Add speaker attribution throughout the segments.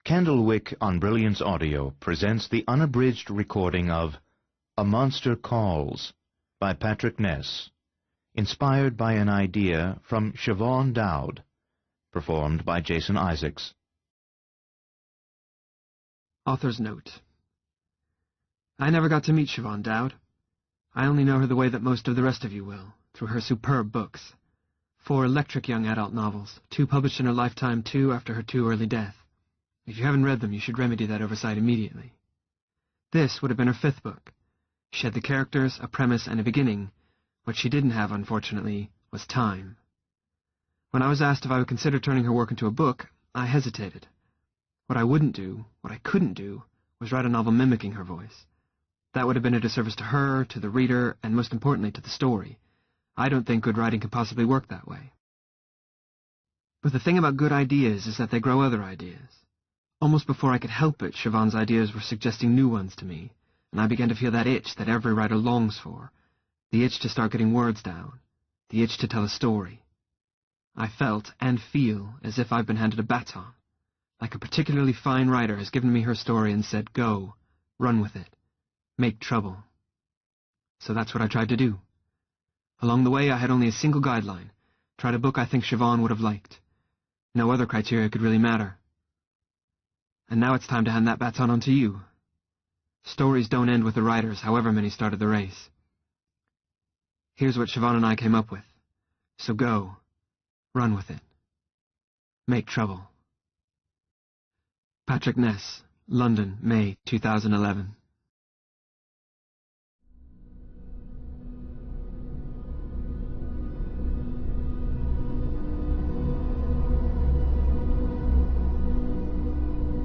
Speaker 1: Candlewick on Brilliance Audio presents the unabridged recording of A Monster Calls by Patrick Ness, inspired by an idea from Siobhan Dowd, performed by Jason Isaacs.
Speaker 2: Author's note. I never got to meet Siobhan Dowd. I only know her the way that most of the rest of you will, through her superb books. 4 electric young adult novels, 2 published in her lifetime, 2 after her too early death. If you haven't read them, you should remedy that oversight immediately. This would have been her 5th book. She had the characters, a premise, and a beginning. What she didn't have, unfortunately, was time. When I was asked if I would consider turning her work into a book, I hesitated. What I wouldn't do, what I couldn't do, was write a novel mimicking her voice. That would have been a disservice to her, to the reader, and most importantly to the story. I don't think good writing can possibly work that way. But the thing about good ideas is that they grow other ideas. Almost before I could help it, Siobhan's ideas were suggesting new ones to me, and I began to feel that itch that every writer longs for, the itch to start getting words down, the itch to tell a story. I felt and feel as if I've been handed a baton, like a particularly fine writer has given me her story and said, go, run with it, make trouble. So that's what I tried to do. Along the way, I had only a single guideline, tried a book I think Siobhan would have liked. No other criteria could really matter. And now it's time to hand that baton on to you. Stories don't end with the writers, however many started the race. Here's what Siobhan and I came up with. So go, run with it, make trouble. Patrick Ness, London, May 2011.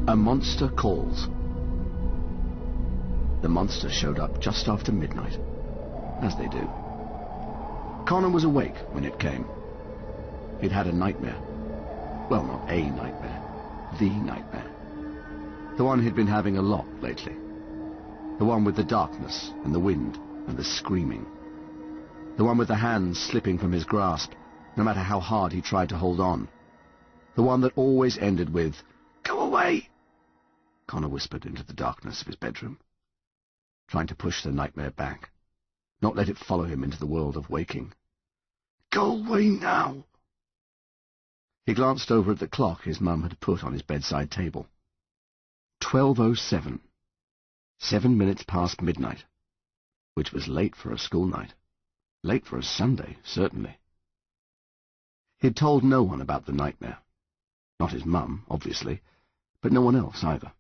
Speaker 3: A Monster Calls. The monster showed up just after midnight, as they do. Connor was awake when it came. He'd had a nightmare. Well, not a nightmare. The nightmare. The one he'd been having a lot lately. The one with the darkness and the wind and the screaming. The one with the hands slipping from his grasp, no matter how hard he tried to hold on. The one that always ended with, "Go away!" Connor whispered into the darkness of his bedroom, trying to push the nightmare back, not let it follow him into the world of waking. "Go away now!" He glanced over at the clock his mum had put on his bedside table. 12:07. 7 minutes past midnight, which was late for a school night. Late for a Sunday, certainly. He'd told no one about the nightmare. Not his mum, obviously, but no one else either.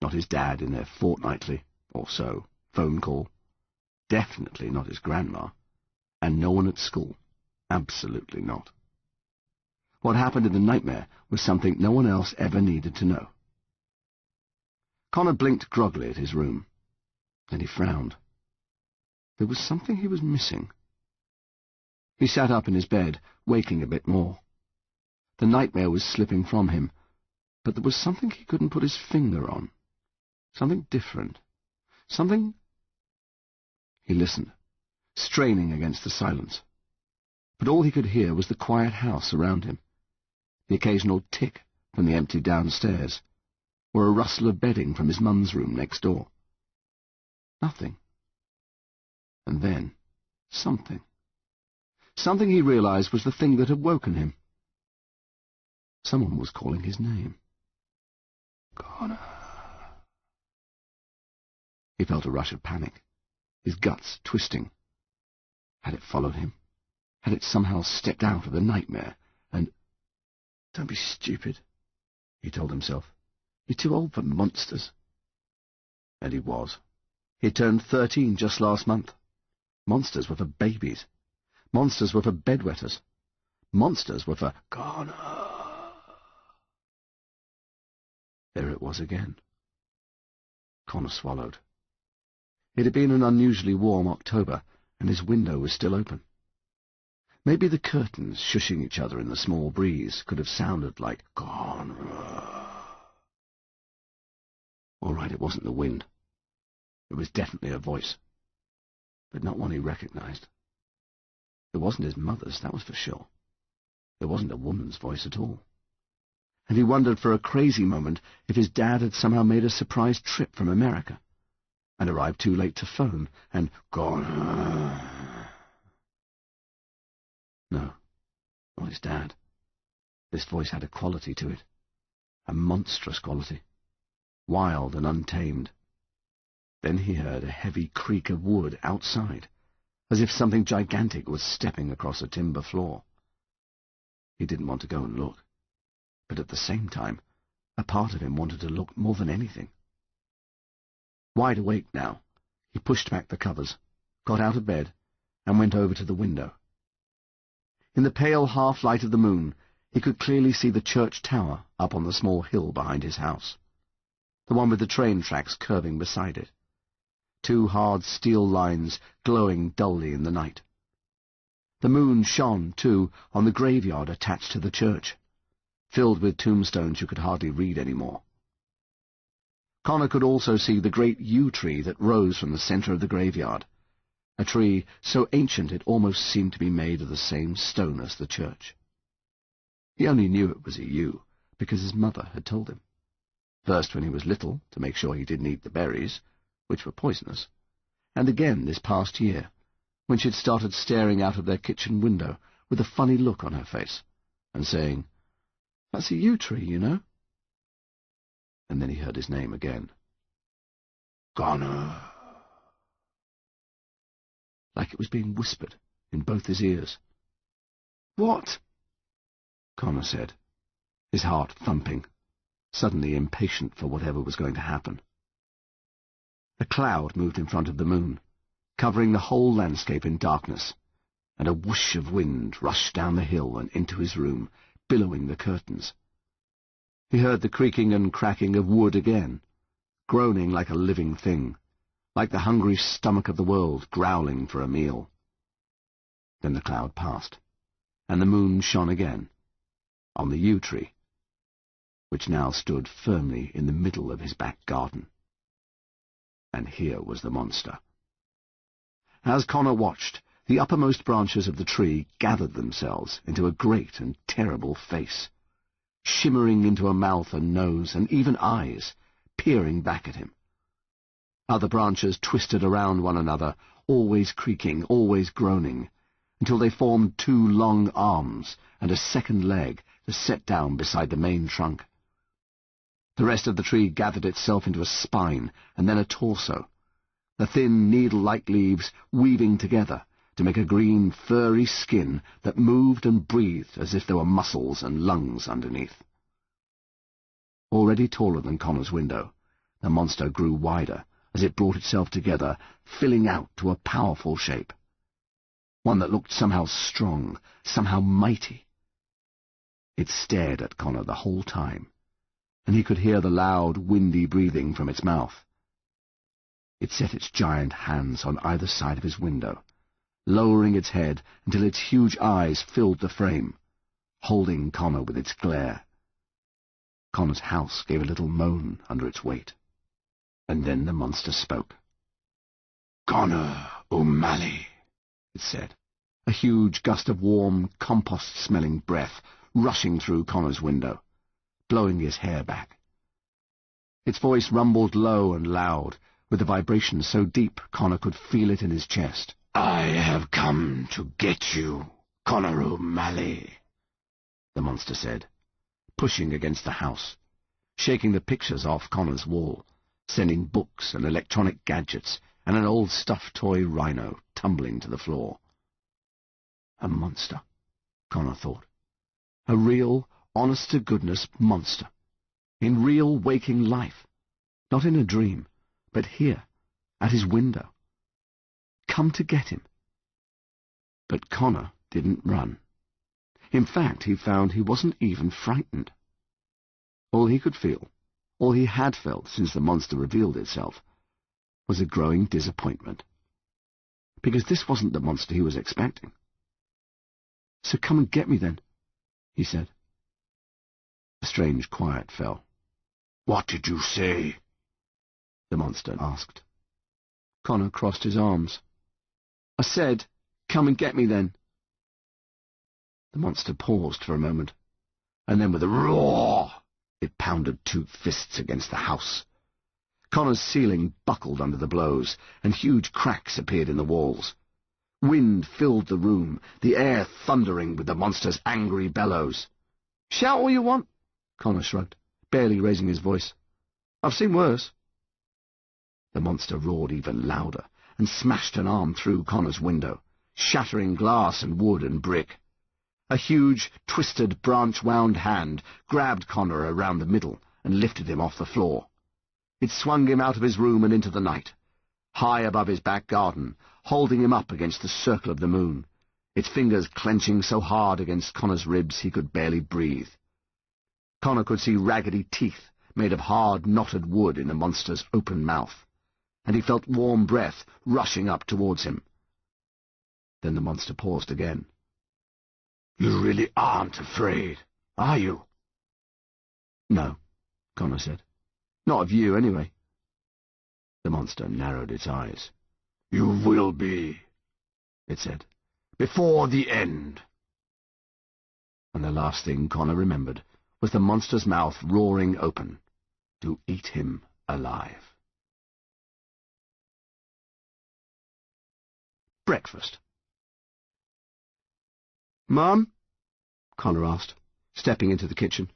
Speaker 3: Not his dad in their fortnightly, or so, phone call. Definitely not his grandma. And no one at school. Absolutely not. What happened in the nightmare was something no one else ever needed to know. Connor blinked groggily at his room. Then he frowned. There was something he was missing. He sat up in his bed, waking a bit more. The nightmare was slipping from him, but there was something he couldn't put his finger on. Something different. Something... He listened, straining against the silence. But all he could hear was the quiet house around him, the occasional tick from the empty downstairs, or a rustle of bedding from his mum's room next door. Nothing. And then, something. Something he realized was the thing that had woken him. Someone was calling his name. Connor. He felt a rush of panic, his guts twisting. Had it followed him? Had it somehow stepped out of the nightmare and... Don't be stupid, he told himself. You're too old for monsters. And he was. He turned 13 just last month. Monsters were for babies. Monsters were for bedwetters. Monsters were for Connor. There it was again. Connor swallowed. It had been an unusually warm October, and his window was still open. Maybe the curtains shushing each other in the small breeze could have sounded like Connor. All right, it wasn't the wind. It was definitely a voice, but not one he recognized. It wasn't his mother's, that was for sure. It wasn't a woman's voice at all. and he wondered for a crazy moment if his dad had somehow made a surprise trip from America, and arrived too late to phone, and gone. No, not his dad. This voice had a quality to it, a monstrous quality, wild and untamed. Then he heard a heavy creak of wood outside, as if something gigantic was stepping across a timber floor. He didn't want to go and look, but at the same time, a part of him wanted to look more than anything. Wide awake now, he pushed back the covers, got out of bed, and went over to the window. In the pale half-light of the moon, he could clearly see the church tower up on the small hill behind his house, the one with the train tracks curving beside it, 2 hard steel lines glowing dully in the night. The moon shone, too, on the graveyard attached to the church, filled with tombstones you could hardly read any more. Connor could also see the great yew tree that rose from the centre of the graveyard, a tree so ancient it almost seemed to be made of the same stone as the church. He only knew it was a yew because his mother had told him, first when he was little to make sure he didn't eat the berries, which were poisonous, and again this past year, when she'd started staring out of their kitchen window with a funny look on her face, and saying, "That's a yew tree, you know." And then he heard his name again. Connor. Like it was being whispered in both his ears. "What?" Connor said, his heart thumping, suddenly impatient for whatever was going to happen. A cloud moved in front of the moon, covering the whole landscape in darkness, and a whoosh of wind rushed down the hill and into his room, billowing the curtains. He heard the creaking and cracking of wood again, groaning like a living thing, like the hungry stomach of the world growling for a meal. Then the cloud passed, and the moon shone again, on the yew tree, which now stood firmly in the middle of his back garden. And here was the monster. As Connor watched, the uppermost branches of the tree gathered themselves into a great and terrible face, shimmering into a mouth and nose and even eyes, peering back at him. Other branches twisted around one another, always creaking, always groaning, until they formed 2 long arms and a second leg to set down beside the main trunk. The rest of the tree gathered itself into a spine and then a torso, the thin needle-like leaves weaving together to make a green, furry skin that moved and breathed as if there were muscles and lungs underneath. Already taller than Connor's window, the monster grew wider as it brought itself together, filling out to a powerful shape, one that looked somehow strong, somehow mighty. It stared at Connor the whole time, and he could hear the loud, windy breathing from its mouth. It set its giant hands on either side of his window, lowering its head until its huge eyes filled the frame, holding Connor with its glare. Connor's house gave a little moan under its weight, and then the monster spoke. "Connor O'Malley," it said, a huge gust of warm, compost-smelling breath rushing through Connor's window, blowing his hair back. Its voice rumbled low and loud, with a vibration so deep Connor could feel it in his chest. "I have come to get you, Connor O'Malley," the monster said, pushing against the house, shaking the pictures off Connor's wall, sending books and electronic gadgets and an old stuffed toy rhino tumbling to the floor. A monster, Connor thought. A real, honest-to-goodness monster, in real waking life, not in a dream, but here, at his window. Come to get him. But Connor didn't run. In fact, he found he wasn't even frightened. All he could feel, all he had felt since the monster revealed itself, was a growing disappointment. Because this wasn't the monster he was expecting. "So come and get me then," he said. A strange quiet fell. "What did you say?" the monster asked. Connor crossed his arms. "I said, come and get me then." The monster paused for a moment, and then with a roar, it pounded 2 fists against the house. Connor's ceiling buckled under the blows, and huge cracks appeared in the walls. Wind filled the room, the air thundering with the monster's angry bellows. "Shout all you want," Connor shrugged, barely raising his voice. "I've seen worse." The monster roared even louder, and smashed an arm through Connor's window, shattering glass and wood and brick. A huge, twisted, branch-wound hand grabbed Connor around the middle and lifted him off the floor. It swung him out of his room and into the night, high above his back garden, holding him up against the circle of the moon, its fingers clenching so hard against Connor's ribs he could barely breathe. Connor could see raggedy teeth made of hard, knotted wood in the monster's open mouth, and he felt warm breath rushing up towards him. Then the monster paused again. "You really aren't afraid, are you?" "No," Connor said. "Not of you, anyway." The monster narrowed its eyes. "You will be," it said, "before the end." And the last thing Connor remembered was the monster's mouth roaring open to eat him alive. Breakfast. "Mum?" Connor asked, stepping into the kitchen.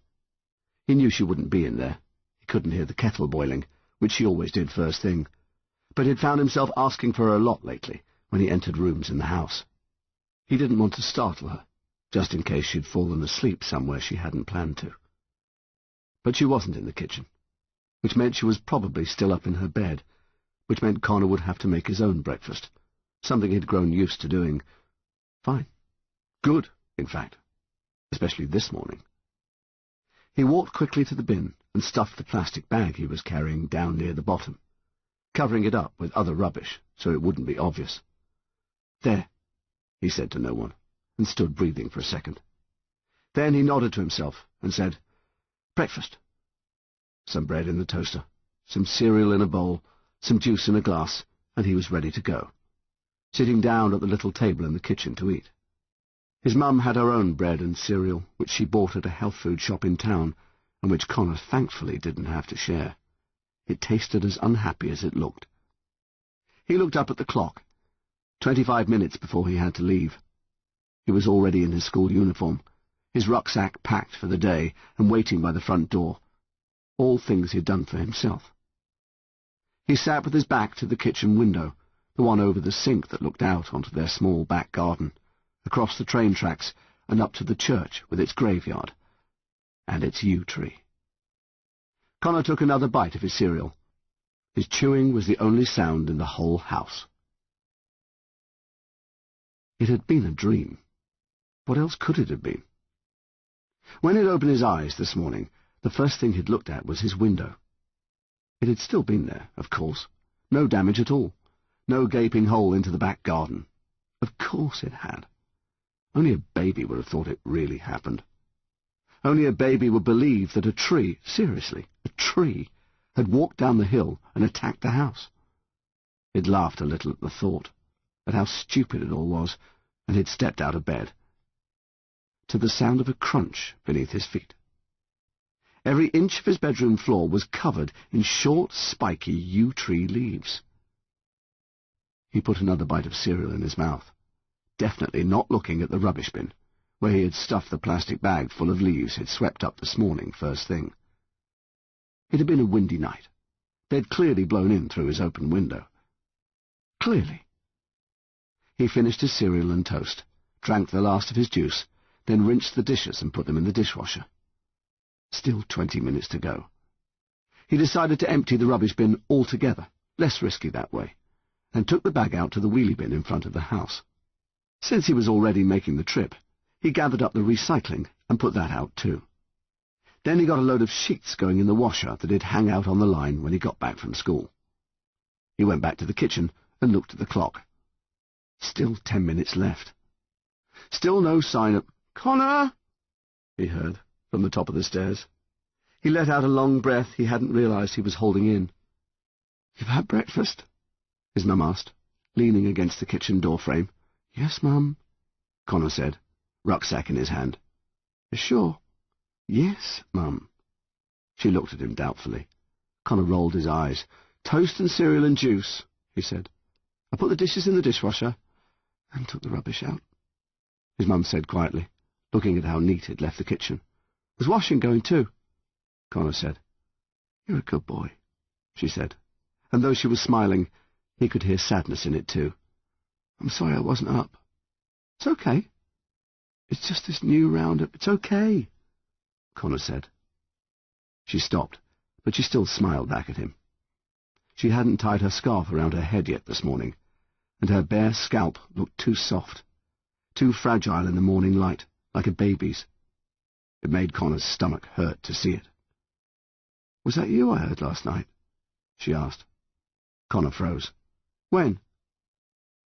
Speaker 3: He knew she wouldn't be in there. He couldn't hear the kettle boiling, which she always did first thing, but he'd found himself asking for her a lot lately when he entered rooms in the house. He didn't want to startle her, just in case she'd fallen asleep somewhere she hadn't planned to. But she wasn't in the kitchen, which meant she was probably still up in her bed, which meant Connor would have to make his own breakfast, something he'd grown used to doing. Fine. Good, in fact, especially this morning. He walked quickly to the bin and stuffed the plastic bag he was carrying down near the bottom, covering it up with other rubbish so it wouldn't be obvious. "There," he said to no one, and stood breathing for a second. Then he nodded to himself and said, "Breakfast." Some bread in the toaster, some cereal in a bowl, some juice in a glass, and he was ready to go, sitting down at the little table in the kitchen to eat. His mum had her own bread and cereal, which she bought at a health food shop in town, and which Connor thankfully didn't have to share. It tasted as unhappy as it looked. He looked up at the clock, 25 minutes before he had to leave. He was already in his school uniform, his rucksack packed for the day and waiting by the front door, all things he'd done for himself. He sat with his back to the kitchen window, the one over the sink that looked out onto their small back garden, across the train tracks and up to the church with its graveyard and its yew tree. Connor took another bite of his cereal. His chewing was the only sound in the whole house. It had been a dream. What else could it have been? When he'd opened his eyes this morning, the first thing he'd looked at was his window. It had still been there, of course. No damage at all. No gaping hole into the back garden. Of course it had. Only a baby would have thought it really happened. Only a baby would believe that a tree, seriously, a tree, had walked down the hill and attacked the house. He'd laughed a little at the thought, at how stupid it all was, and he'd stepped out of bed, to the sound of a crunch beneath his feet. Every inch of his bedroom floor was covered in short, spiky yew tree leaves. He put another bite of cereal in his mouth, definitely not looking at the rubbish bin, where he had stuffed the plastic bag full of leaves he'd swept up this morning first thing. It had been a windy night. They'd clearly blown in through his open window. Clearly. He finished his cereal and toast, drank the last of his juice, then rinsed the dishes and put them in the dishwasher. Still 20 minutes to go. He decided to empty the rubbish bin altogether, less risky that way, and took the bag out to the wheelie bin in front of the house. Since he was already making the trip, he gathered up the recycling and put that out too. Then he got a load of sheets going in the washer that he'd hang out on the line when he got back from school. He went back to the kitchen and looked at the clock. Still 10 minutes left. Still no sign of... "Connor!" he heard from the top of the stairs. He let out a long breath he hadn't realized he was holding in. "You've had breakfast?" his mum asked, leaning against the kitchen door frame. "Yes, Mum," Connor said, rucksack in his hand. "Sure." Yes, Mum. She looked at him doubtfully. Connor rolled his eyes. Toast and cereal and juice, he said. I put the dishes in the dishwasher and took the rubbish out. His mum said quietly, looking at how neat he'd left the kitchen. There's washing going too, Connor said. You're a good boy, she said, and though she was smiling, he could hear sadness in it too. I'm sorry I wasn't up. It's okay. It's just this new roundup. It's okay, Connor said. She stopped, but she still smiled back at him. She hadn't tied her scarf around her head yet this morning, and her bare scalp looked too soft, too fragile in the morning light, like a baby's. It made Connor's stomach hurt to see it. Was that you I heard last night? She asked. Connor froze. When?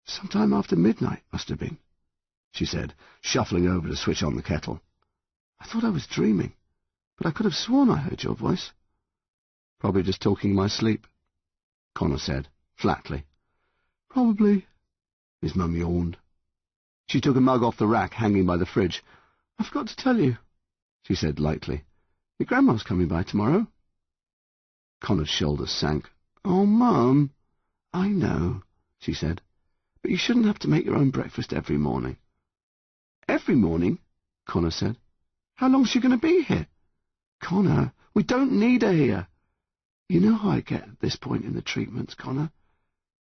Speaker 3: Sometime after midnight, must have been, she said, shuffling over to switch on the kettle. I thought I was dreaming, but I could have sworn I heard your voice. Probably just talking in my sleep, Connor said, flatly. Probably, his mum yawned. She took a mug off the rack hanging by the fridge. I forgot to tell you, she said lightly. Your grandma's coming by tomorrow. Connor's shoulders sank. Oh, Mum. I know, she said, but you shouldn't have to make your own breakfast every morning. Every morning? Connor said. How long's she going to be here? Connor, we don't need her here. You know how I get at this point in the treatments, Connor.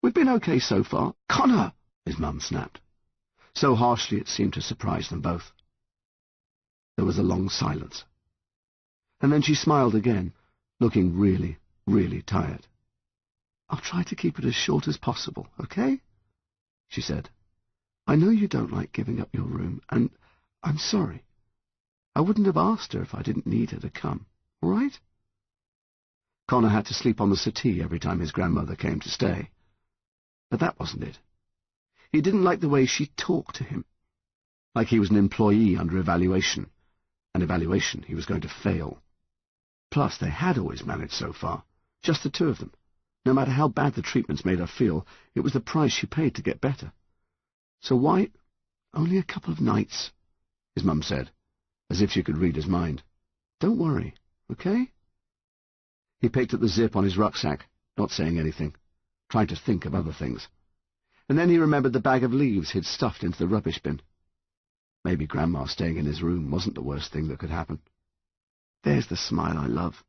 Speaker 3: We've been okay so far. Connor! His mum snapped. So harshly it seemed to surprise them both. There was a long silence. And then she smiled again, looking really, really tired. I'll try to keep it as short as possible, okay? She said. I know you don't like giving up your room, and I'm sorry. I wouldn't have asked her if I didn't need her to come, all right? Connor had to sleep on the settee every time his grandmother came to stay. But that wasn't it. He didn't like the way she talked to him, like he was an employee under evaluation, an evaluation he was going to fail. Plus, they had always managed so far, just the two of them. No matter how bad the treatments made her feel, it was the price she paid to get better. So why? Only a couple of nights, his mum said, as if she could read his mind. Don't worry, okay? He picked at the zip on his rucksack, not saying anything, trying to think of other things. And then he remembered the bag of leaves he'd stuffed into the rubbish bin. Maybe Grandma staying in his room wasn't the worst thing that could happen. There's the smile I love,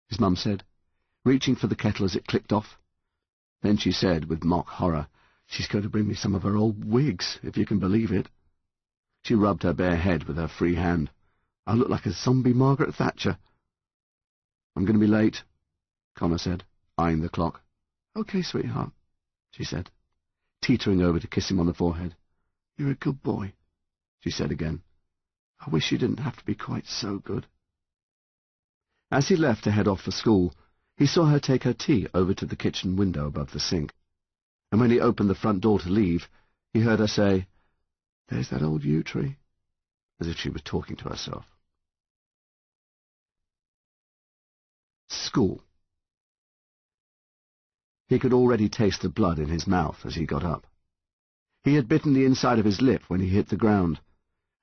Speaker 3: his mum said, reaching for the kettle as it clicked off. Then she said, with mock horror, she's going to bring me some of her old wigs, if you can believe it. She rubbed her bare head with her free hand. I look like a zombie Margaret Thatcher. I'm going to be late, Connor said, eyeing the clock. Okay, sweetheart, she said, teetering over to kiss him on the forehead. You're a good boy, she said again. I wish you didn't have to be quite so good. As he left to head off for school, he saw her take her tea over to the kitchen window above the sink. And when he opened the front door to leave, he heard her say, There's that old yew tree, as if she was talking to herself. School. He could already taste the blood in his mouth as he got up. He had bitten the inside of his lip when he hit the ground,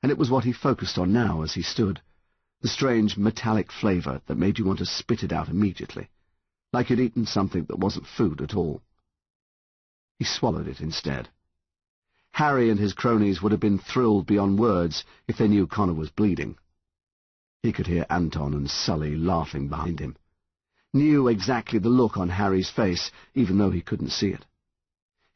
Speaker 3: and it was what he focused on now as he stood, the strange metallic flavour that made you want to spit it out immediately, like you'd eaten something that wasn't food at all. He swallowed it instead. Harry and his cronies would have been thrilled beyond words if they knew Connor was bleeding. He could hear Anton and Sully laughing behind him, knew exactly the look on Harry's face, even though he couldn't see it.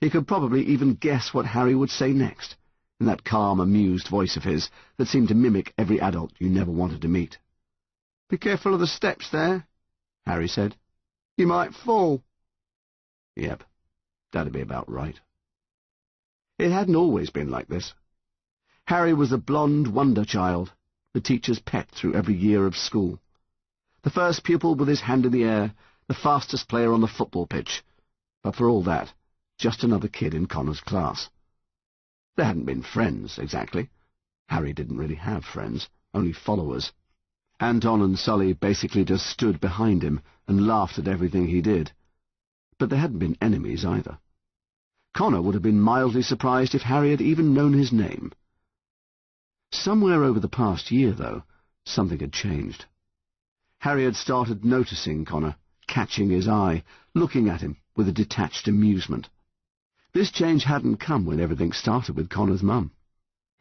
Speaker 3: He could probably even guess what Harry would say next, in that calm, amused voice of his that seemed to mimic every adult you never wanted to meet. Be careful of the steps there, Harry said. You might fall. Yep, that'd be about right. It hadn't always been like this. Harry was a blonde wonder child, the teacher's pet through every year of school. The first pupil with his hand in the air, the fastest player on the football pitch. But for all that, just another kid in Connor's class. There hadn't been friends, exactly. Harry didn't really have friends, only followers. Anton and Sully basically just stood behind him and laughed at everything he did. But there hadn't been enemies either. Connor would have been mildly surprised if Harry had even known his name. Somewhere over the past year, though, Something had changed. Harry had started noticing Connor, catching his eye, looking at him with a detached amusement. This change hadn't come when everything started with Connor's mum.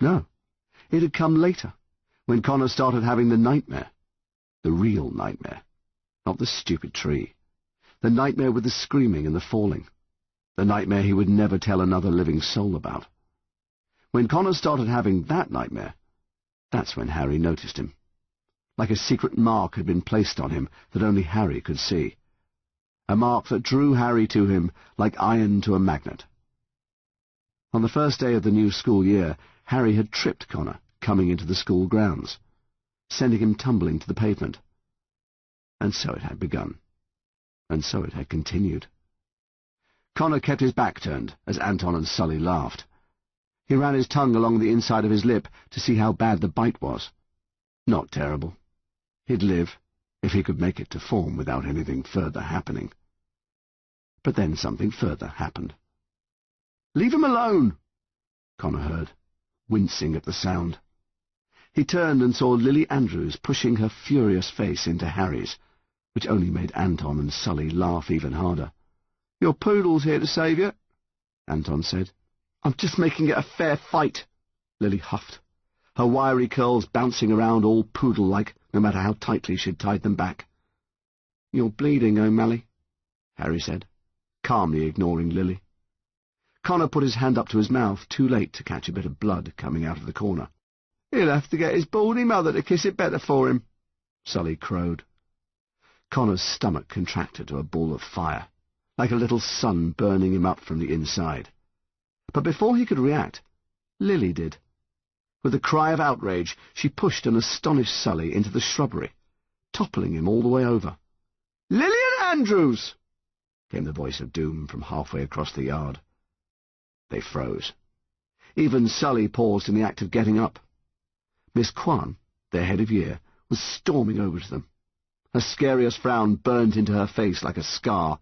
Speaker 3: No, it had come later, when Connor started having the nightmare. The real nightmare. Not the stupid tree. The nightmare with the screaming and the falling. The nightmare he would never tell another living soul about. When Connor started having that nightmare, that's when Harry noticed him. Like a secret mark had been placed on him that only Harry could see. A mark that drew Harry to him like iron to a magnet. On the first day of the new school year, Harry had tripped Connor coming into the school grounds, sending him tumbling to the pavement. And so it had begun. And so it had continued. Connor kept his back turned as Anton and Sully laughed. He ran his tongue along the inside of his lip to see how bad the bite was. Not terrible. He'd live, if he could make it to form without anything further happening. But then something further happened. "Leave him alone," Connor heard, wincing at the sound. He turned and saw Lily Andrews pushing her furious face into Harry's, which only made Anton and Sully laugh even harder. "Your poodle's here to save you," Anton said. "I'm just making it a fair fight," Lily huffed, her wiry curls bouncing around all poodle-like, no matter how tightly she'd tied them back. "You're bleeding, O'Malley," Harry said, calmly ignoring Lily. Connor put his hand up to his mouth, too late to catch a bit of blood coming out of the corner. "He'll have to get his baldy mother to kiss it better for him," Sully crowed. Connor's stomach contracted to a ball of fire, like a little sun burning him up from the inside. But before he could react, Lily did. With a cry of outrage, she pushed an astonished Sully into the shrubbery, toppling him all the way over. "Lillian Andrews!" came the voice of doom from halfway across the yard. They froze. Even Sully paused in the act of getting up. Miss Kwan, their head of year, was storming over to them. Her scariest frown burnt into her face like a scar.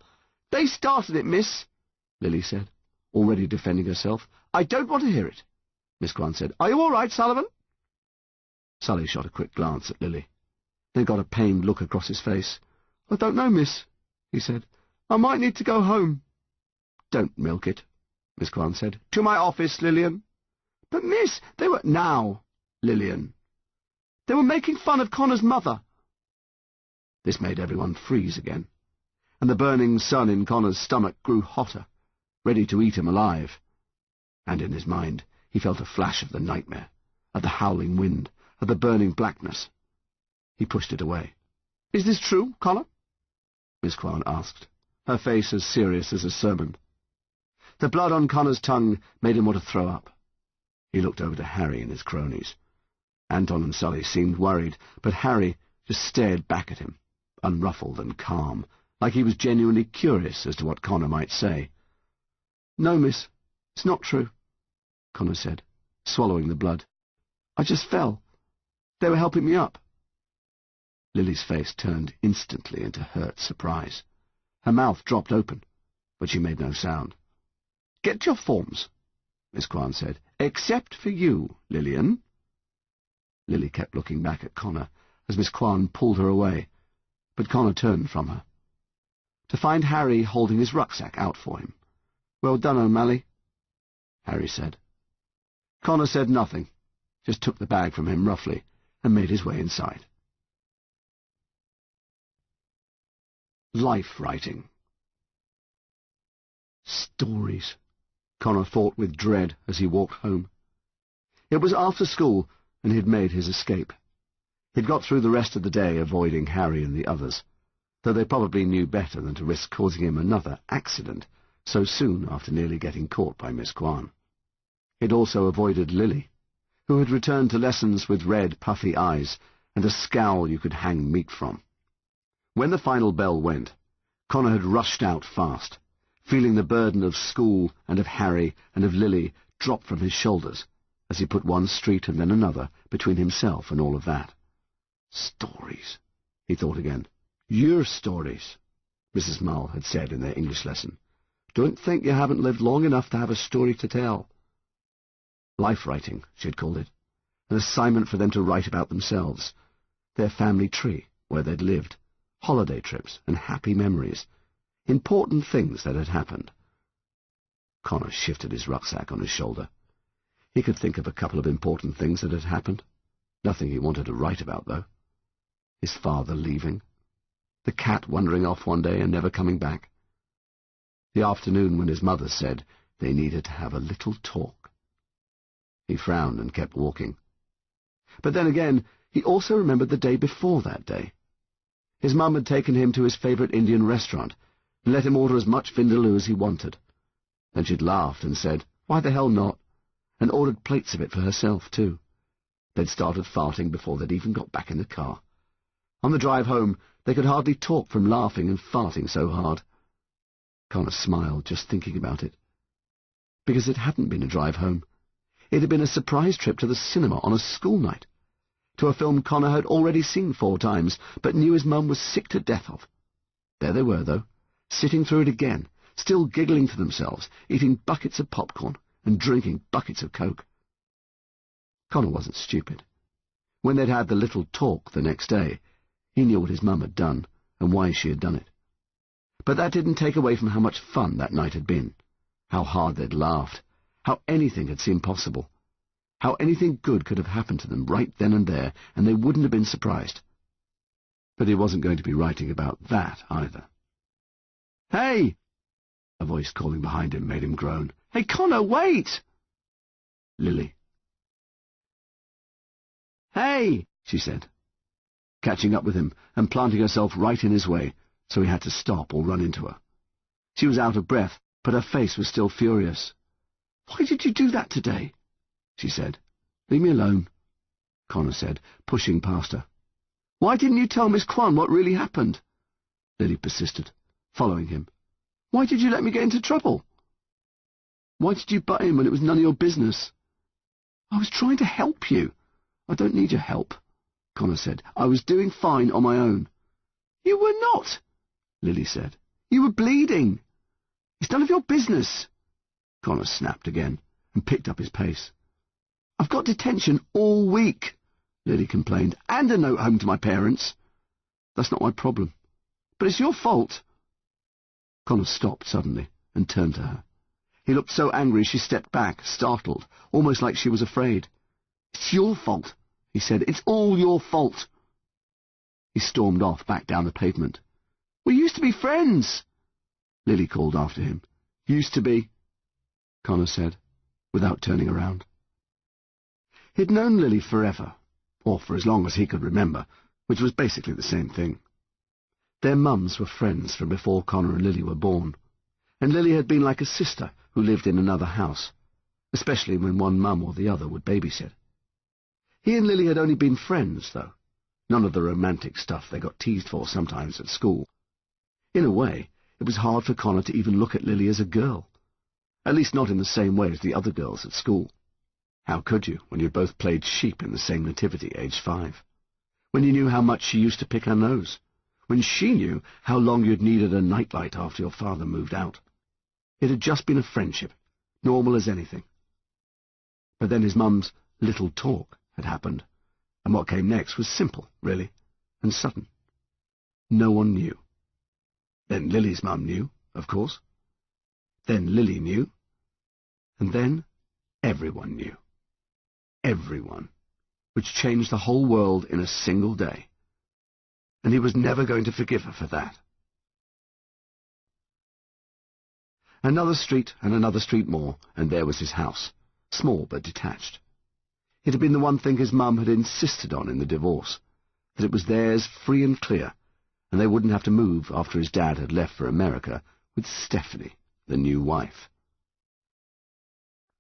Speaker 3: "They started it, miss," Lily said, already defending herself. "I don't want to hear it," Miss Kwan said. "Are you all right, Sullivan?" Sully shot a quick glance at Lily, then got a pained look across his face. "I don't know, miss," he said. "I might need to go home." "Don't milk it," Miss Kwan said. "To my office, Lillian." "But, miss, they were—" "Now, Lillian. They were making fun of Connor's mother." This made everyone freeze again, and the burning sun in Connor's stomach grew hotter, ready to eat him alive. And in his mind he felt a flash of the nightmare, of the howling wind, of the burning blackness. He pushed it away. "Is this true, Connor?" Miss Kwan asked, her face as serious as a sermon. The blood on Connor's tongue made him want to throw up. He looked over to Harry and his cronies. Anton and Sully seemed worried, but Harry just stared back at him, unruffled and calm, like he was genuinely curious as to what Connor might say. "No, miss, it's not true," Connor said, swallowing the blood. "I just fell. They were helping me up." Lily's face turned instantly into hurt surprise. Her mouth dropped open, but she made no sound. "Get your forms," Miss Kwan said. "Except for you, Lillian." Lily kept looking back at Connor as Miss Kwan pulled her away, but Connor turned from her, to find Harry holding his rucksack out for him. "Well done, O'Malley," Harry said. Connor said nothing, just took the bag from him roughly and made his way inside. Life writing. Stories, Connor thought with dread as he walked home. It was after school, and he'd made his escape. He'd got through the rest of the day avoiding Harry and the others, though they probably knew better than to risk causing him another accident so soon after nearly getting caught by Miss Kwan. He'd also avoided Lily, who had returned to lessons with red, puffy eyes and a scowl you could hang meat from. When the final bell went, Connor had rushed out fast, feeling the burden of school and of Harry and of Lily drop from his shoulders as he put one street and then another between himself and all of that. "Stories," he thought again. "Your stories," Mrs. Mull had said in their English lesson. "Don't think you haven't lived long enough to have a story to tell." Life writing, she had called it, an assignment for them to write about themselves, Their family tree, where they'd lived, holiday trips and happy memories, important things that had happened. Connor shifted his rucksack on his shoulder. He could think of a couple of important things that had happened. Nothing he wanted to write about, though. His father leaving. The cat wandering off one day and never coming back. The afternoon when his mother said they needed to have a little talk. He frowned and kept walking. But then again, he also remembered the day before that day. His mum had taken him to his favourite Indian restaurant and let him order as much vindaloo as he wanted. Then she'd laughed and said, "Why the hell not?" and ordered plates of it for herself, too. They'd started farting before they'd even got back in the car. On the drive home, they could hardly talk from laughing and farting so hard. Connor smiled just thinking about it. Because it hadn't been a drive home. It had been a surprise trip to the cinema on a school night, to a film Connor had already seen 4 times, but knew his mum was sick to death of. There they were, though, sitting through it again, still giggling to themselves, eating buckets of popcorn and drinking buckets of Coke. Connor wasn't stupid. When they'd had the little talk the next day, he knew what his mum had done and why she had done it. But that didn't take away from how much fun that night had been, how hard they'd laughed, how anything had seemed possible, how anything good could have happened to them right then and there, and they wouldn't have been surprised. But he wasn't going to be writing about that either. "Hey!" A voice calling behind him made him groan. "Hey, Connor, wait!" Lily. "Hey!" she said, catching up with him and planting herself right in his way, so he had to stop or run into her. She was out of breath, but her face was still furious. "Why did you do that today?" she said. "Leave me alone," Connor said, pushing past her. "Why didn't you tell Miss Kwan what really happened?" Lily persisted, following him. "Why did you let me get into trouble? Why did you butt in when it was none of your business?" "I was trying to help you." "I don't need your help," Connor said. "I was doing fine on my own." "You were not," Lily said. "You were bleeding. It's none of your business." Connor snapped again and picked up his pace. "I've got detention all week," Lily complained, "and a note home to my parents." "That's not my problem. But it's your fault." Connor stopped suddenly and turned to her. He looked so angry she stepped back, startled, almost like she was afraid. "It's your fault," he said. "It's all your fault." He stormed off back down the pavement. "We used to be friends," Lily called after him. "Used to be," Connor said, without turning around. He'd known Lily forever, or for as long as he could remember, which was basically the same thing. Their mums were friends from before Connor and Lily were born, and Lily had been like a sister who lived in another house, especially when one mum or the other would babysit. He and Lily had only been friends, though. None of the romantic stuff they got teased for sometimes at school. In a way, it was hard for Connor to even look at Lily as a girl. At least not in the same way as the other girls at school. How could you, when you'd both played sheep in the same nativity, aged 5? When you knew how much she used to pick her nose? When she knew how long you'd needed a nightlight after your father moved out? It had just been a friendship, normal as anything. But then his mum's little talk had happened, and what came next was simple, really, and sudden. No one knew. Then Lily's mum knew, of course. Then Lily knew. And then everyone knew. Everyone. Which changed the whole world in a single day. And he was never going to forgive her for that. Another street and another street more, and there was his house, small but detached. It had been the one thing his mum had insisted on in the divorce, that it was theirs free and clear, and they wouldn't have to move after his dad had left for America with Stephanie, the new wife.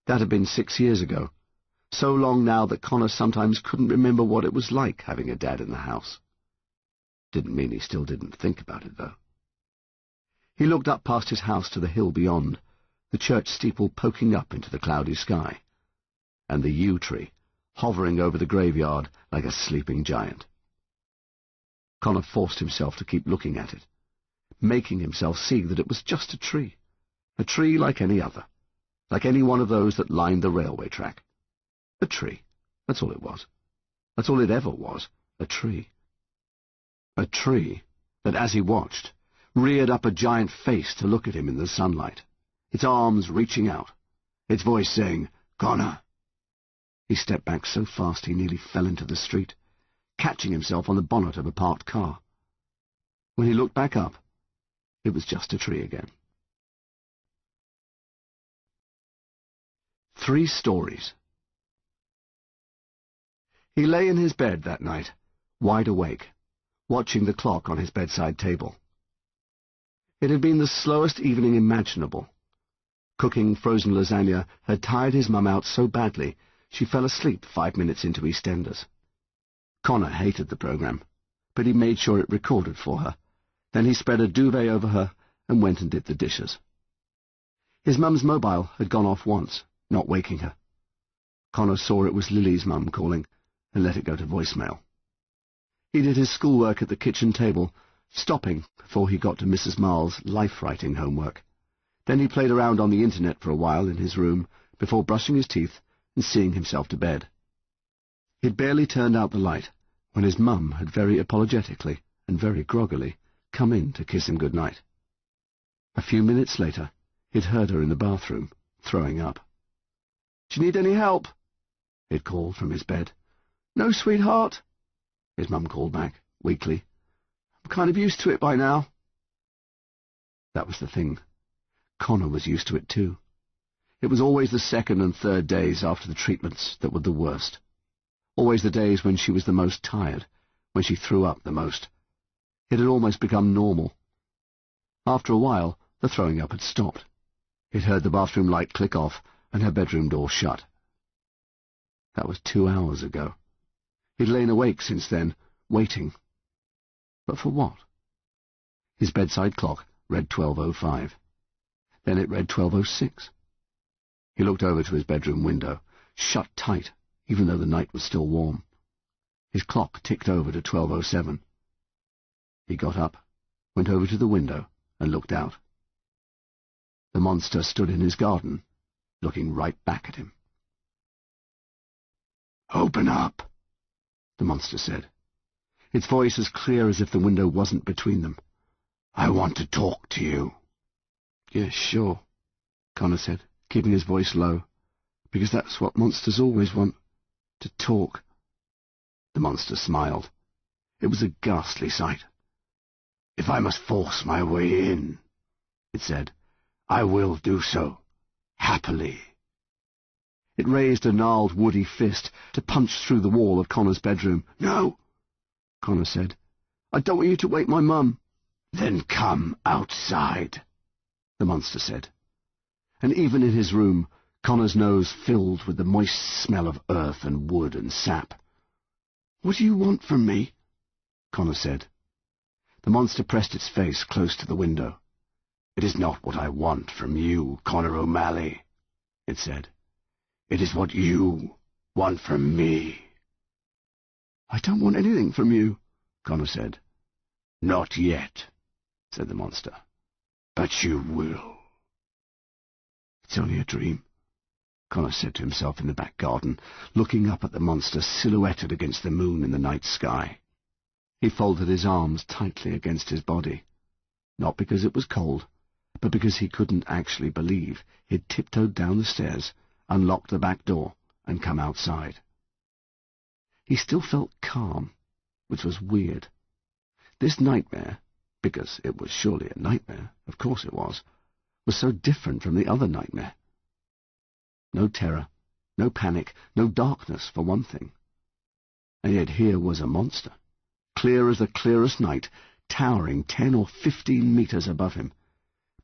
Speaker 3: That had been 6 years ago, so long now that Connor sometimes couldn't remember what it was like having a dad in the house. Didn't mean he still didn't think about it, though. He looked up past his house to the hill beyond, the church steeple poking up into the cloudy sky, and the yew tree hovering over the graveyard like a sleeping giant. Connor forced himself to keep looking at it, making himself see that it was just a tree like any other, like any one of those that lined the railway track. A tree, that's all it was. That's all it ever was, a tree. A tree that, as he watched, reared up a giant face to look at him in the sunlight, its arms reaching out, its voice saying, "Connor." He stepped back so fast he nearly fell into the street, catching himself on the bonnet of a parked car. When he looked back up, it was just a tree again. 3 stories. He lay in his bed that night, wide awake, watching the clock on his bedside table. It had been the slowest evening imaginable. Cooking frozen lasagna had tired his mum out so badly she fell asleep 5 minutes into EastEnders. Connor hated the program, but he made sure it recorded for her. Then he spread a duvet over her and went and did the dishes. His mum's mobile had gone off once, not waking her. Connor saw it was Lily's mum calling and let it go to voicemail. He did his schoolwork at the kitchen table, stopping before he got to Mrs. Marl's life-writing homework. Then he played around on the internet for a while in his room before brushing his teeth and seeing himself to bed. He'd barely turned out the light when his mum had very apologetically and very groggily come in to kiss him good night. A few minutes later, he'd heard her in the bathroom, throwing up. "Do you need any help?" he'd called from his bed. "No, sweetheart," his mum called back, weakly. "I'm kind of used to it by now." That was the thing. Connor was used to it too. It was always the second and third days after the treatments that were the worst. Always the days when she was the most tired, when she threw up the most. It had almost become normal. After a while, the throwing up had stopped. He'd heard the bathroom light click off and her bedroom door shut. That was 2 hours ago. He'd lain awake since then, waiting. But for what? His bedside clock read 12:05. Then it read 12:06. He looked over to his bedroom window, shut tight, even though the night was still warm. His clock ticked over to 12:07. He got up, went over to the window, and looked out. The monster stood in his garden, looking right back at him. "Open up," the monster said, its voice as clear as if the window wasn't between them. "I want to talk to you." "Yes, sure," Connor said, keeping his voice low, because that's what monsters always want, to talk. The monster smiled. It was a ghastly sight. "If I must force my way in," it said, "I will do so, happily." It raised a gnarled woody fist to punch through the wall of Connor's bedroom. "No," Connor said. "I don't want you to wake my mum." "Then come outside," the monster said. And even in his room, Connor's nose filled with the moist smell of earth and wood and sap. "What do you want from me?" Connor said. The monster pressed its face close to the window. "It is not what I want from you, Connor O'Malley," it said. "It is what you want from me." "I don't want anything from you," Connor said. "Not yet," said the monster. "But you will." "It's only a dream," Connor said to himself in the back garden, looking up at the monster silhouetted against the moon in the night sky. He folded his arms tightly against his body, not because it was cold, but because he couldn't actually believe he'd tiptoed down the stairs, unlocked the back door, and come outside. He still felt calm, which was weird. This nightmare, because it was surely a nightmare, of course it was so different from the other nightmare. No terror, no panic, no darkness, for one thing. And yet here was a monster, clear as the clearest night, towering 10 or 15 meters above him,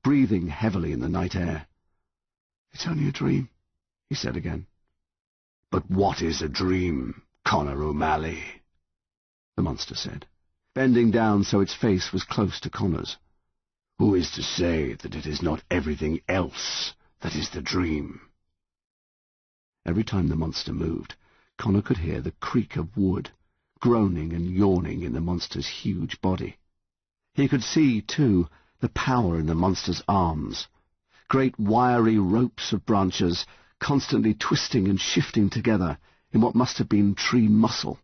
Speaker 3: breathing heavily in the night air. "It's only a dream," he said again. "But what is a dream, Connor O'Malley?" the monster said, bending down so its face was close to Connor's. "Who is to say that it is not everything else that is the dream?" Every time the monster moved, Connor could hear the creak of wood, groaning and yawning in the monster's huge body. He could see, too, the power in the monster's arms, great wiry ropes of branches constantly twisting and shifting together in what must have been tree muscle,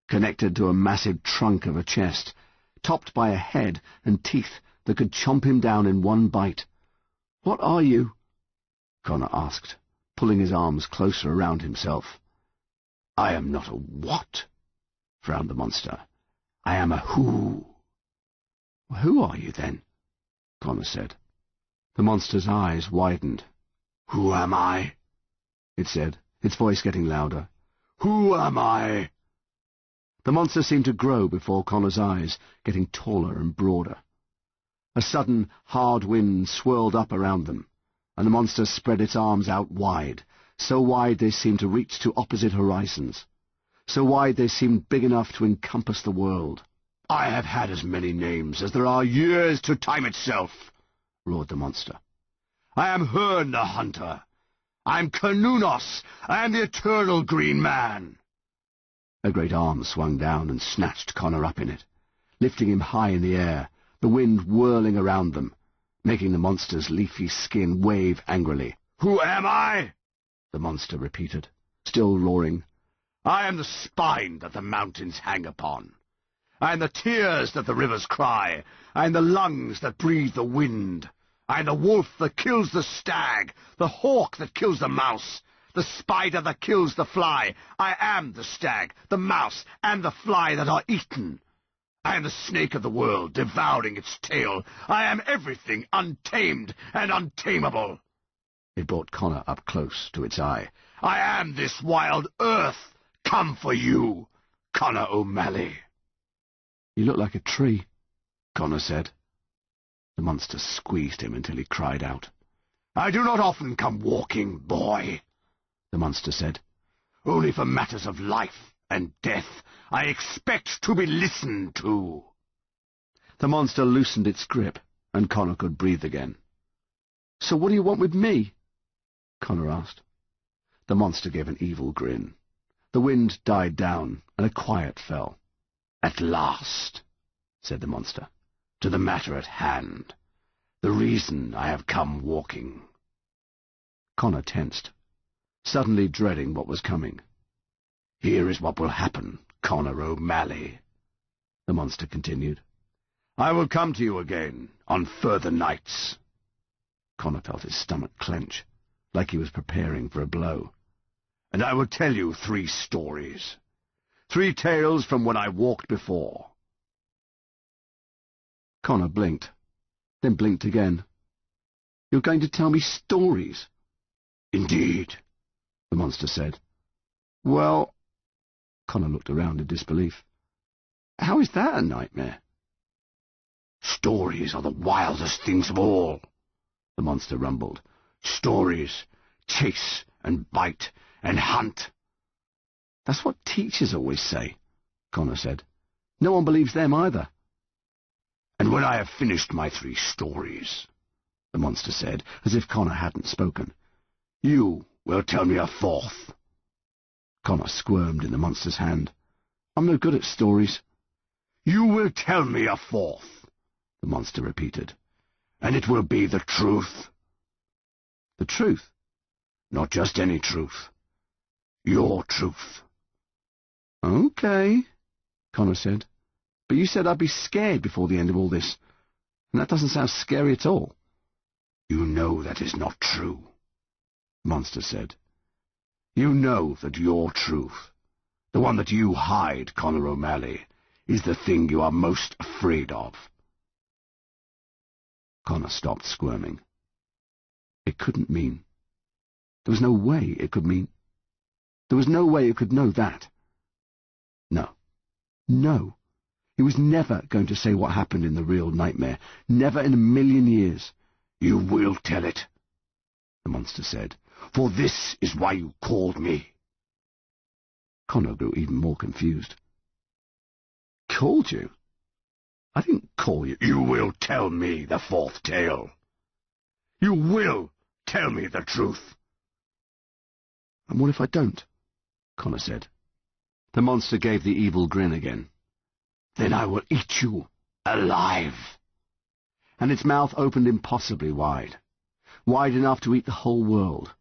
Speaker 3: connected to a massive trunk of a chest, topped by a head and teeth that could chomp him down in one bite. "What are you?" Connor asked, pulling his arms closer around himself. "I am not a what?" frowned the monster. "I am a who." "Who are you, then?" Connor said. The monster's eyes widened. "Who am I?" it said, its voice getting louder. "Who am I?" The monster seemed to grow before Connor's eyes, getting taller and broader. A sudden, hard wind swirled up around them, and the monster spread its arms out wide, so wide they seemed to reach to opposite horizons, so wide they seemed big enough to encompass the world. "I have had as many names as there are years to time itself," roared the monster. "I am Hearn the Hunter. I am Kanunos. I am the Eternal Green Man." A great arm swung down and snatched Connor up in it, lifting him high in the air, the wind whirling around them, making the monster's leafy skin wave angrily. "Who am I?" the monster repeated, still roaring. "I am the spine that the mountains hang upon. I am the tears that the rivers cry. I am the lungs that breathe the wind. I am the wolf that kills the stag, the hawk that kills the mouse, the spider that kills the fly. I am the stag, the mouse, and the fly that are eaten. I am the snake of the world, devouring its tail. I am everything untamed and untamable." It brought Connor up close to its eye. "I am this wild earth, come for you, Connor O'Malley." "You look like a tree," Connor said. The monster squeezed him until he cried out. "I do not often come walking, boy," the monster said. "Only for matters of life and death I expect to be listened to." The monster loosened its grip, and Connor could breathe again. "So what do you want with me?" Connor asked. The monster gave an evil grin. The wind died down, and a quiet fell. "At last," said the monster, "to the matter at hand, the reason I have come walking." Connor tensed, suddenly dreading what was coming. "Here is what will happen, Connor O'Malley," the monster continued. "I will come to you again on further nights." Connor felt his stomach clench, like he was preparing for a blow. "And I will tell you 3 stories. 3 tales from when I walked before." Connor blinked, then blinked again. "You're going to tell me stories?" "Indeed," the monster said. "Well..." Connor looked around in disbelief. "How is that a nightmare?" "Stories are the wildest things of all," the monster rumbled. "Stories chase and bite and hunt." "That's what teachers always say," Connor said. "No one believes them either." "And when I have finished my 3 stories," the monster said, as if Connor hadn't spoken, "you will tell me a 4th. Connor squirmed in the monster's hand. "I'm no good at stories." "You will tell me a 4th, the monster repeated, "and it will be the truth." "The truth?" "Not just any truth. Your truth." "Okay," Connor said. "But you said I'd be scared before the end of all this, and that doesn't sound scary at all." "You know that is not true," the monster said. "You know that your truth, the one that you hide, Connor O'Malley, is the thing you are most afraid of." Connor stopped squirming. It couldn't mean. There was no way it could mean. There was no way it could know that. No. No. He was never going to say what happened in the real nightmare. Never in a million years. "You will tell it," the monster said, "for this is why you called me." Connor grew even more confused. "Called you? I didn't call you." "You will tell me the 4th tale. You will tell me the truth." "And what if I don't?" Connor said. The monster gave the evil grin again. "Then I will eat you alive." And its mouth opened impossibly wide. Wide enough to eat the whole world.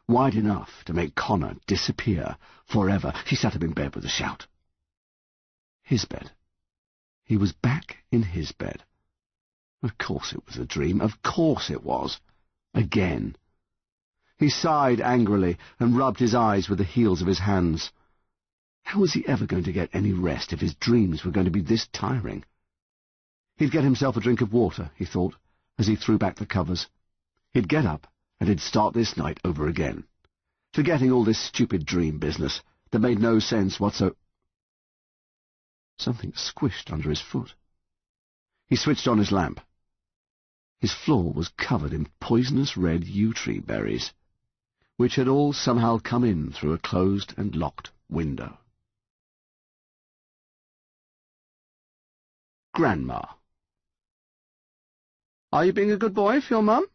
Speaker 3: Wide enough to make Connor disappear forever. He sat up in bed with a shout. His bed. He was back in his bed. Of course it was a dream. Of course it was. Again. He sighed angrily and rubbed his eyes with the heels of his hands. How was he ever going to get any rest if his dreams were going to be this tiring? He'd get himself a drink of water, he thought, as he threw back the covers. He'd get up, and he'd start this night over again, forgetting all this stupid dream business that made no sense whatsoever. Something squished under his foot. He switched on his lamp. His floor was covered in poisonous red yew-tree berries, which had all somehow come in through a closed and locked window. Grandma. "Are you being a good boy for your mum?"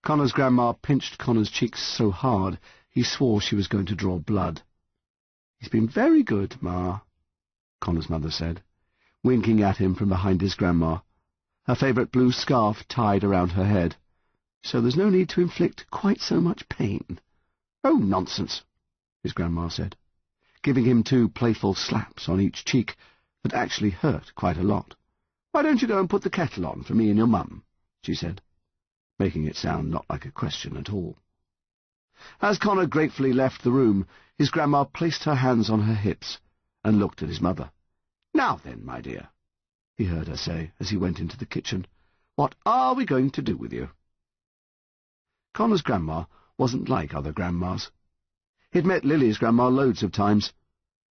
Speaker 3: Connor's grandma pinched Connor's cheeks so hard he swore she was going to draw blood. "He's been very good, Ma," Connor's mother said, winking at him from behind his grandma, her favourite blue scarf tied around her head, "so there's no need to inflict quite so much pain." "Oh, nonsense," his grandma said, giving him 2 playful slaps on each cheek that actually hurt quite a lot. "Why don't you go and put the kettle on for me and your mum?" she said, making it sound not like a question at all. As Connor gratefully left the room, his grandma placed her hands on her hips and looked at his mother. "Now then, my dear," he heard her say as he went into the kitchen, "what are we going to do with you?" Connor's grandma wasn't like other grandmas. He'd met Lily's grandma loads of times,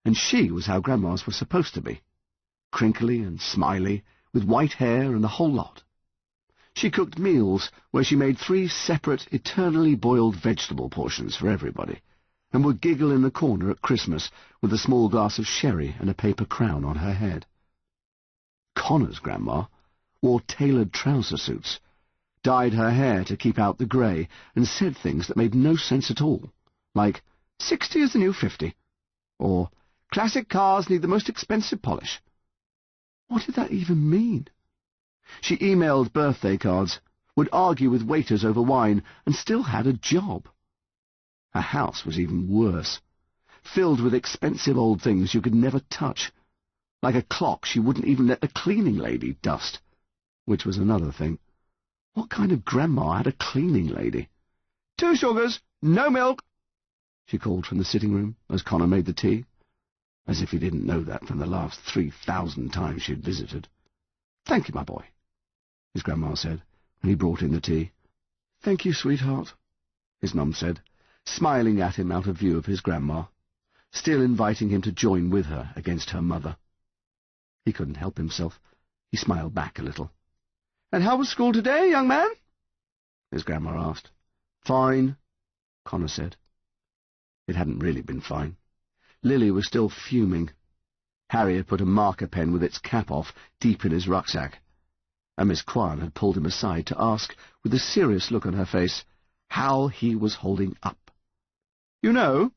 Speaker 3: and she was how grandmas were supposed to be, crinkly and smiley, with white hair and the whole lot. She cooked meals where she made 3 separate, eternally boiled vegetable portions for everybody, and would giggle in the corner at Christmas with a small glass of sherry and a paper crown on her head. Connor's grandma wore tailored trouser suits, dyed her hair to keep out the grey, and said things that made no sense at all, like, "60 is the new 50," or "classic cars need the most expensive polish." What did that even mean? She emailed birthday cards, would argue with waiters over wine, and still had a job. Her house was even worse, filled with expensive old things you could never touch, like a clock she wouldn't even let the cleaning lady dust, which was another thing. What kind of grandma had a cleaning lady? "2 sugars, no milk," she called from the sitting room as Connor made the tea, as if he didn't know that from the last 3,000 times she'd visited. "Thank you, my boy," his grandma said, when he brought in the tea. "Thank you, sweetheart," his mum said, smiling at him out of view of his grandma, still inviting him to join with her against her mother. He couldn't help himself. He smiled back a little. "And how was school today, young man?" his grandma asked. "Fine," Connor said. It hadn't really been fine. Lily was still fuming. Harry had put a marker pen with its cap off deep in his rucksack, and Miss Kwan had pulled him aside to ask, with a serious look on her face, how he was holding up. "You know,"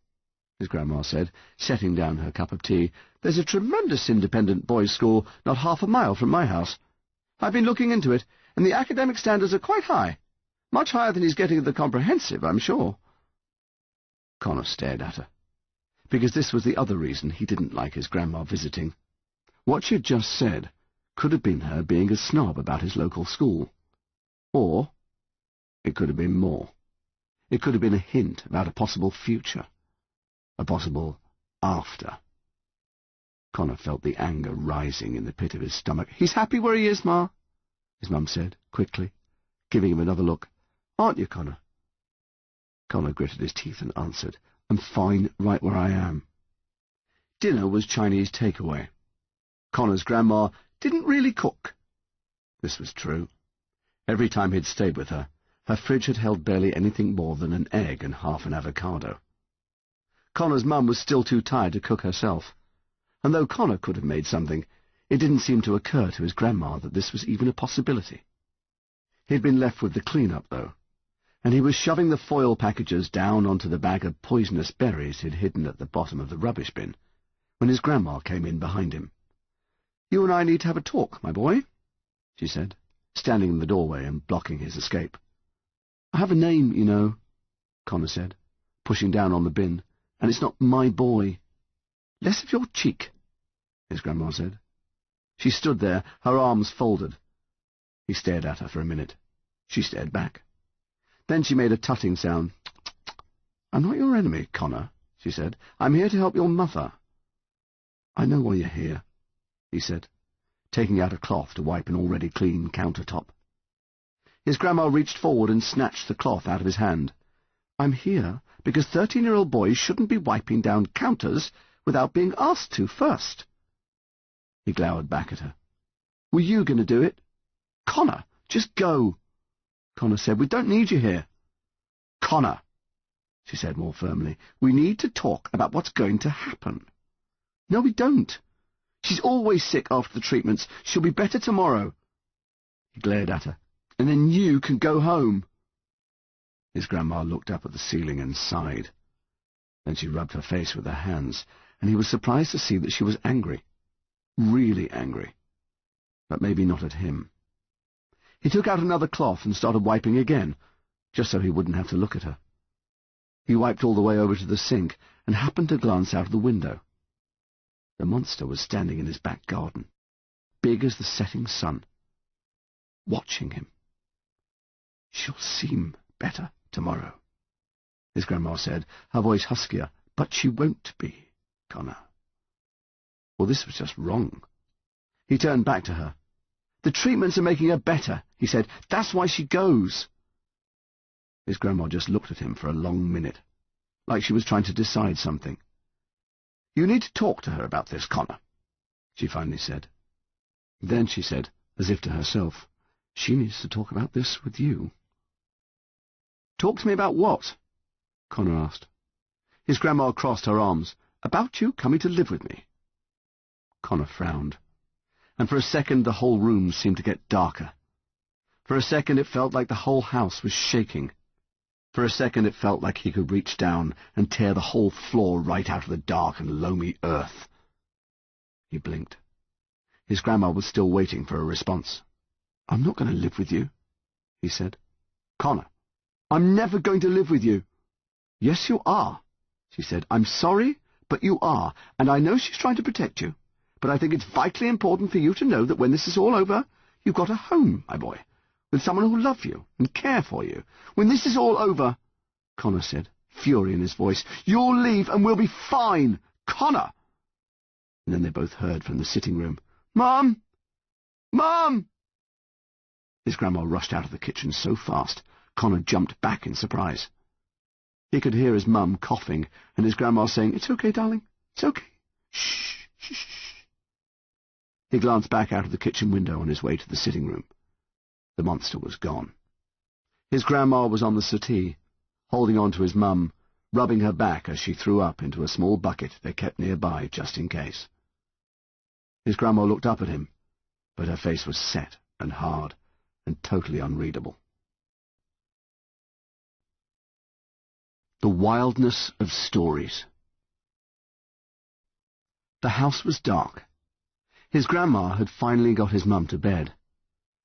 Speaker 3: his grandma said, setting down her cup of tea, "there's a tremendous independent boys' school not half a mile from my house. I've been looking into it, and the academic standards are quite high. Much higher than he's getting at the comprehensive, I'm sure." Connor stared at her, because this was the other reason he didn't like his grandma visiting. What she had just said could have been her being a snob about his local school. Or it could have been more. It could have been a hint about a possible future. A possible after. Connor felt the anger rising in the pit of his stomach. "He's happy where he is, Ma," his mum said, quickly, giving him another look. "Aren't you, Connor?" Connor gritted his teeth and answered, "I'm fine right where I am." Dinner was Chinese takeaway. Connor's grandma didn't really cook. This was true. Every time he'd stayed with her, her fridge had held barely anything more than an egg and half an avocado. Connor's mum was still too tired to cook herself, and though Connor could have made something, it didn't seem to occur to his grandma that this was even a possibility. He'd been left with the clean-up, though, and he was shoving the foil packages down onto the bag of poisonous berries he'd hidden at the bottom of the rubbish bin, when his grandma came in behind him. "You and I need to have a talk, my boy," she said, standing in the doorway and blocking his escape. "I have a name, you know," Connor said, pushing down on the bin, "and it's not my boy." "Less of your cheek," his grandma said. She stood there, her arms folded. He stared at her for a minute. She stared back. Then she made a tutting sound. "I'm not your enemy, Connor," she said. "I'm here to help your mother." "I know why you're here," he said, taking out a cloth to wipe an already clean countertop. His grandma reached forward and snatched the cloth out of his hand. "I'm here because 13-year-old boys shouldn't be wiping down counters without being asked to first." He glowered back at her. "Were you going to do it?" "Connor, just go," Connor said. "We don't need you here." "Connor," she said more firmly, "we need to talk about what's going to happen." "No, we don't. She's always sick after the treatments. She'll be better tomorrow." He glared at her. "And then you can go home." His grandma looked up at the ceiling and sighed. Then she rubbed her face with her hands, and he was surprised to see that she was angry. Really angry. But maybe not at him. He took out another cloth and started wiping again, just so he wouldn't have to look at her. He wiped all the way over to the sink and happened to glance out of the window. The monster was standing in his back garden, big as the setting sun, watching him. "She'll seem better tomorrow," his grandma said, her voice huskier. "But she won't be, Connor." Well, this was just wrong. He turned back to her. "The treatments are making her better," he said. "That's why she goes." His grandma just looked at him for a long minute, like she was trying to decide something. "You need to talk to her about this, Connor," she finally said. Then she said, as if to herself, "She needs to talk about this with you." "Talk to me about what?" Connor asked. His grandma crossed her arms. "About you coming to live with me." Connor frowned, and for a second the whole room seemed to get darker. For a second it felt like the whole house was shaking. For a second it felt like he could reach down and tear the whole floor right out of the dark and loamy earth. He blinked. His grandma was still waiting for a response. "I'm not going to live with you," he said. "Connor, I'm never going to live with you." "Yes, you are," she said. "I'm sorry, but you are, and I know she's trying to protect you. But I think it's vitally important for you to know that when this is all over, you've got a home, my boy, with someone who'll love you and care for you. When this is all over," Connor said, fury in his voice, "you'll leave and we'll be fine. Connor!" And then they both heard from the sitting room, "Mom! Mom!" His grandma rushed out of the kitchen so fast, Connor jumped back in surprise. He could hear his mum coughing and his grandma saying, "It's okay, darling. It's okay. Shh, shh, shh." He glanced back out of the kitchen window on his way to the sitting room. The monster was gone. His grandma was on the settee, holding on to his mum, rubbing her back as she threw up into a small bucket they kept nearby just in case. His grandma looked up at him, but her face was set and hard and totally unreadable. The wildness of stories. The house was dark. His grandma had finally got his mum to bed,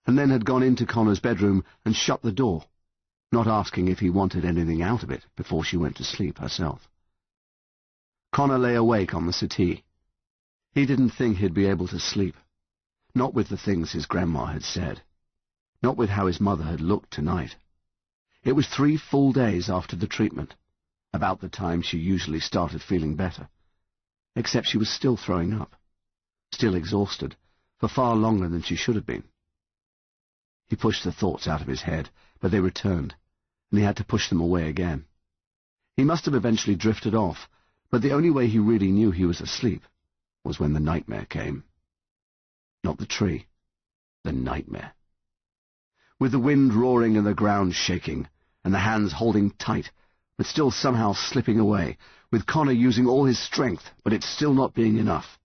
Speaker 3: and then had gone into Connor's bedroom and shut the door, not asking if he wanted anything out of it before she went to sleep herself. Connor lay awake on the settee. He didn't think he'd be able to sleep, not with the things his grandma had said, not with how his mother had looked tonight. It was 3 full days after the treatment, about the time she usually started feeling better, except she was still throwing up, still exhausted, for far longer than she should have been. He pushed the thoughts out of his head, but they returned, and he had to push them away again. He must have eventually drifted off, but the only way he really knew he was asleep was when the nightmare came. Not the tree, the nightmare. With the wind roaring and the ground shaking, and the hands holding tight, but still somehow slipping away, with Connor using all his strength, but it still not being enough,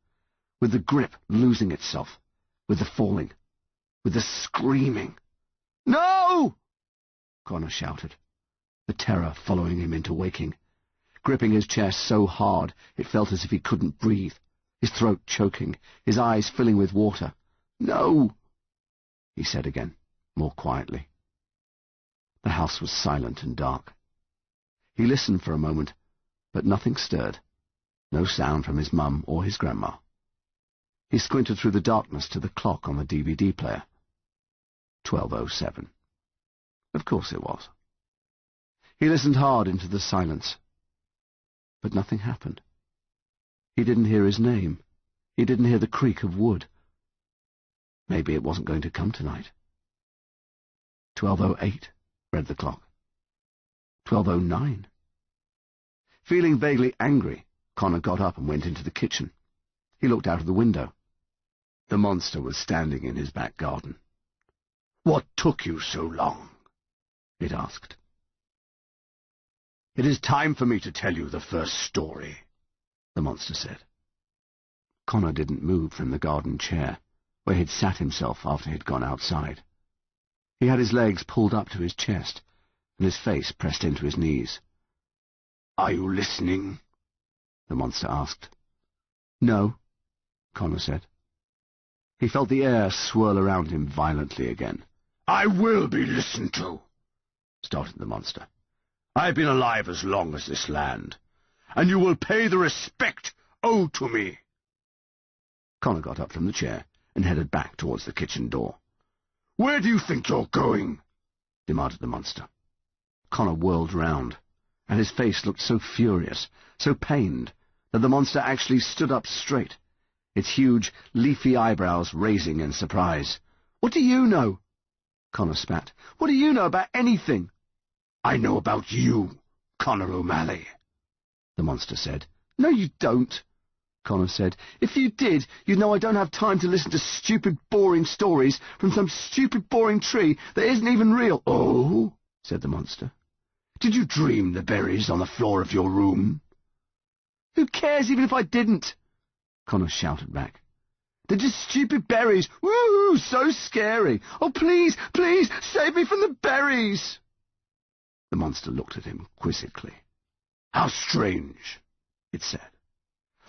Speaker 3: with the grip losing itself, with the falling, with the screaming. "No!" Connor shouted, the terror following him into waking, gripping his chest so hard it felt as if he couldn't breathe, his throat choking, his eyes filling with water. "No!" he said again, more quietly. The house was silent and dark. He listened for a moment, but nothing stirred, no sound from his mum or his grandma. He squinted through the darkness to the clock on the DVD player. 12:07. Of course it was. He listened hard into the silence. But nothing happened. He didn't hear his name. He didn't hear the creak of wood. Maybe it wasn't going to come tonight. 12:08, read the clock. 12:09. Feeling vaguely angry, Connor got up and went into the kitchen. He looked out of the window. The monster was standing in his back garden. "What took you so long?" it asked. "It is time for me to tell you the first story," the monster said. Connor didn't move from the garden chair, where he'd sat himself after he'd gone outside. He had his legs pulled up to his chest, and his face pressed into his knees. "Are you listening?" the monster asked. "No," Connor said. He felt the air swirl around him violently again. "I will be listened to," started the monster. "I've been alive as long as this land, and you will pay the respect owed to me." Connor got up from the chair and headed back towards the kitchen door. "Where do you think you're going?" demanded the monster. Connor whirled round, and his face looked so furious, so pained, that the monster actually stood up straight, its huge, leafy eyebrows raising in surprise. "What do you know?" Connor spat. "What do you know about anything?" "I know about you, Connor O'Malley," the monster said. "No, you don't," Connor said. "If you did, you'd know I don't have time to listen to stupid, boring stories from some stupid, boring tree that isn't even real." "Oh?" said the monster. "Did you dream the berries on the floor of your room?" "Who cares even if I didn't?" Connor shouted back. "They're just stupid berries. Woo! So scary. Oh, please, please, save me from the berries." The monster looked at him quizzically. "How strange," it said.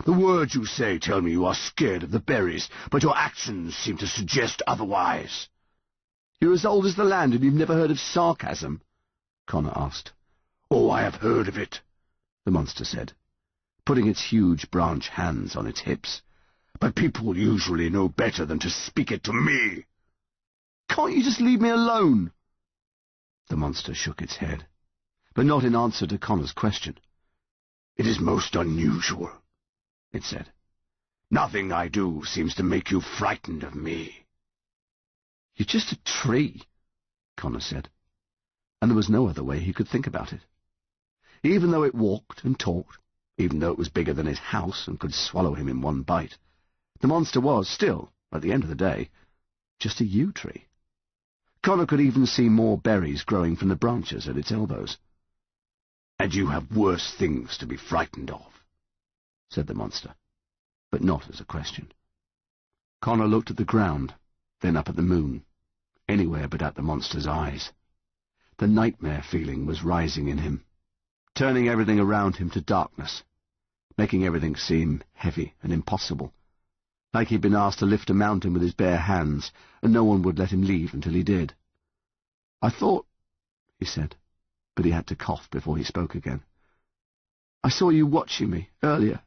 Speaker 3: "The words you say tell me you are scared of the berries, but your actions seem to suggest otherwise." "You're as old as the land and you've never heard of sarcasm?" Connor asked. "Oh, I have heard of it," the monster said, putting its huge branch hands on its hips. "But people usually know better than to speak it to me." "Can't you just leave me alone?" The monster shook its head, but not in answer to Connor's question. "It is most unusual," it said. "Nothing I do seems to make you frightened of me." "You're just a tree," Connor said, and there was no other way he could think about it. Even though it walked and talked, even though it was bigger than his house and could swallow him in one bite, the monster was still, at the end of the day, just a yew tree. Connor could even see more berries growing from the branches at its elbows. "And you have worse things to be frightened of," said the monster, but not as a question. Connor looked at the ground, then up at the moon, anywhere but at the monster's eyes. The nightmare feeling was rising in him, turning everything around him to darkness, making everything seem heavy and impossible, like he'd been asked to lift a mountain with his bare hands, and no one would let him leave until he did. "I thought," he said, but he had to cough before he spoke again. "I saw you watching me earlier,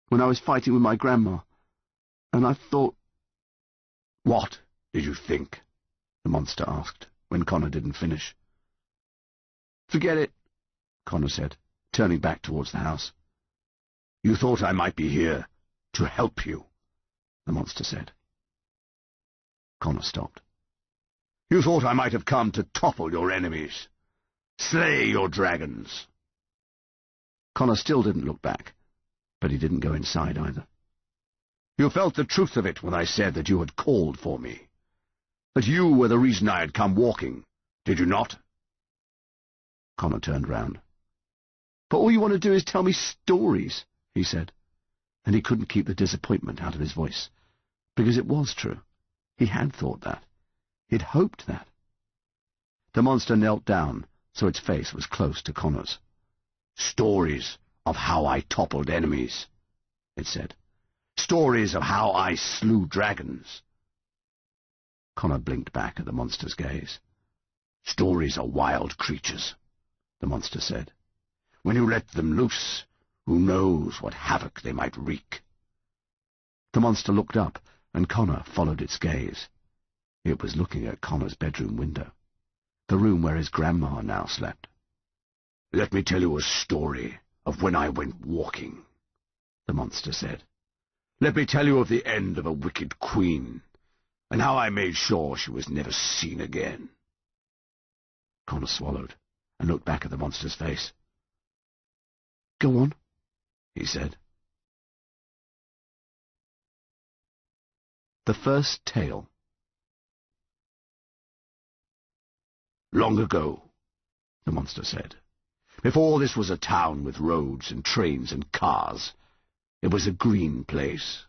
Speaker 3: when I was fighting with my grandma, and I thought—" "What did you think?" the monster asked, when Connor didn't finish. "Forget it," Connor said, turning back towards the house. "You thought I might be here to help you," the monster said. Connor stopped. "You thought I might have come to topple your enemies, slay your dragons." Connor still didn't look back, but he didn't go inside either. "You felt the truth of it when I said that you had called for me, that you were the reason I had come walking, did you not?" Connor turned round. "But all you want to do is tell me stories," he said, and he couldn't keep the disappointment out of his voice, because it was true. He had thought that. He'd hoped that. The monster knelt down, so its face was close to Connor's. "Stories of how I toppled enemies," it said. "Stories of how I slew dragons." Connor blinked back at the monster's gaze. "Stories are wild creatures," the monster said. "When you let them loose, who knows what havoc they might wreak." The monster looked up, and Connor followed its gaze. It was looking at Connor's bedroom window, the room where his grandma now slept. "Let me tell you a story of when I went walking," the monster said. "Let me tell you of the end of a wicked queen, and how I made sure she was never seen again." Connor swallowed and looked back at the monster's face. "Go on," he said. The first tale. "Long ago," the monster said, "before this was a town with roads and trains and cars, it was a green place.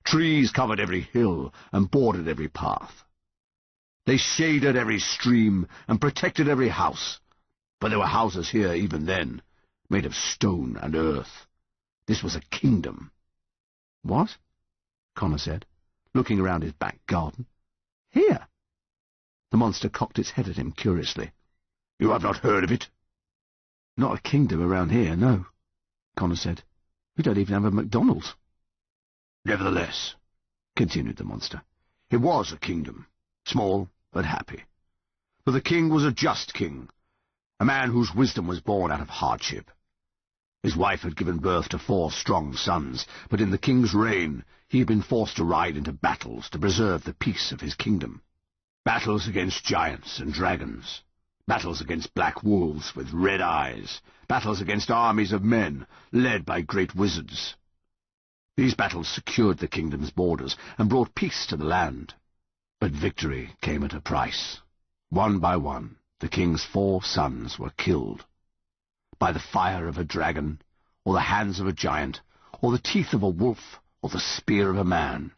Speaker 3: Trees covered every hill and bordered every path. They shaded every stream and protected every house, but there were houses here even then, made of stone and earth. This was a kingdom." "What?" Connor said, looking around his back garden. "Here." The monster cocked its head at him curiously. "You have not heard of it?" "Not a kingdom around here, no," Connor said. "We don't even have a McDonald's." "Nevertheless," continued the monster, "it was a kingdom, small but happy. For the king was a just king, a man whose wisdom was born out of hardship. His wife had given birth to 4 strong sons, but in the king's reign he had been forced to ride into battles to preserve the peace of his kingdom. Battles against giants and dragons, battles against black wolves with red eyes, battles against armies of men led by great wizards. These battles secured the kingdom's borders and brought peace to the land. But victory came at a price. One by one, the king's 4 sons were killed. By the fire of a dragon, or the hands of a giant, or the teeth of a wolf, or the spear of a man.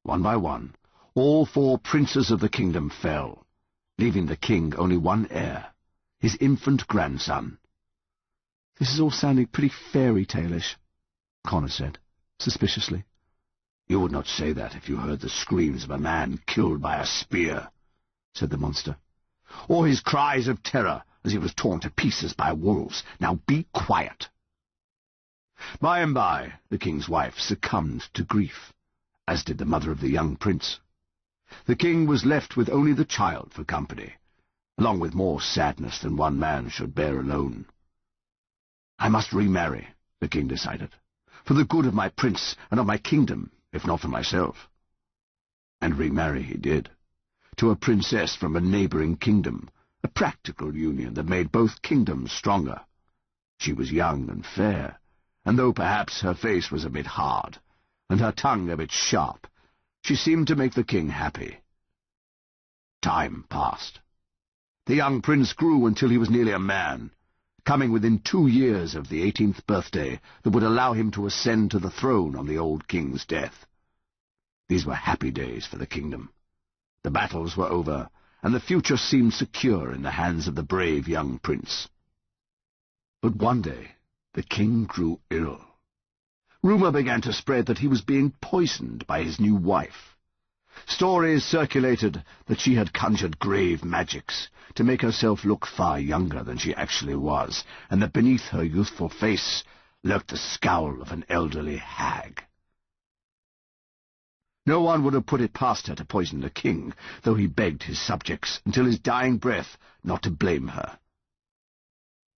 Speaker 3: One by one, all 4 princes of the kingdom fell, leaving the king only one heir, his infant grandson. "This is all sounding pretty fairy tale-ish," Connor said, suspiciously. "You would not say that if you heard the screams of a man killed by a spear," said the monster, "or his cries of terror as he was torn to pieces by wolves. Now be quiet." By and by, the king's wife succumbed to grief, as did the mother of the young prince. The king was left with only the child for company, along with more sadness than one man should bear alone. "I must remarry," the king decided, "for the good of my prince and of my kingdom, if not for myself." And remarry he did, to a princess from a neighboring kingdom, a practical union that made both kingdoms stronger. She was young and fair, and though perhaps her face was a bit hard, and her tongue a bit sharp, she seemed to make the king happy. Time passed. The young prince grew until he was nearly a man, coming within 2 years of the 18th birthday that would allow him to ascend to the throne on the old king's death. These were happy days for the kingdom. The battles were over, and the future seemed secure in the hands of the brave young prince. But one day, the king grew ill. Rumor began to spread that he was being poisoned by his new wife. Stories circulated that she had conjured grave magics to make herself look far younger than she actually was, and that beneath her youthful face lurked the scowl of an elderly hag. No one would have put it past her to poison the king, though he begged his subjects until his dying breath not to blame her.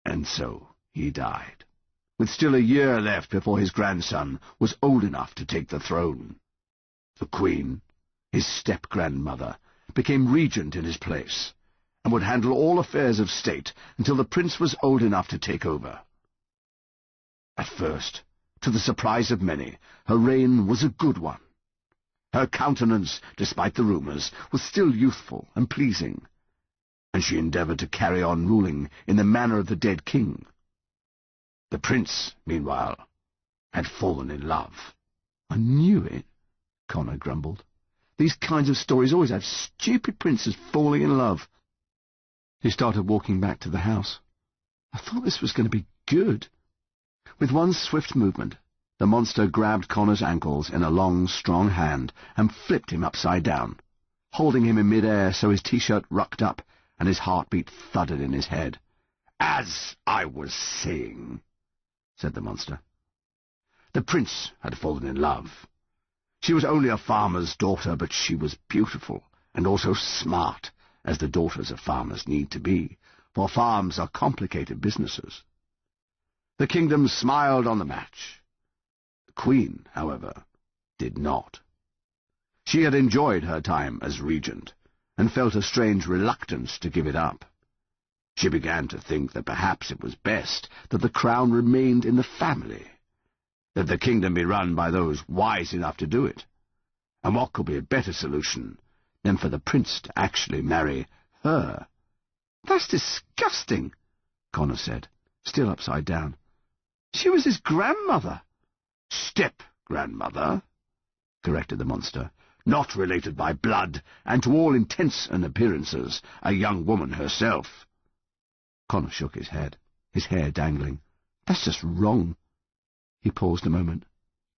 Speaker 3: And so he died, with still a year left before his grandson was old enough to take the throne. The queen, his step-grandmother, became regent in his place, and would handle all affairs of state until the prince was old enough to take over. At first, to the surprise of many, her reign was a good one. Her countenance, despite the rumors, was still youthful and pleasing, and she endeavored to carry on ruling in the manner of the dead king. The prince, meanwhile, had fallen in love.
Speaker 4: "I knew it," Connor grumbled. "These kinds of stories always have stupid princes falling in love." He started walking back to the house. "I thought this was going to be good." With one swift movement, the monster grabbed Connor's ankles in a long, strong hand and flipped him upside down, holding him in mid-air so his T-shirt rucked up and his heartbeat thudded in his head.
Speaker 3: "As I was saying," said the monster, "the prince had fallen in love, She was only a farmer's daughter, but she was beautiful, and also smart, as the daughters of farmers need to be, for farms are complicated businesses. The kingdom smiled on the match. The queen, however, did not. She had enjoyed her time as regent, and felt a strange reluctance to give it up. She began to think that perhaps it was best that the crown remained in the family, that the kingdom be run by those wise enough to do it. And what could be a better solution than for the prince to actually marry her?
Speaker 4: "That's disgusting," Connor said, still upside down. "She was his grandmother."
Speaker 3: "Step-grandmother," corrected the monster, "not related by blood, and to all intents and appearances a young woman herself."
Speaker 4: Connor shook his head, his hair dangling. "That's just wrong." He paused a moment.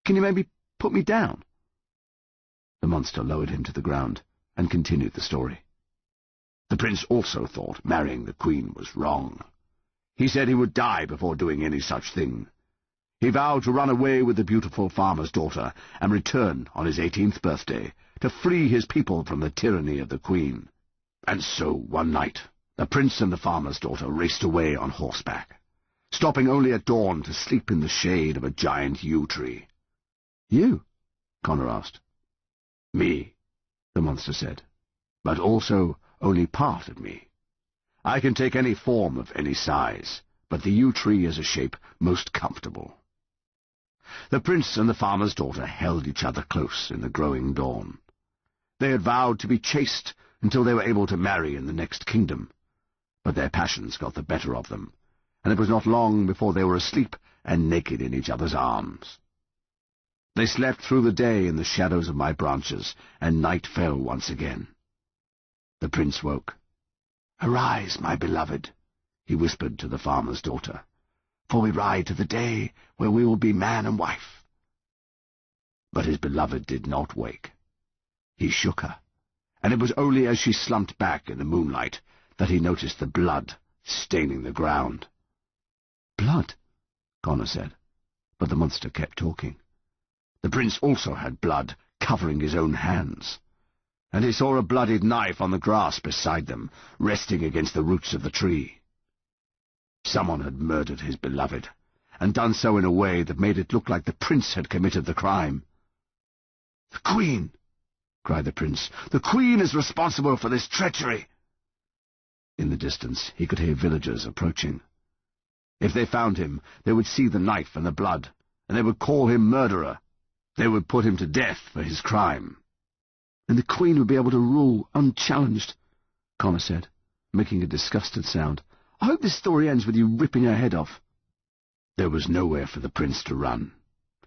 Speaker 4: "Can you maybe put me down?"
Speaker 3: The monster lowered him to the ground and continued the story. The prince also thought marrying the queen was wrong. He said he would die before doing any such thing. He vowed to run away with the beautiful farmer's daughter and return on his 18th birthday to free his people from the tyranny of the queen. And so, one night, the prince and the farmer's daughter raced away on horseback, stopping only at dawn to sleep in the shade of a giant yew tree.
Speaker 4: "You?"
Speaker 3: Connor asked. "Me," the monster said, "but also only part of me. I can take any form of any size, but the yew tree is a shape most comfortable." The prince and the farmer's daughter held each other close in the growing dawn. They had vowed to be chaste until they were able to marry in the next kingdom, but their passions got the better of them, and it was not long before they were asleep and naked in each other's arms. They slept through the day in the shadows of my branches, and night fell once again. The prince woke. "Arise, my beloved," he whispered to the farmer's daughter, "for we ride to the day where we will be man and wife." But his beloved did not wake. He shook her, and it was only as she slumped back in the moonlight that he noticed the blood staining the ground.
Speaker 4: "Blood,"
Speaker 3: Connor said, but the monster kept talking. The prince also had blood covering his own hands, and he saw a bloodied knife on the grass beside them, resting against the roots of the tree. Someone had murdered his beloved, and done so in a way that made it look like the prince had committed the crime. "The queen!" cried the prince. "The queen is responsible for this treachery!" In the distance he could hear villagers approaching. If they found him, they would see the knife and the blood, and they would call him murderer. They would put him to death for his crime.
Speaker 4: "And the queen would be able to rule unchallenged," Connor said, making a disgusted sound. "I hope this story ends with you ripping her head off."
Speaker 3: There was nowhere for the prince to run.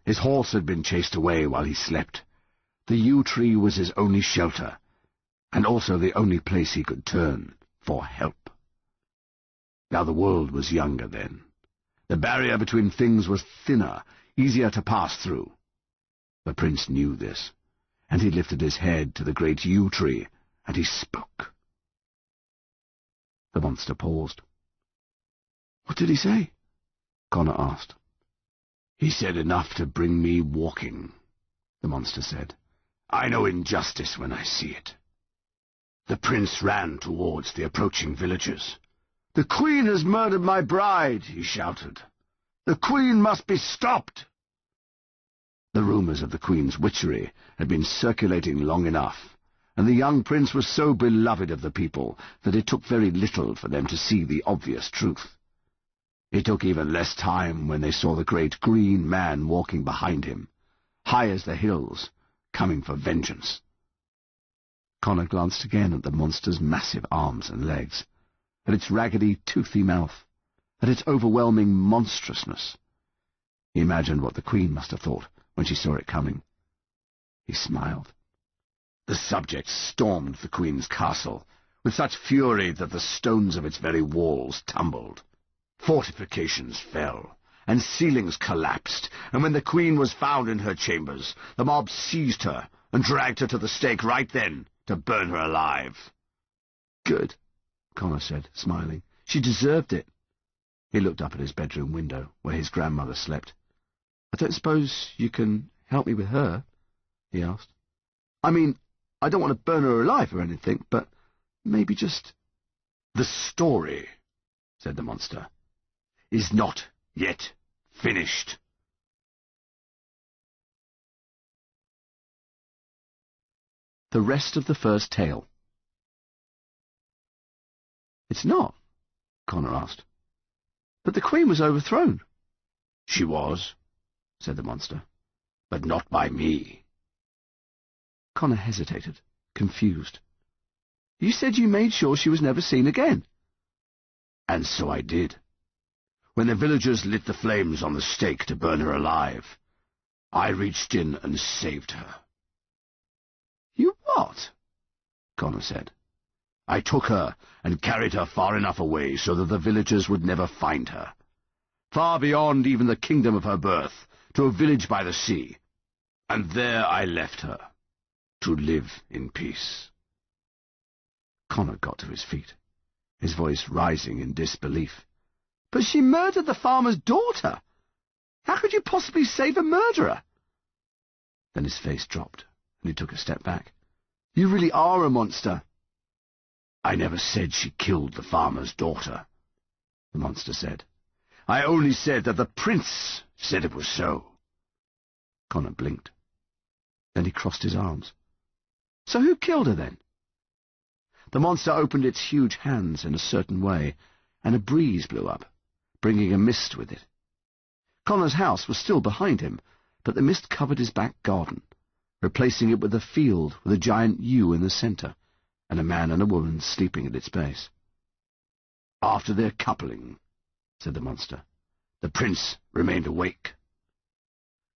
Speaker 3: His horse had been chased away while he slept. The yew tree was his only shelter, and also the only place he could turn for help. Now the world was younger then. The barrier between things was thinner, easier to pass through. The prince knew this, and he lifted his head to the great yew tree, and he spoke. The monster paused.
Speaker 4: "What did he say?"
Speaker 3: Connor asked. "He said enough to bring me walking," the monster said. "I know injustice when I see it." The prince ran towards the approaching villagers. "The queen has murdered my bride," he shouted. "The queen must be stopped." The rumors of the queen's witchery had been circulating long enough, and the young prince was so beloved of the people that it took very little for them to see the obvious truth. It took even less time when they saw the great green man walking behind him, high as the hills, coming for vengeance.
Speaker 4: Connor glanced again at the monster's massive arms and legs, at its raggedy, toothy mouth, at its overwhelming monstrousness.
Speaker 3: He imagined what the queen must have thought when she saw it coming. He smiled. The subjects stormed the queen's castle with such fury that the stones of its very walls tumbled. Fortifications fell, and ceilings collapsed, and when the queen was found in her chambers, the mob seized her and dragged her to the stake right then to burn her alive.
Speaker 4: "Good," Connor said, smiling. "She deserved it."
Speaker 3: He looked up at his bedroom window, where his grandmother slept.
Speaker 4: "I don't suppose you can help me with her?" he asked. "I mean, I don't want to burn her alive or anything, but maybe just—"
Speaker 3: "The story," said the monster, "is not yet finished."
Speaker 4: The rest of the first tale. "It's not?" Connor asked. "But the Queen was overthrown."
Speaker 3: "She was," said the monster, "but not by me."
Speaker 4: Connor hesitated, confused. "You said you made sure she was never seen again."
Speaker 3: "And so I did. When the villagers lit the flames on the stake to burn her alive, I reached in and saved her."
Speaker 4: "You what?"
Speaker 3: Connor said. "I took her and carried her far enough away so that the villagers would never find her. Far beyond even the kingdom of her birth, to a village by the sea. And there I left her, to live in peace."
Speaker 4: Connor got to his feet, his voice rising in disbelief. "But she murdered the farmer's daughter! How could you possibly save a murderer?" Then his face dropped, and he took a step back. "You really are a monster."
Speaker 3: "I never said she killed the farmer's daughter," the monster said. "I only said that the prince said it was so."
Speaker 4: Connor blinked. Then he crossed his arms. "So who killed her, then?" The monster opened its huge hands in a certain way, and a breeze blew up, bringing a mist with it. Connor's house was still behind him, but the mist covered his back garden, replacing it with a field with a giant yew in the centre, and a man and a woman sleeping at its base.
Speaker 3: "After their coupling," said the monster, "the prince remained awake."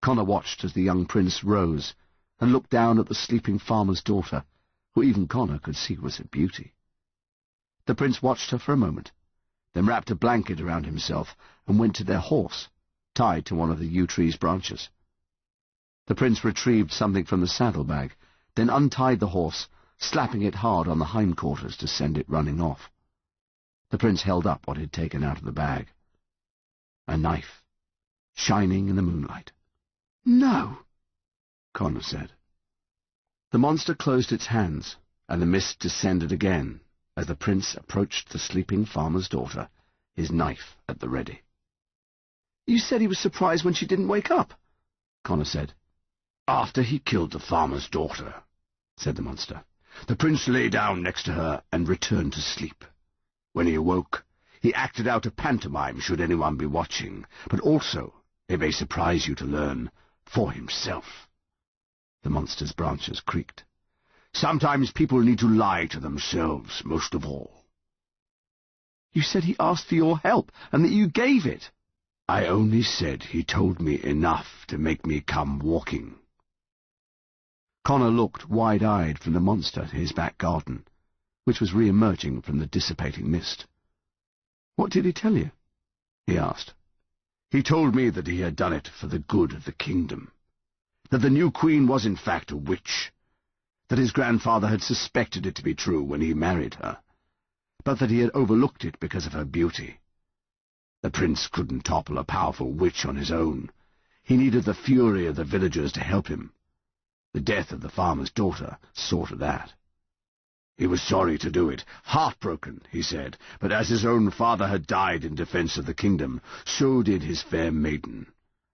Speaker 4: Connor watched as the young prince rose and looked down at the sleeping farmer's daughter, who even Connor could see was a beauty. The prince watched her for a moment, then wrapped a blanket around himself and went to their horse, tied to one of the yew tree's branches. The prince retrieved something from the saddlebag, then untied the horse, slapping it hard on the hindquarters to send it running off. The prince held up what he'd taken out of the bag. A knife, shining in the moonlight. "No," Connor said. The monster closed its hands, and the mist descended again as the prince approached the sleeping farmer's daughter, his knife at the ready. "You said he was surprised when she didn't wake up," Connor said.
Speaker 3: "After he killed the farmer's daughter," said the monster, "the prince lay down next to her and returned to sleep. When he awoke, he acted out a pantomime should anyone be watching, but also, it may surprise you to learn, for himself." The monster's branches creaked. "Sometimes people need to lie to themselves, most of all."
Speaker 4: "You said he asked for your help, and that you gave it."
Speaker 3: "I only said he told me enough to make me come walking."
Speaker 4: Connor looked wide-eyed from the monster to his back garden, which was re-emerging from the dissipating mist. "What did he tell you?" he asked.
Speaker 3: "He told me that he had done it for the good of the kingdom, that the new queen was in fact a witch, that his grandfather had suspected it to be true when he married her, but that he had overlooked it because of her beauty. The prince couldn't topple a powerful witch on his own. He needed the fury of the villagers to help him. The death of the farmer's daughter saw to that. He was sorry to do it, heartbroken, he said, but as his own father had died in defense of the kingdom, so did his fair maiden.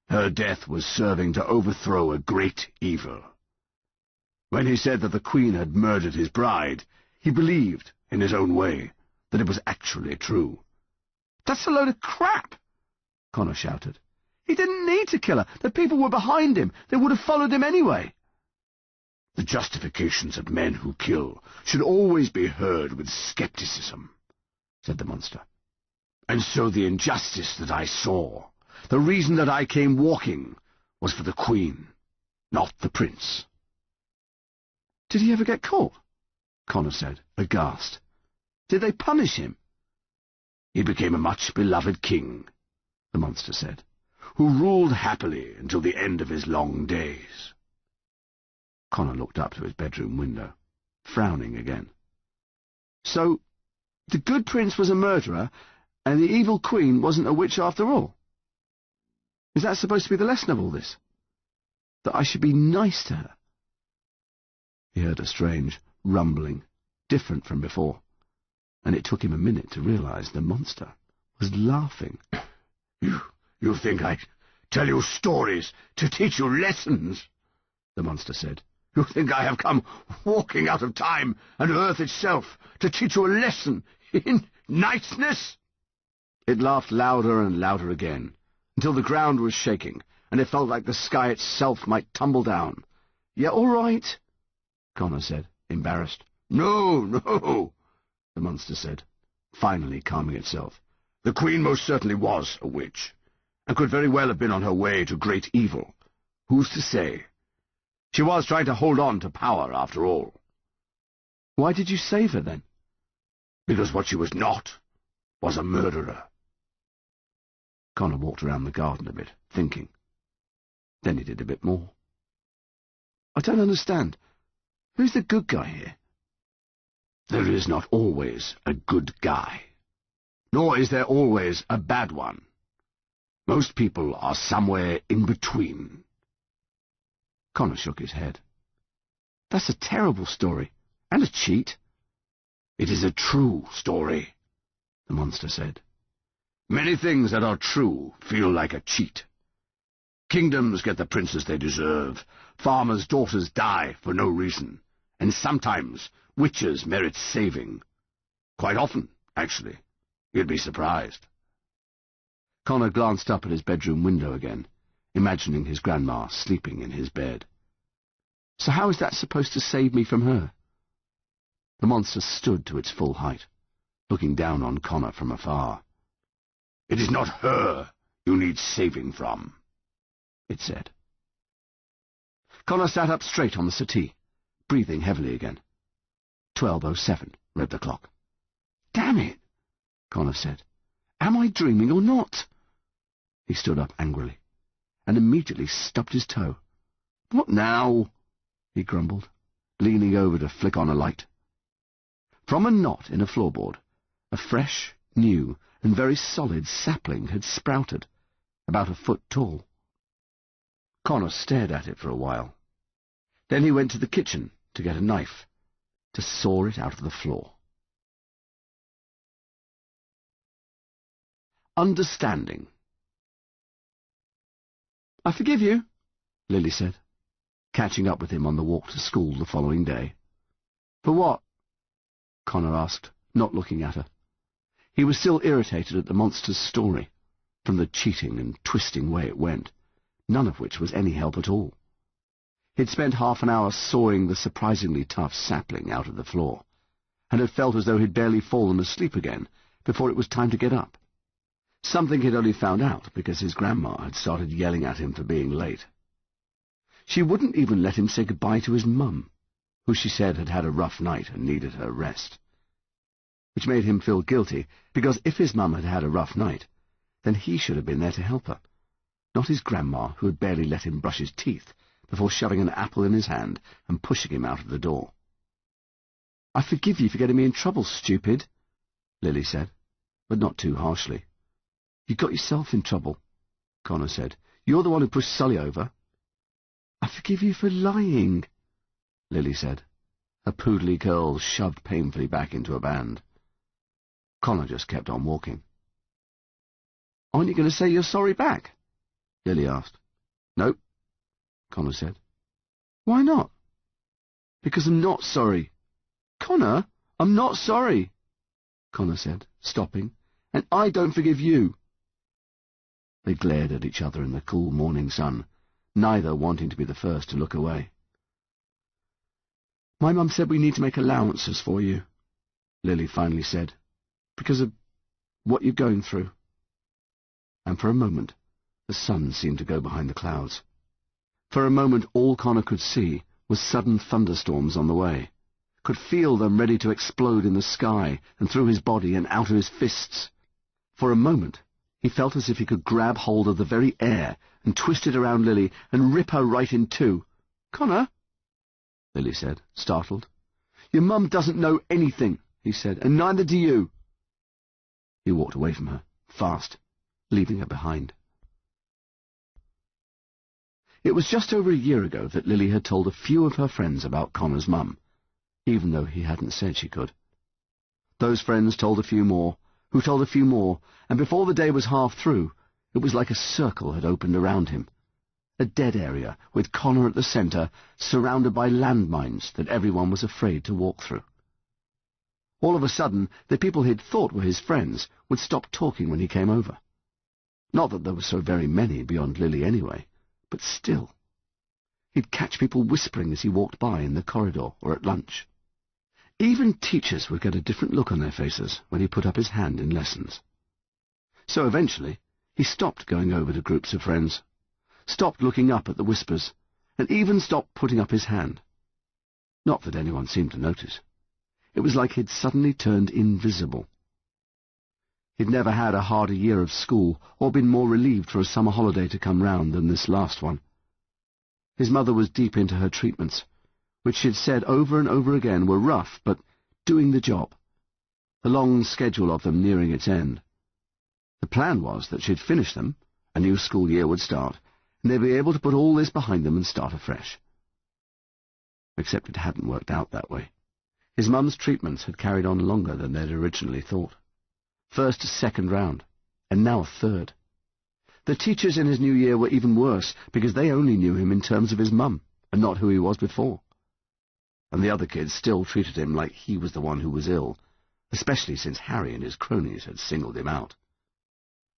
Speaker 3: Her death was serving to overthrow a great evil. When he said that the queen had murdered his bride, he believed, in his own way, that it was actually true."
Speaker 4: "That's a load of crap!" Connor shouted. "He didn't need to kill her. The people were behind him. They would have followed him anyway."
Speaker 3: "The justifications of men who kill should always be heard with skepticism," said the monster. "And so the injustice that I saw, the reason that I came walking, was for the queen, not the prince."
Speaker 4: "Did he ever get caught?" Connor said, aghast. "Did they punish him?"
Speaker 3: "He became a much-beloved king," the monster said, "who ruled happily until the end of his long days."
Speaker 4: Connor looked up to his bedroom window, frowning again. "So, the good prince was a murderer, and the evil queen wasn't a witch after all? Is that supposed to be the lesson of all this? That I should be nice to her,
Speaker 3: He heard a strange rumbling, different from before, and it took him a minute to realize the monster was laughing.
Speaker 4: You think I tell you stories to teach you lessons? The monster said. You think I have come walking out of time and earth itself to teach you a lesson in niceness? It laughed louder and louder again, until the ground was shaking, and it felt like the sky itself might tumble down. Yeah, all right, Connor said, embarrassed. No, the monster said, finally calming itself. The Queen most certainly was a witch, and could very well have been on her way to great evil. Who's to say? She was trying to hold on to power, after all.
Speaker 3: Why did you save her, then?
Speaker 4: Because what she was not was a murderer.
Speaker 3: Connor walked around the garden a bit, thinking. Then he did a bit more. I don't understand. Who's the good guy here?
Speaker 4: There is not always a good guy. Nor is there always a bad one. Most people are somewhere in between.
Speaker 3: Connor shook his head. That's a terrible story, and a cheat.
Speaker 4: It is a true story, the monster said. Many things that are true feel like a cheat. Kingdoms get the princes they deserve, farmers' daughters die for no reason, and sometimes witches merit saving. Quite often, actually. You'd be surprised.
Speaker 3: Connor glanced up at his bedroom window again, imagining his grandma sleeping in his bed. So how is that supposed to save me from her? The monster stood to its full height, looking down on Connor from afar.
Speaker 4: It is not her you need saving from, it said.
Speaker 3: Connor sat up straight on the settee, breathing heavily again. 12:07, read the clock. Damn it, Connor said. Am I dreaming or not? He stood up angrily, and immediately stubbed his toe. What now? He grumbled, leaning over to flick on a light. From a knot in a floorboard, a fresh, new, and very solid sapling had sprouted, about a foot tall. Connor stared at it for a while. Then he went to the kitchen to get a knife, to saw it out of the floor. Understanding. I forgive you, Lily said, catching up with him on the walk to school the following day. For what? Connor asked, not looking at her. He was still irritated at the monster's story, from the cheating and twisting way it went, none of which was any help at all. He'd spent half an hour sawing the surprisingly tough sapling out of the floor, and had felt as though he'd barely fallen asleep again before it was time to get up. Something he'd only found out because his grandma had started yelling at him for being late. She wouldn't even let him say goodbye to his mum, who she said had had a rough night and needed her rest. Which made him feel guilty, because if his mum had had a rough night, then he should have been there to help her, not his grandma, who had barely let him brush his teeth before shoving an apple in his hand and pushing him out of the door. I forgive you for getting me in trouble, stupid, Lily said, but not too harshly. You got yourself in trouble, Connor said. You're the one who pushed Sully over. I forgive you for lying, Lily said, her poodly curls shoved painfully back into a band. Connor just kept on walking. Aren't you going to say you're sorry back? Lily asked. Nope, Connor said. Why not? Because I'm not sorry. Connor, I'm not sorry, Connor said, stopping, and I don't forgive you. They glared at each other in the cool morning sun, neither wanting to be the first to look away. My mum said we need to make allowances for you, Lily finally said, because of what you're going through. And for a moment, the sun seemed to go behind the clouds. For a moment, all Connor could see was sudden thunderstorms on the way, could feel them ready to explode in the sky and through his body and out of his fists. For a moment, he felt as if he could grab hold of the very air and twist it around Lily and rip her right in two. Connor, Lily said, startled. Your mum doesn't know anything, he said, and neither do you. He walked away from her, fast, leaving her behind. It was just over a year ago that Lily had told a few of her friends about Connor's mum, even though he hadn't said she could. Those friends told a few more, who told a few more, and before the day was half through, it was like a circle had opened around him. A dead area, with Connor at the centre, surrounded by landmines that everyone was afraid to walk through. All of a sudden, the people he'd thought were his friends would stop talking when he came over. Not that there were so very many beyond Lily anyway, but still. He'd catch people whispering as he walked by in the corridor or at lunch. Even teachers would get a different look on their faces when he put up his hand in lessons. So eventually, he stopped going over to groups of friends, stopped looking up at the whispers, and even stopped putting up his hand. Not that anyone seemed to notice. It was like he'd suddenly turned invisible. He'd never had a harder year of school or been more relieved for a summer holiday to come round than this last one. His mother was deep into her treatments, which she'd said over and over again were rough, but doing the job, the long schedule of them nearing its end. The plan was that she'd finish them, a new school year would start, and they'd be able to put all this behind them and start afresh. Except it hadn't worked out that way. His mum's treatments had carried on longer than they'd originally thought. First a second round, and now a third. The teachers in his new year were even worse, because they only knew him in terms of his mum, and not who he was before. And the other kids still treated him like he was the one who was ill, especially since Harry and his cronies had singled him out.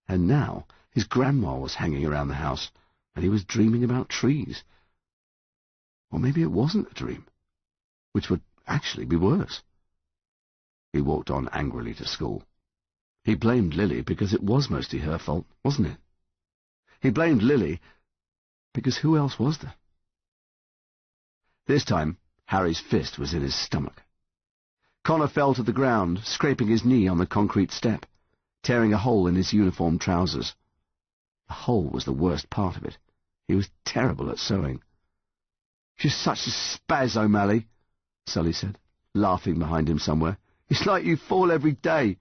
Speaker 3: And now his grandma was hanging around the house, and he was dreaming about trees. Or maybe it wasn't a dream, which would actually be worse. He walked on angrily to school. He blamed Lily because it was mostly her fault, wasn't it? He blamed Lily because who else was there? This time, Harry's fist was in his stomach. Connor fell to the ground, scraping his knee on the concrete step, tearing a hole in his uniform trousers. The hole was the worst part of it. He was terrible at sewing. "You're such a spaz, O'Malley," Sully said, laughing behind him somewhere. "It's like you fall every day.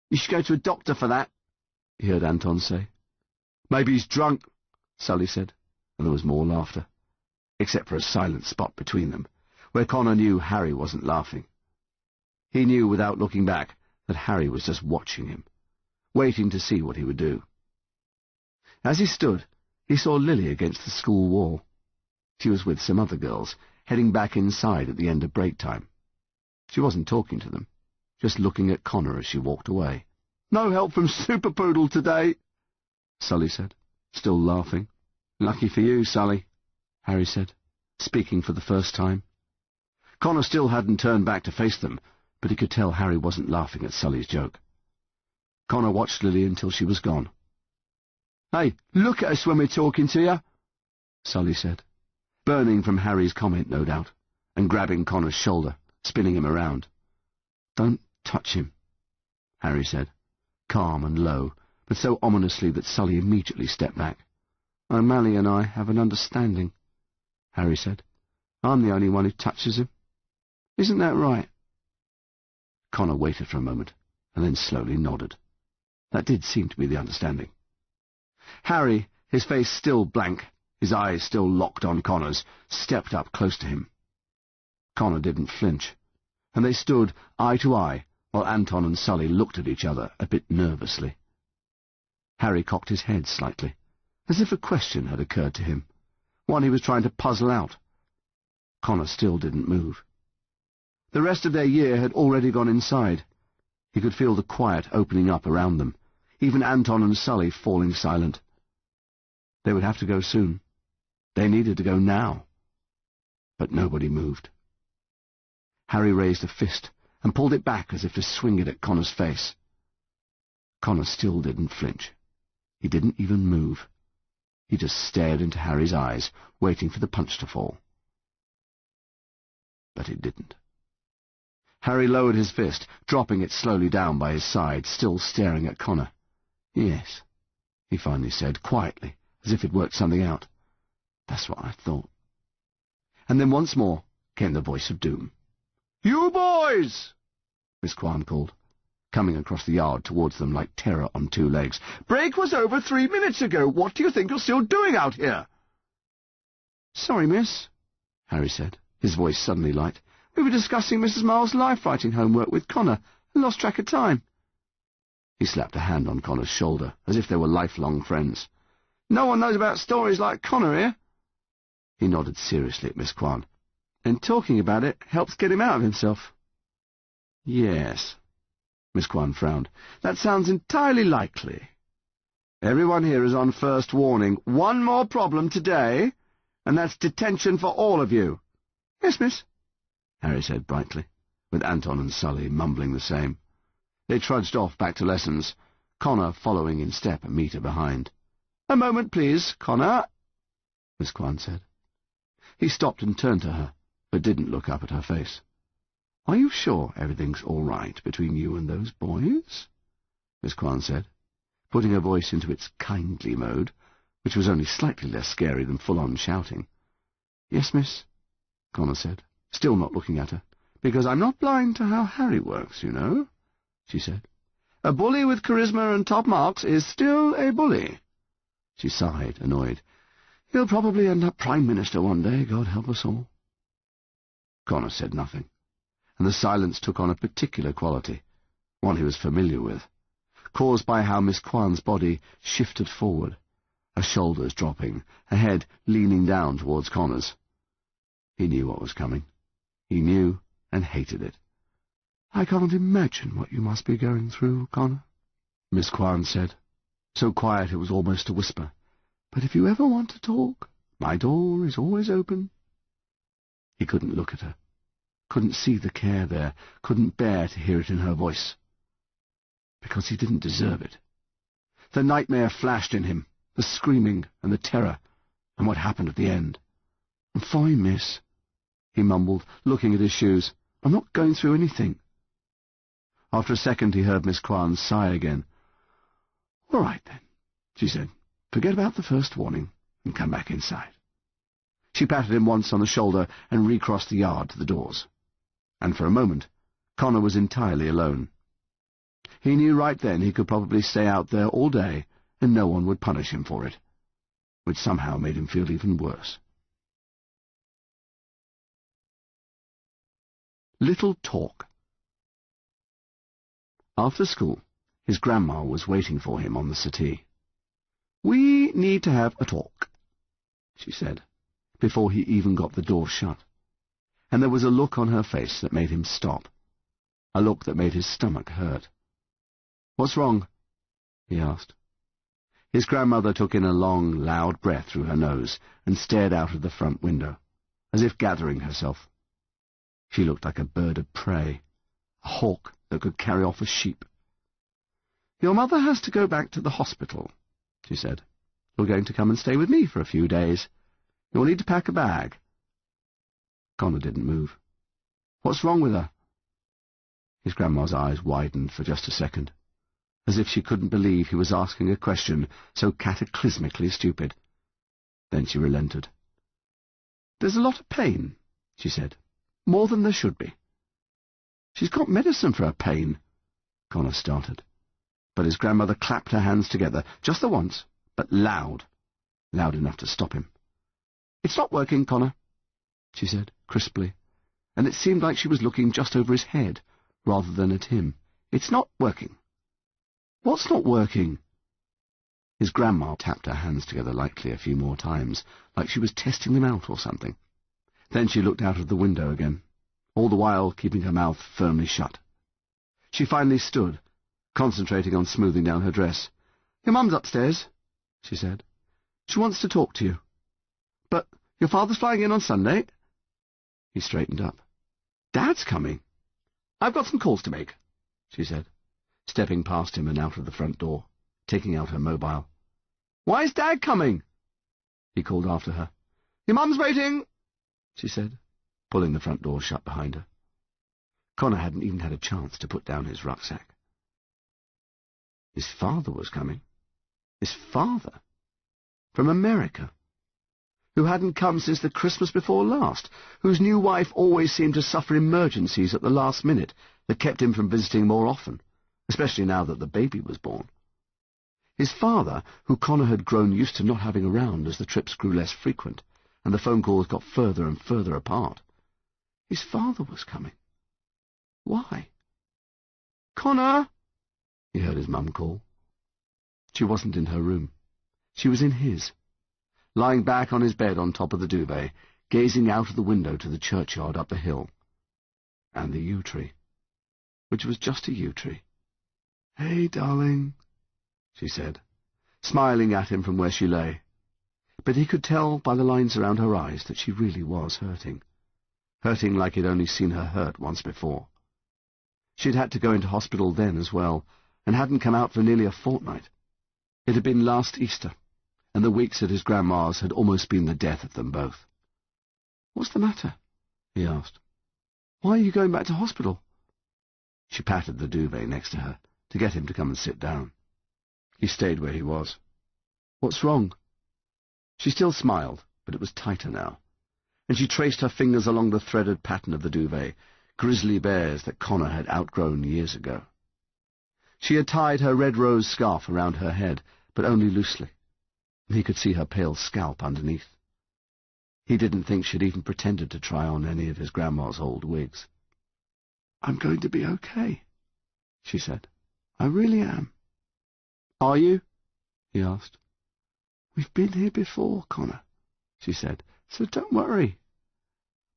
Speaker 3: You should go to a doctor for that," he heard Anton say. "Maybe he's drunk," Sully said, and there was more laughter, except for a silent spot between them, where Connor knew Harry wasn't laughing. He knew without looking back that Harry was just watching him, waiting to see what he would do. As he stood, he saw Lily against the school wall. She was with some other girls, heading back inside at the end of break time. She wasn't talking to them, just looking at Connor as she walked away. "No help from Super Poodle today," Sully said, still laughing. "Lucky for you, Sully," Harry said, speaking for the first time. Connor still hadn't turned back to face them, but he could tell Harry wasn't laughing at Sully's joke. Connor watched Lily until she was gone. "Hey, look at us when we're talking to you," Sully said, burning from Harry's comment, no doubt, and grabbing Connor's shoulder, spinning him around. "Don't touch him," Harry said, calm and low, but so ominously that Sully immediately stepped back. "O'Malley and I have an understanding," Harry said. "I'm the only one who touches him. Isn't that right?" Connor waited for a moment, and then slowly nodded. That did seem to be the understanding. Harry, his face still blank, his eyes still locked on Connor's, stepped up close to him. Connor didn't flinch, and they stood eye to eye while Anton and Sully looked at each other a bit nervously. Harry cocked his head slightly, as if a question had occurred to him, one he was trying to puzzle out. Connor still didn't move. The rest of their year had already gone inside. He could feel the quiet opening up around them, even Anton and Sully falling silent. They would have to go soon. They needed to go now. But nobody moved. Harry raised a fist and pulled it back as if to swing it at Connor's face. Connor still didn't flinch. He didn't even move. He just stared into Harry's eyes, waiting for the punch to fall. But it didn't. Harry lowered his fist, dropping it slowly down by his side, still staring at Connor. "Yes," he finally said, quietly, as if he'd worked something out. "That's what I thought." And then once more came the voice of doom. "You boys!" Miss Kwan called, coming across the yard towards them like terror on two legs. "Break was over 3 minutes ago. What do you think you're still doing out here?"
Speaker 4: "Sorry, miss," Harry said, his voice suddenly light. "We were discussing Mrs. Miles' life-writing homework with Connor and lost track of time." He slapped a hand on Connor's shoulder, as if they were lifelong friends. "No one knows about stories like Connor here." He nodded seriously at Miss Kwan. "And talking about it helps get him out of himself." "Yes." Miss Kwan frowned. "That sounds entirely likely. Everyone here is on first warning. One more problem today, and that's detention for all of you." "Yes, miss," Harry said brightly, with Anton and Sully mumbling the same. They trudged off back to lessons, Connor following in step a metre behind. "A moment, please, Connor," Miss Kwan said. He stopped and turned to her, but didn't look up at her face. "Are you sure everything's all right between you and those boys?" Miss Kwan said, putting her voice into its kindly mode, which was only slightly less scary than full-on shouting. "Yes, miss," Connor said, still not looking at her. "Because I'm not blind to how Harry works, you know," she said. "A bully with charisma and top marks is still a bully." She sighed, annoyed. "He'll probably end up Prime Minister one day, God help us all." Connor said nothing, and the silence took on a particular quality, one he was familiar with, caused by how Miss Kwan's body shifted forward, her shoulders dropping, her head leaning down towards Connor's. He knew what was coming. He knew and hated it. "I can't imagine what you must be going through, Connor," Miss Kwan said, so quiet it was almost a whisper. "But if you ever want to talk, my door is always open." He couldn't look at her, couldn't see the care there, couldn't bear to hear it in her voice. Because he didn't deserve it. The nightmare flashed in him, the screaming and the terror, and what happened at the end. "I'm fine, miss," he mumbled, looking at his shoes. "I'm not going through anything." After a second he heard Miss Kwan sigh again. "All right, then," she said. "Forget about the first warning and come back inside." She patted him once on the shoulder and recrossed the yard to the doors. And for a moment, Connor was entirely alone. He knew right then he could probably stay out there all day and no one would punish him for it, which somehow made him feel even worse. Little Talk. After school, his grandma was waiting for him on the settee. "We need to have a talk," she said, before he even got the door shut. And there was a look on her face that made him stop, a look that made his stomach hurt. "What's wrong?" he asked. His grandmother took in a long, loud breath through her nose and stared out of the front window, as if gathering herself. She looked like a bird of prey, a hawk that could carry off a sheep. "Your mother has to go back to the hospital," she said. "You're going to come and stay with me for a few days. You'll need to pack a bag." Connor didn't move. "What's wrong with her?" His grandma's eyes widened for just a second, as if she couldn't believe he was asking a question so cataclysmically stupid. Then she relented. "There's a lot of pain," she said. "More than there should be." "She's got medicine for her pain," Connor started. But his grandmother clapped her hands together, just the once, but loud enough to stop him. "It's not working, Connor," she said, crisply, and it seemed like she was looking just over his head, rather than at him. "It's not working." "What's not working?" His grandma tapped her hands together lightly a few more times, like she was testing them out or something. Then she looked out of the window again, all the while keeping her mouth firmly shut. She finally stood, concentrating on smoothing down her dress. "Your mum's upstairs," she said. "She wants to talk to you. But your father's flying in on Sunday." He straightened up. "Dad's coming." "I've got some calls to make," she said, stepping past him and out of the front door, taking out her mobile. "Why's Dad coming?" he called after her. "Your mum's waiting," she said, pulling the front door shut behind her. Connor hadn't even had a chance to put down his rucksack. His father was coming. His father. From America. Who hadn't come since the Christmas before last, whose new wife always seemed to suffer emergencies at the last minute that kept him from visiting more often, especially now that the baby was born. His father, who Connor had grown used to not having around as the trips grew less frequent,
Speaker 3: and the phone calls got further and further apart. His father was coming. Why? "Connor!" he heard his mum call. She wasn't in her room. She was in his, lying back on his bed on top of the duvet, gazing out of the window to the churchyard up the hill. And the yew tree, which was just a yew tree. "Hey, darling," she said, smiling at him from where she lay. But he could tell by the lines around her eyes that she really was hurting. Hurting like he'd only seen her hurt once before. She'd had to go into hospital then as well, and hadn't come out for nearly a fortnight. It had been last Easter, and the weeks at his grandma's had almost been the death of them both. "What's the matter?" he asked. "Why are you going back to hospital?" She patted the duvet next to her to get him to come and sit down. He stayed where he was. "What's wrong?" She still smiled, but it was tighter now, and she traced her fingers along the threaded pattern of the duvet, grizzly bears that Connor had outgrown years ago. She had tied her red rose scarf around her head, but only loosely, and he could see her pale scalp underneath. He didn't think she'd even pretended to try on any of his grandma's old wigs. "I'm going to be okay," she said. "I really am." "Are you?" he asked. "We've been here before, Connor," she said, "so don't worry.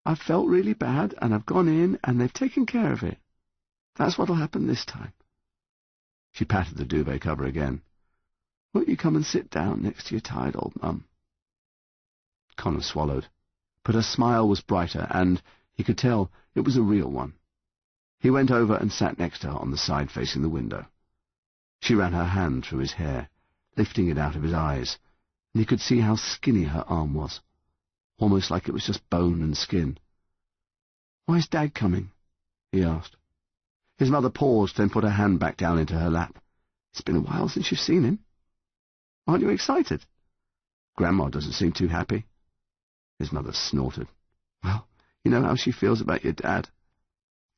Speaker 3: I've felt really bad, and I've gone in, and they've taken care of it. That's what'll happen this time." She patted the duvet cover again. "Won't you come and sit down next to your tired old mum?" Connor swallowed, but her smile was brighter, and, he could tell, it was a real one. He went over and sat next to her on the side facing the window. She ran her hand through his hair, lifting it out of his eyes, and he could see how skinny her arm was, almost like it was just bone and skin. "Why's Dad coming?" he asked. His mother paused, then put her hand back down into her lap. "It's been a while since you've seen him. Aren't you excited? Grandma doesn't seem too happy." His mother snorted. "Well, you know how she feels about your dad.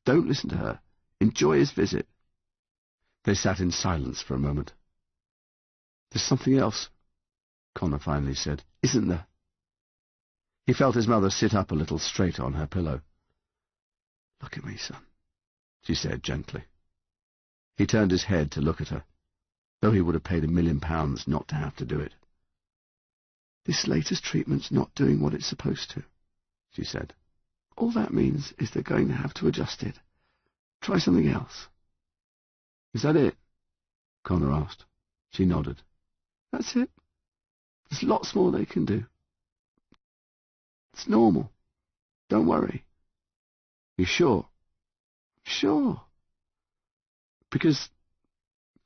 Speaker 3: Don't listen to her. Enjoy his visit." They sat in silence for a moment. "There's something else," Connor finally said. "Isn't there?" He felt his mother sit up a little straighter on her pillow. "Look at me, son," she said gently. He turned his head to look at her, though he would have paid £1,000,000 not to have to do it. "This latest treatment's not doing what it's supposed to," she said. "All that means is they're going to have to adjust it. Try something else." "Is that it?" Connor asked. She nodded. "That's it. There's lots more they can do. It's normal. Don't worry." "You sure?" "Sure. Because—"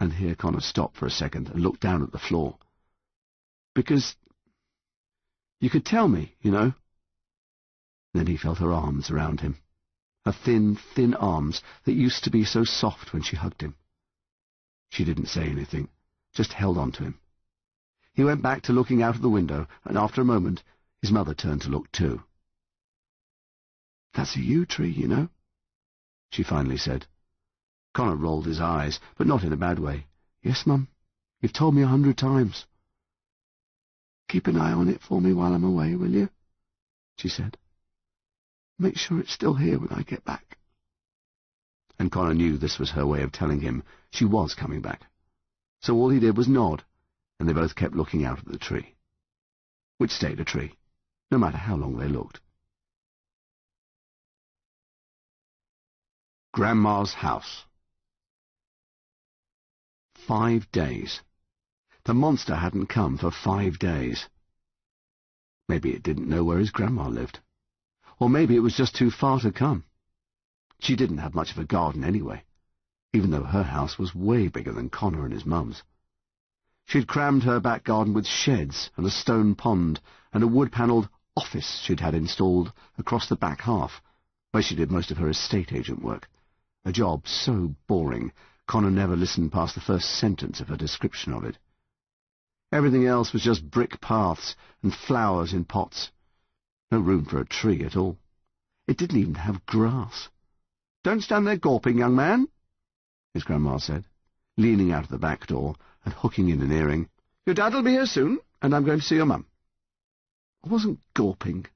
Speaker 3: and here Connor stopped for a second and looked down at the floor. "Because you could tell me, you know." Then he felt her arms around him, her thin, thin arms that used to be so soft when she hugged him. She didn't say anything, just held on to him. He went back to looking out of the window, and after a moment his mother turned to look too. "That's a yew tree, you know," she finally said. Connor rolled his eyes, but not in a bad way. "Yes, Mum. You've told me 100 times." "Keep an eye on it for me while I'm away, will you?" she said. "Make sure it's still here when I get back." And Connor knew this was her way of telling him she was coming back. So all he did was nod, and they both kept looking out at the tree, which stayed a tree, no matter how long they looked. Grandma's house. 5 days. The monster hadn't come for 5 days. Maybe it didn't know where his grandma lived. Or maybe it was just too far to come. She didn't have much of a garden anyway, even though her house was way bigger than Connor and his mum's. She'd crammed her back garden with sheds and a stone pond and a wood-panelled office she'd had installed across the back half, where she did most of her estate agent work, a job so boring Connor never listened past the first sentence of her description of it. Everything else was just brick paths and flowers in pots. No room for a tree at all. It didn't even have grass. "Don't stand there gawping, young man," his grandma said, leaning out of the back door and hooking in an earring. "Your dad'll be here soon, and I'm going to see your mum."
Speaker 4: "I wasn't gawping,"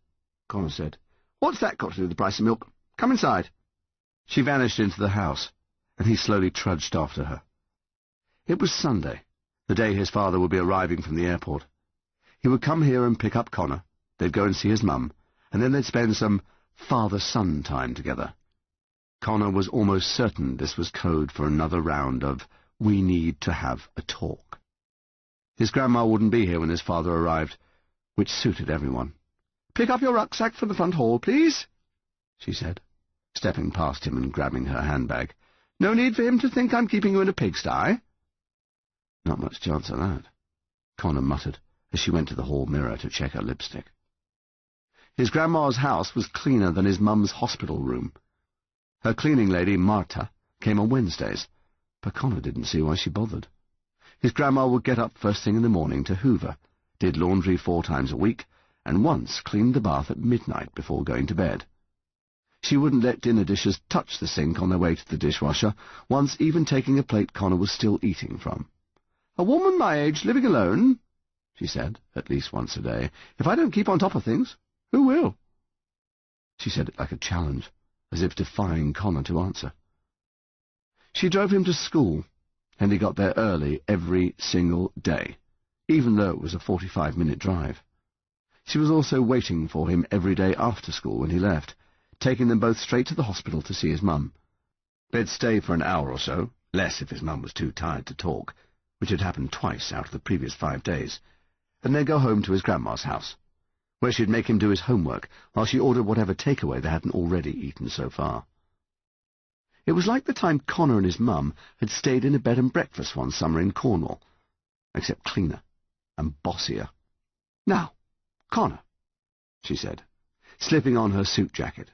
Speaker 4: Connor said. "What's that got to do with the price of milk? Come inside." She vanished into the house, and he slowly trudged after her. It was Sunday, the day his father would be arriving from the airport. He would come here and pick up Connor, they'd go and see his mum, and then they'd spend some father-son time together. Connor was almost certain this was code for another round of "we need to have a talk." His grandma wouldn't be here when his father arrived, which suited everyone. "Pick up your rucksack from the front hall, please," she said, stepping past him and grabbing her handbag. "No need for him to think I'm keeping you in a pigsty." "Not much chance of that," Connor muttered as she went to the hall mirror to check her lipstick. His grandma's house was cleaner than his mum's hospital room. Her cleaning lady, Marta, came on Wednesdays, but Connor didn't see why she bothered. His grandma would get up first thing in the morning to hoover, did laundry 4 times a week, and once cleaned the bath at midnight before going to bed. She wouldn't let dinner dishes touch the sink on their way to the dishwasher, once even taking a plate Connor was still eating from. "A woman my age living alone," she said, at least once a day. "If I don't keep on top of things, who will?" She said it like a challenge, as if defying Connor to answer. She drove him to school, and he got there early every single day, even though it was a 45-minute drive. She was also waiting for him every day after school when he left, taking them both straight to the hospital to see his mum. They'd stay for an hour or so, less if his mum was too tired to talk, which had happened twice out of the previous 5 days, and then go home to his grandma's house, where she'd make him do his homework while she ordered whatever takeaway they hadn't already eaten so far. It was like the time Connor and his mum had stayed in a bed and breakfast one summer in Cornwall, except cleaner and bossier. "Now, Connor," she said, slipping on her suit jacket.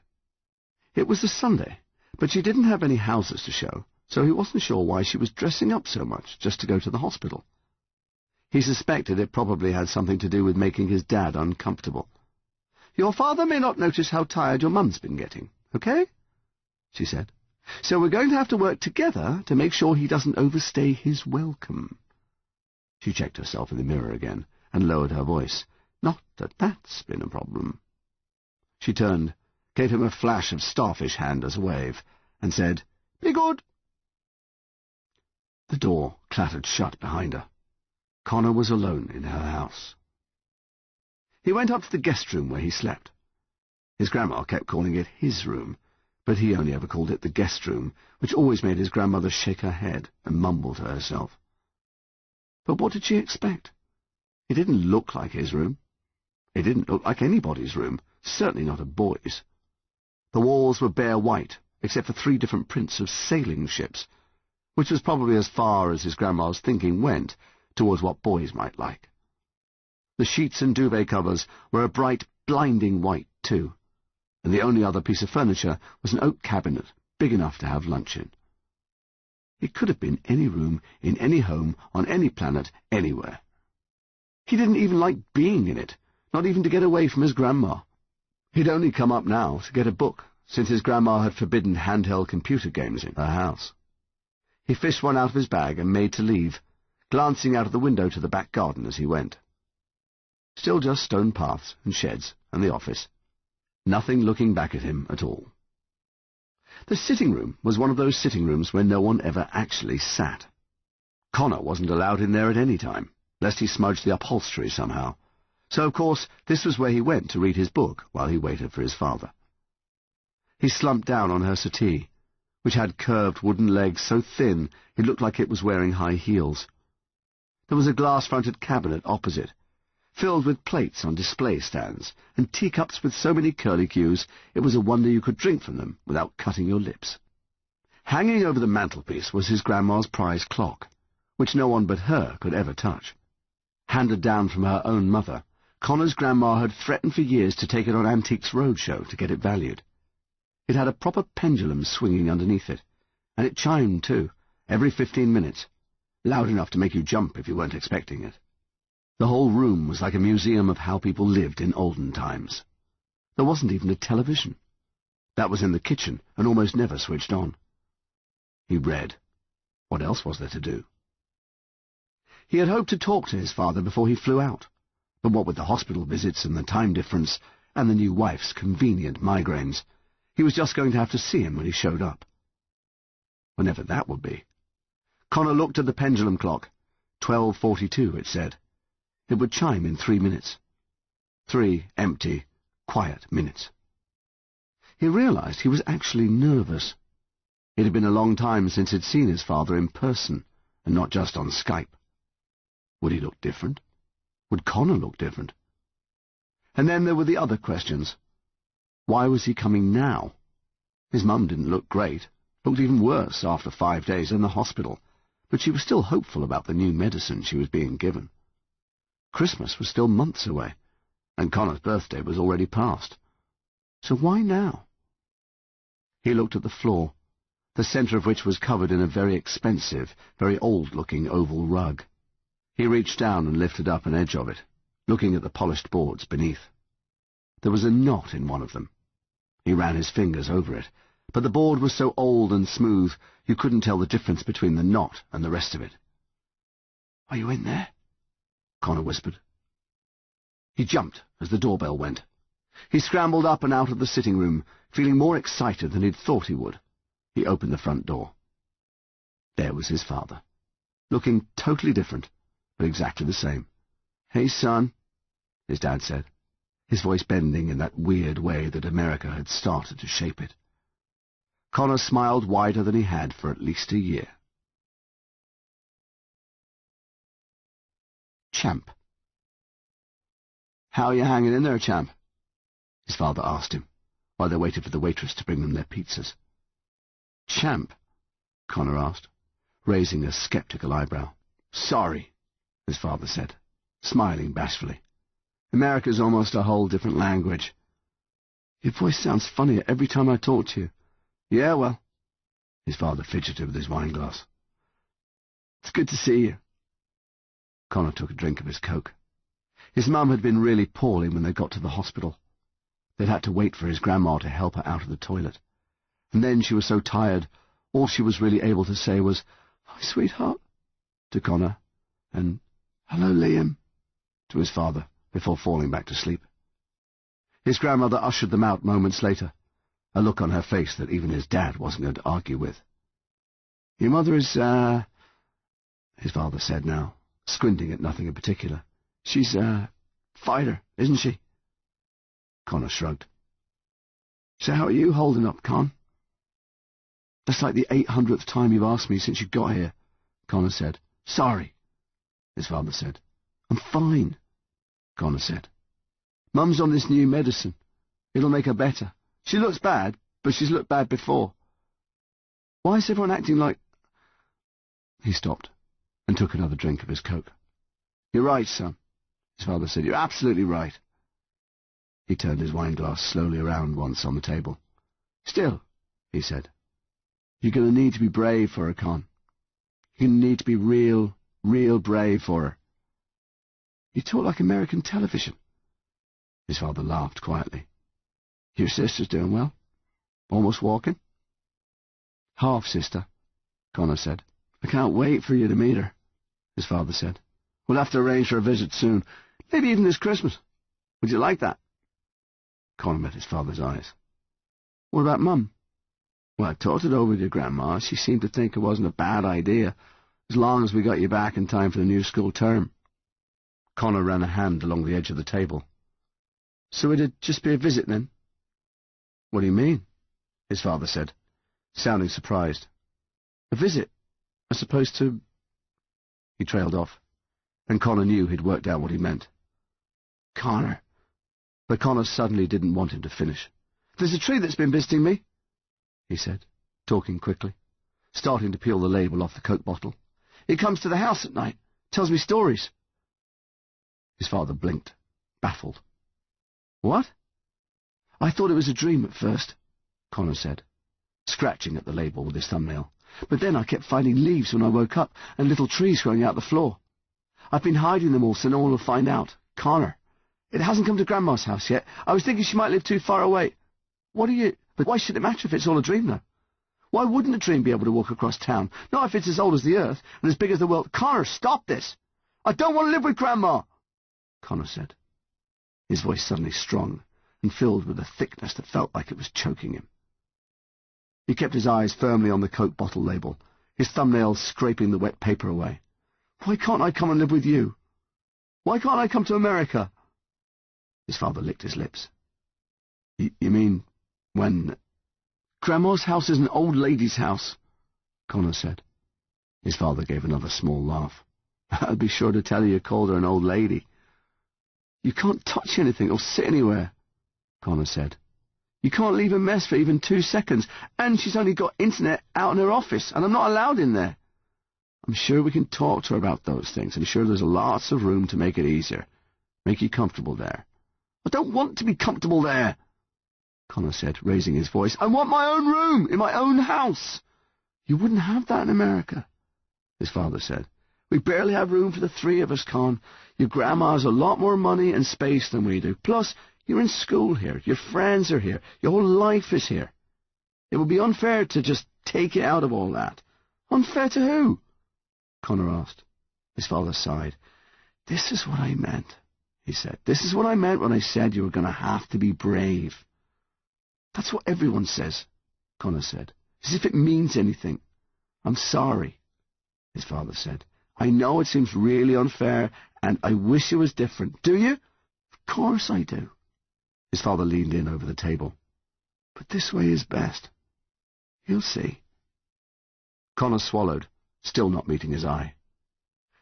Speaker 4: It was a Sunday, but she didn't have any houses to show, so he wasn't sure why she was dressing up so much just to go to the hospital. He suspected it probably had something to do with making his dad uncomfortable. "Your father may not notice how tired your mum's been getting, okay?" she said. "So we're going to have to work together to make sure he doesn't overstay his welcome." She checked herself in the mirror again and lowered her voice. "Not that that's been a problem." She turned, gave him a flash of starfish hand as a wave, and said, "Be good." The door clattered shut behind her. Connor was alone in her house. He went up to the guest room where he slept. His grandma kept calling it his room, but he only ever called it the guest room, which always made his grandmother shake her head and mumble to herself. But what did she expect? It didn't look like his room. It didn't look like anybody's room, certainly not a boy's. The walls were bare white, except for 3 different prints of sailing ships, which was probably as far as his grandma's thinking went towards what boys might like. The sheets and duvet covers were a bright, blinding white, too, and the only other piece of furniture was an oak cabinet big enough to have lunch in. It could have been any room in any home on any planet anywhere. He didn't even like being in it, not even to get away from his grandma. He'd only come up now to get a book, since his grandma had forbidden handheld computer games in her house. He fished one out of his bag and made to leave, glancing out of the window to the back garden as he went. Still just stone paths and sheds and the office. Nothing looking back at him at all. The sitting room was one of those sitting rooms where no one ever actually sat. Connor wasn't allowed in there at any time, lest he smudged the upholstery somehow. So, of course, this was where he went to read his book while he waited for his father. He slumped down on her settee, which had curved wooden legs so thin it looked like it was wearing high heels. There was a glass-fronted cabinet opposite, filled with plates on display stands, and teacups with so many curlicues it was a wonder you could drink from them without cutting your lips. Hanging over the mantelpiece was his grandma's prize clock, which no one but her could ever touch. Handed down from her own mother, Connor's grandma had threatened for years to take it on Antiques Roadshow to get it valued. It had a proper pendulum swinging underneath it, and it chimed, too, every 15 minutes, loud enough to make you jump if you weren't expecting it. The whole room was like a museum of how people lived in olden times. There wasn't even a television. That was in the kitchen and almost never switched on. He read. What else was there to do? He had hoped to talk to his father before he flew out,
Speaker 3: But what with the hospital visits and the time difference, and the new wife's convenient migraines, he was just going to have to see him when he showed up. Whenever that would be. Connor looked at the pendulum clock. 12:42, it said. It would chime in 3 minutes. 3 empty, quiet minutes. He realized he was actually nervous. It had been a long time since he'd seen his father in person, and not just on Skype. Would he look different? Would Connor look different? And then there were the other questions. Why was he coming now? His mum didn't look great, looked even worse after 5 days in the hospital, but she was still hopeful about the new medicine she was being given. Christmas was still months away, and Connor's birthday was already past. So why now? He looked at the floor, the centre of which was covered in a very expensive, very old-looking oval rug. He reached down and lifted up an edge of it, looking at the polished boards beneath. There was a knot in one of them. He ran his fingers over it, but the board was so old and smooth you couldn't tell the difference between the knot and the rest of it. "Are you in there?" Connor whispered. He jumped as the doorbell went. He scrambled up and out of the sitting room, feeling more excited than he'd thought he would. He opened the front door. There was his father, looking totally different, but exactly the same. "Hey, son," his dad said, his voice bending in that weird way that America had started to shape it. Connor smiled wider than he had for at least a year. Champ. "How are you hanging in there, Champ?" his father asked him, while they waited for the waitress to bring them their pizzas. "Champ?" Connor asked, raising a skeptical eyebrow. "Sorry," his father said, smiling bashfully. "America's almost a whole different language." "Your voice sounds funnier every time I talk to you." "Yeah, well," his father fidgeted with his wineglass. "It's good to see you." Connor took a drink of his Coke. His mum had been really poorly when they got to the hospital. They'd had to wait for his grandma to help her out of the toilet. And then she was so tired, all she was really able to say was, "Hi, sweetheart," to Connor, and "Hello, Liam," to his father, before falling back to sleep. His grandmother ushered them out moments later, a look on her face that even his dad wasn't going to argue with. "Your mother is, his father said now, squinting at nothing in particular. "She's a fighter, isn't she?" Connor shrugged. "So how are you holding up, Con?" "That's like the 800th time you've asked me since you got here," Connor said. "Sorry," his father said. "I'm fine," Connor said. "Mum's on this new medicine. It'll make her better. She looks bad, but she's looked bad before. Why is everyone acting like—" He stopped and took another drink of his Coke. "You're right, son," his father said. "You're absolutely right." He turned his wineglass slowly around once on the table. "Still," he said, "you're going to need to be brave for her, Con. You're going to need to be real, real brave for her." "You talk like American television." His father laughed quietly. "Your sister's doing well? Almost walking?" "Half-sister," Connor said. "I can't wait for you to meet her," his father said. "We'll have to arrange for a visit soon, maybe even this Christmas. Would you like that?" Connor met his father's eyes. "What about Mum?" "Well, I talked it over with your grandma. She seemed to think it wasn't a bad idea, as long as we got you back in time for the new school term." Connor ran a hand along the edge of the table. "So it'd just be a visit, then?" "What do you mean?" his father said, sounding surprised. "A visit, as opposed to—" He trailed off, and Connor knew he'd worked out what he meant. "Connor." But Connor suddenly didn't want him to finish. "There's a tree that's been visiting me," he said, talking quickly, starting to peel the label off the Coke bottle. "It comes to the house at night, tells me stories." His father blinked, baffled. "What?" "I thought it was a dream at first," Connor said, scratching at the label with his thumbnail. "But then I kept finding leaves when I woke up and little trees growing out the floor. I've been hiding them all so no one will find out. Connor, it hasn't come to Grandma's house yet. I was thinking she might live too far away. What are you... But why should it matter if it's all a dream, though? Why wouldn't a dream be able to walk across town? Not if it's as old as the earth and as big as the world. Connor, stop this! I don't want to live with Grandma!" Connor said, his voice suddenly strong and filled with a thickness that felt like it was choking him. He kept his eyes firmly on the Coke bottle label, his thumbnails scraping the wet paper away. "Why can't I come and live with you? Why can't I come to America?" His father licked his lips. You mean when... Grandma's house is an old lady's house, Connor said. His father gave another small laugh. "I'll be sure to tell you called her an old lady." "You can't touch anything or sit anywhere," Connor said. "You can't leave a mess for even 2 seconds, and she's only got internet out in her office, and I'm not allowed in there. I'm sure we can talk to her about those things. I'm sure there's lots of room to make it easier, make you comfortable there." "I don't want to be comfortable there," Connor said, raising his voice. "I want my own room in my own house." "You wouldn't have that in America," his father said. "We barely have room for the 3 of us, Con. Your grandma has a lot more money and space than we do. Plus, you're in school here. Your friends are here. Your whole life is here. It would be unfair to just take you out of all that." "Unfair to who?" Connor asked. His father sighed. "This is what I meant," he said. "This is what I meant when I said you were going to have to be brave." "That's what everyone says," Connor said, "as if it means anything." "I'm sorry," his father said. "I know it seems really unfair, and I wish it was different." "Do you?" "Of course I do." His father leaned in over the table. "But this way is best. You'll see." Connor swallowed, still not meeting his eye.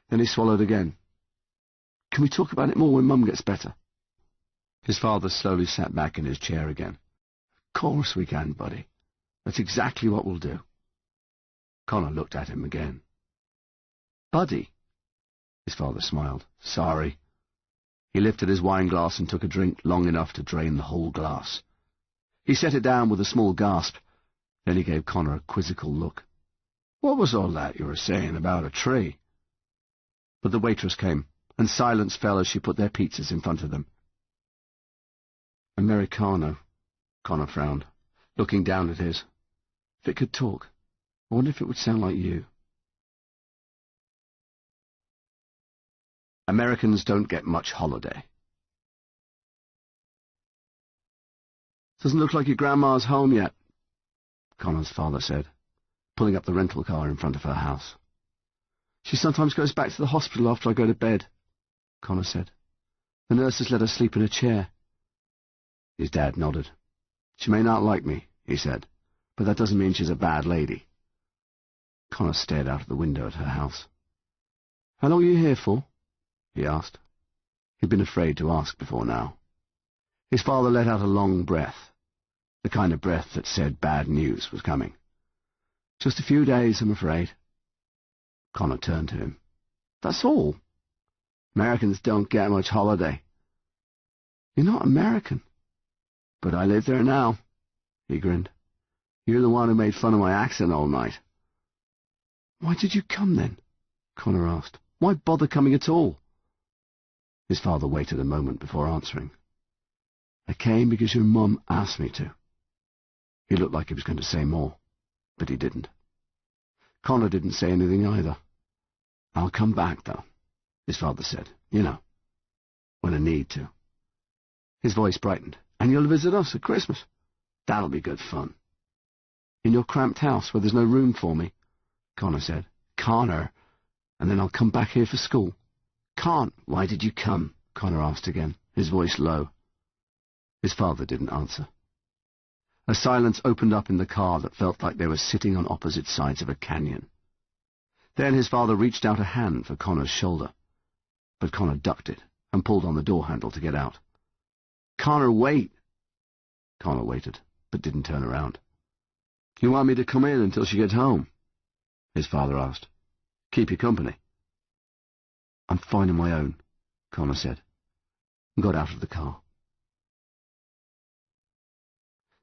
Speaker 3: Then he swallowed again. "Can we talk about it more when Mum gets better?" His father slowly sat back in his chair again. "Of course we can, buddy. That's exactly what we'll do." Connor looked at him again. "Buddy?" His father smiled. "Sorry." He lifted his wine glass and took a drink long enough to drain the whole glass. He set it down with a small gasp. Then he gave Connor a quizzical look. "What was all that you were saying about a tree?" But the waitress came, and silence fell as she put their pizzas in front of them. "Americano," Connor frowned, looking down at his. "If it could talk, I wonder if it would sound like you." Americans don't get much holiday. "Doesn't look like your grandma's home yet," Connor's father said, pulling up the rental car in front of her house. "She sometimes goes back to the hospital after I go to bed," Connor said. "The nurses let her sleep in a chair." His dad nodded. "She may not like me," he said, "but that doesn't mean she's a bad lady." Connor stared out of the window at her house. "How long are you here for?" he asked. He'd been afraid to ask before now. His father let out a long breath, the kind of breath that said bad news was coming. "Just a few days, I'm afraid." Connor turned to him. "That's all? Americans don't get much holiday." "You're not American." "But I live there now," he grinned. "You're the one who made fun of my accent all night." "Why did you come then?" Connor asked. "Why bother coming at all?" His father waited a moment before answering. "I came because your mum asked me to." He looked like he was going to say more, but he didn't. Connor didn't say anything either. "I'll come back, though," his father said. "You know, when I need to." His voice brightened. "And you'll visit us at Christmas? That'll be good fun." "In your cramped house where there's no room for me?" Connor said. "Connor, and then I'll come back here for school." "Can't." "Why did you come?" Connor asked again, his voice low. His father didn't answer. A silence opened up in the car that felt like they were sitting on opposite sides of a canyon. Then his father reached out a hand for Connor's shoulder, but Connor ducked it and pulled on the door handle to get out. "Connor, wait!" Connor waited, but didn't turn around. "You want me to come in until she gets home?" his father asked. "Keep you company?" "I'm fine on my own," Connor said, and got out of the car.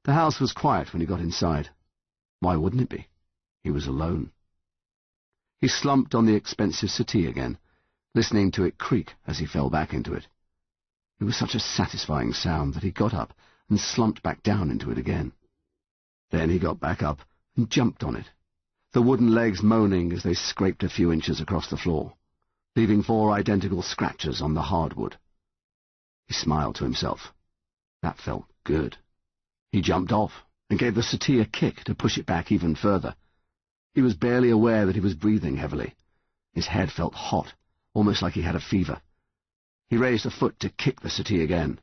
Speaker 3: The house was quiet when he got inside. Why wouldn't it be? He was alone. He slumped on the expensive settee again, listening to it creak as he fell back into it. It was such a satisfying sound that he got up and slumped back down into it again. Then he got back up and jumped on it, the wooden legs moaning as they scraped a few inches across the floor, leaving 4 identical scratches on the hardwood. He smiled to himself. That felt good. He jumped off and gave the settee a kick to push it back even further. He was barely aware that he was breathing heavily. His head felt hot, almost like he had a fever. He raised a foot to kick the settee again.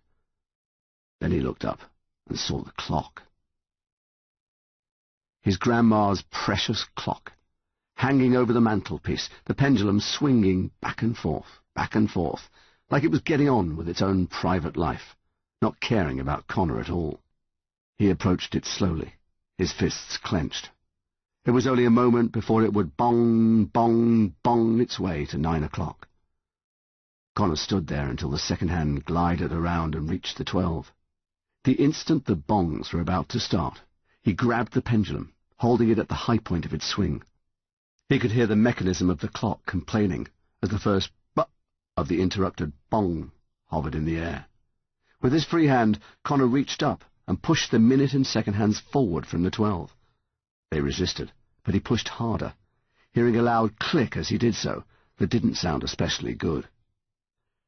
Speaker 3: Then he looked up and saw the clock. His grandma's precious clock, hanging over the mantelpiece, the pendulum swinging back and forth, like it was getting on with its own private life, not caring about Connor at all. He approached it slowly, his fists clenched. It was only a moment before it would bong, bong, bong its way to 9 o'clock. Connor stood there until the second hand glided around and reached the 12. The instant the bongs were about to start, he grabbed the pendulum, holding it at the high point of its swing. He could hear the mechanism of the clock complaining as the first "but" of the interrupted bong hovered in the air. With his free hand, Connor reached up and pushed the minute and second hands forward from the 12. They resisted, but he pushed harder, hearing a loud click as he did so that didn't sound especially good.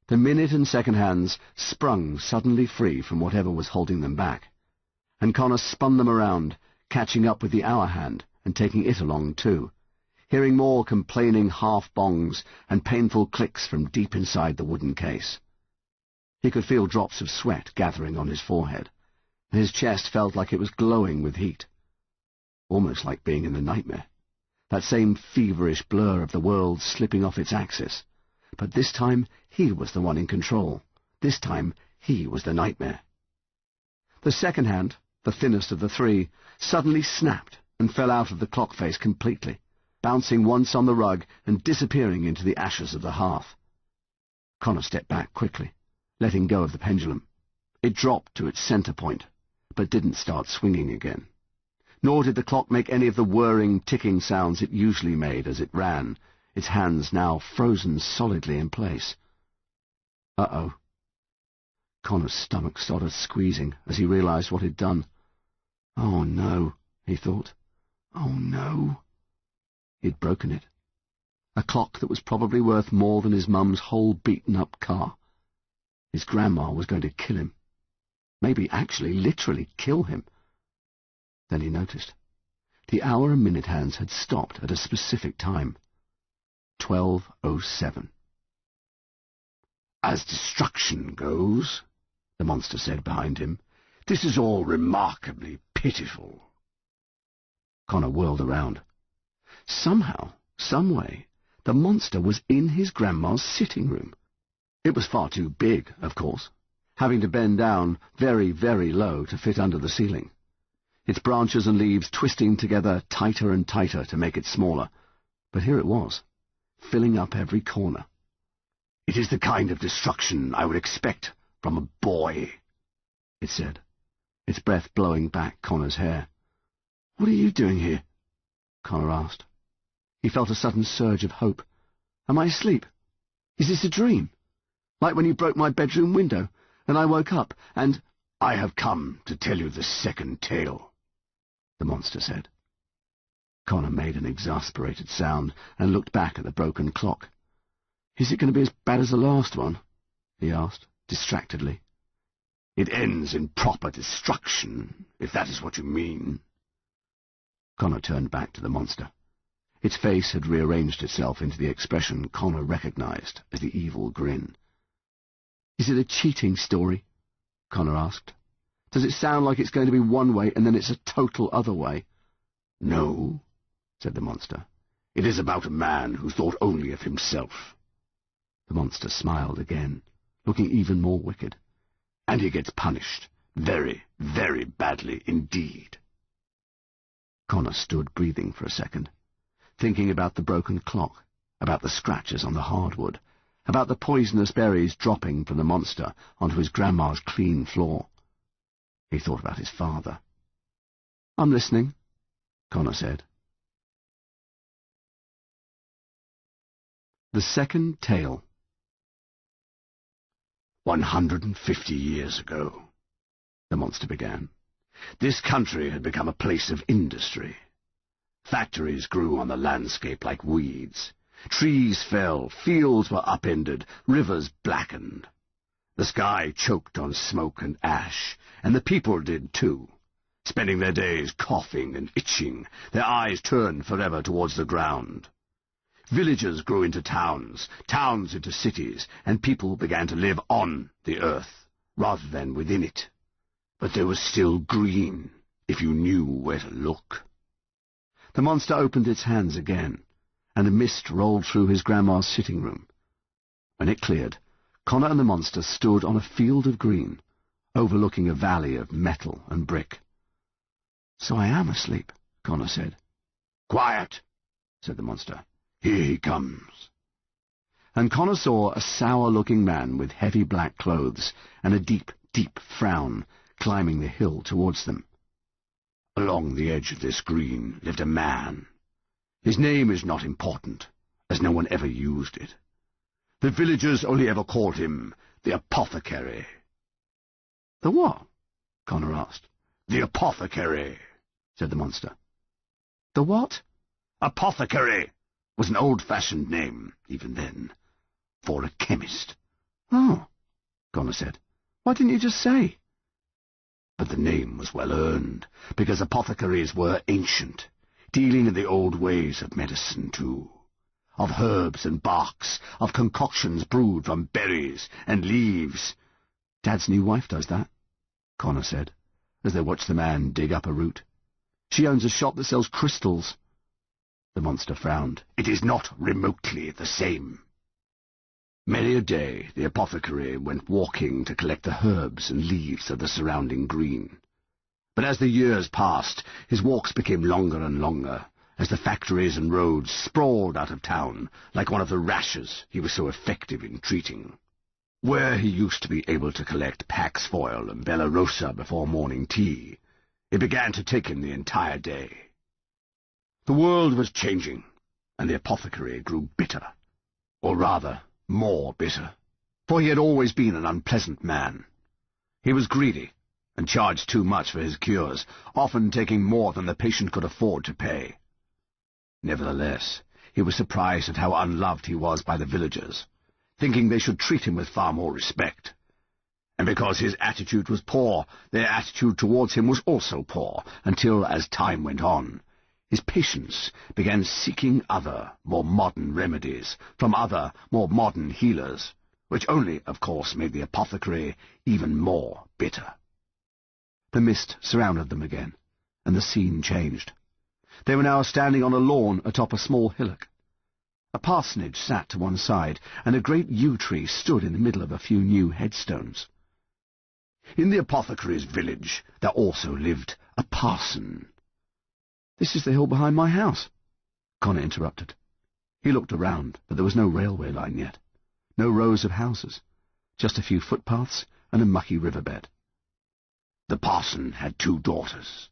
Speaker 3: The minute and second hands sprung suddenly free from whatever was holding them back, and Connor spun them around, catching up with the hour hand and taking it along too, hearing more complaining half-bongs and painful clicks from deep inside the wooden case. He could feel drops of sweat gathering on his forehead, and his chest felt like it was glowing with heat. Almost like being in the nightmare, that same feverish blur of the world slipping off its axis. But this time he was the one in control. This time he was the nightmare. The second hand, the thinnest of the three, suddenly snapped and fell out of the clock face completely, bouncing once on the rug and disappearing into the ashes of the hearth. Connor stepped back quickly, letting go of the pendulum. It dropped to its center point, but didn't start swinging again. Nor did the clock make any of the whirring, ticking sounds it usually made as it ran, its hands now frozen solidly in place. Uh-oh. Connor's stomach started squeezing as he realized what he'd done. Oh, no, he thought. Oh, no. He'd broken it. A clock that was probably worth more than his mum's whole beaten-up car. His grandma was going to kill him. Maybe actually literally kill him. Then he noticed. The hour and minute hands had stopped at a specific time. 12:07. "As destruction goes," the monster said behind him, "this is all remarkably pitiful." Connor whirled around. Somehow, someway, the monster was in his grandma's sitting room. It was far too big, of course, having to bend down very, very low to fit under the ceiling, its branches and leaves twisting together tighter and tighter to make it smaller. But here it was, filling up every corner. "It is the kind of destruction I would expect from a boy," it said, its breath blowing back Connor's hair. "What are you doing here?" Connor asked. He felt a sudden surge of hope. "Am I asleep? Is this a dream? Like when you broke my bedroom window, and I woke up, and—" "I have come to tell you the second tale," the monster said. Connor made an exasperated sound and looked back at the broken clock. "Is it going to be as bad as the last one?" he asked, distractedly. "It ends in proper destruction, if that is what you mean." Connor turned back to the monster. Its face had rearranged itself into the expression Connor recognized as the evil grin. "Is it a cheating story?" Connor asked. "Does it sound like it's going to be one way and then it's a total other way?" "No," said the monster. "It is about a man who thought only of himself." The monster smiled again, looking even more wicked. "And he gets punished. Very, very badly indeed." Connor stood breathing for a second, thinking about the broken clock, about the scratches on the hardwood, about the poisonous berries dropping from the monster onto his grandma's clean floor. He thought about his father. "I'm listening," Connor said. The second tale. 150 years ago, the monster began, this country had become a place of industry. Factories grew on the landscape like weeds. Trees fell, fields were upended, rivers blackened. The sky choked on smoke and ash, and the people did too, spending their days coughing and itching, their eyes turned forever towards the ground. Villages grew into towns, towns into cities, and people began to live on the earth, rather than within it. But there was still green, if you knew where to look. The monster opened its hands again, and a mist rolled through his grandma's sitting room. When it cleared, Connor and the monster stood on a field of green, overlooking a valley of metal and brick. "So I am asleep," Connor said. "Quiet," said the monster. "Here he comes." And Connor saw a sour-looking man with heavy black clothes and a deep, deep frown climbing the hill towards them. Along the edge of this green lived a man. His name is not important, as no one ever used it. The villagers only ever called him the Apothecary. "The what?" Connor asked. "The Apothecary," said the monster. "The what?" "Apothecary was an old-fashioned name, even then, for a chemist." "Oh," Connor said. "Why didn't you just say?" But the name was well earned, because apothecaries were ancient, dealing in the old ways of medicine, too, of herbs and barks, of concoctions brewed from berries and leaves. "Dad's new wife does that," Connor said, as they watched the man dig up a root. "She owns a shop that sells crystals." The monster frowned. "It is not remotely the same." Many a day the apothecary went walking to collect the herbs and leaves of the surrounding green. But as the years passed, his walks became longer and longer, as the factories and roads sprawled out of town like one of the rashes he was so effective in treating. Where he used to be able to collect Pax Foil and Bella Rosa before morning tea, it began to take him the entire day. The world was changing, and the apothecary grew bitter, or rather, more bitter, for he had always been an unpleasant man. He was greedy, and charged too much for his cures, often taking more than the patient could afford to pay. Nevertheless, he was surprised at how unloved he was by the villagers, thinking they should treat him with far more respect. And because his attitude was poor, their attitude towards him was also poor, until, as time went on, his patients began seeking other, more modern remedies from other, more modern healers, which only, of course, made the apothecary even more bitter. The mist surrounded them again, and the scene changed. They were now standing on a lawn atop a small hillock. A parsonage sat to one side, and a great yew tree stood in the middle of a few new headstones. In the apothecary's village there also lived a parson. "This is the hill behind my house," Connor interrupted. He looked around, but there was no railway line yet. No rows of houses, just a few footpaths and a mucky riverbed. "The parson had 2 daughters,"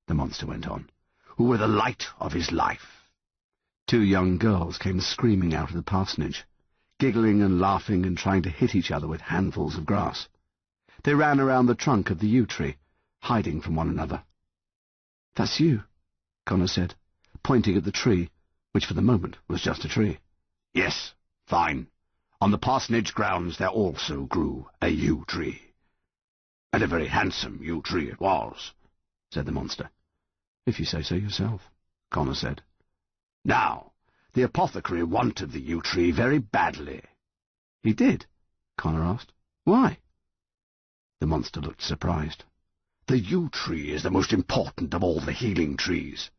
Speaker 3: the monster went on, "who were the light of his life." 2 young girls came screaming out of the parsonage, giggling and laughing and trying to hit each other with handfuls of grass. They ran around the trunk of the yew tree, hiding from one another. "That's you," Connor said, pointing at the tree, which for the moment was just a tree. "Yes, fine. On the parsonage grounds there also grew a yew tree. And a very handsome yew tree it was," said the monster. "If you say so yourself," Connor said. "Now, the apothecary wanted the yew tree very badly." "He did?" Connor asked. "Why?" The monster looked surprised. "The yew tree is the most important of all the healing trees,"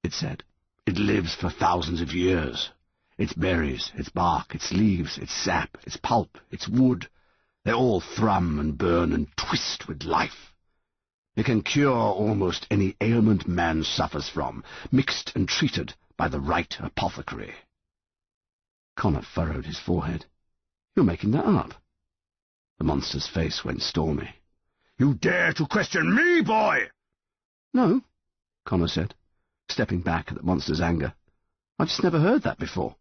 Speaker 3: it said. "It lives for thousands of years. Its berries, its bark, its leaves, its sap, its pulp, its wood, they all thrum and burn and twist with life. It can cure almost any ailment man suffers from, mixed and treated by the right apothecary." Connor furrowed his forehead. "You're making that up." The monster's face went stormy. "You dare to question me, boy?" "No," Connor said, stepping back at the monster's anger. "I've just never heard that before."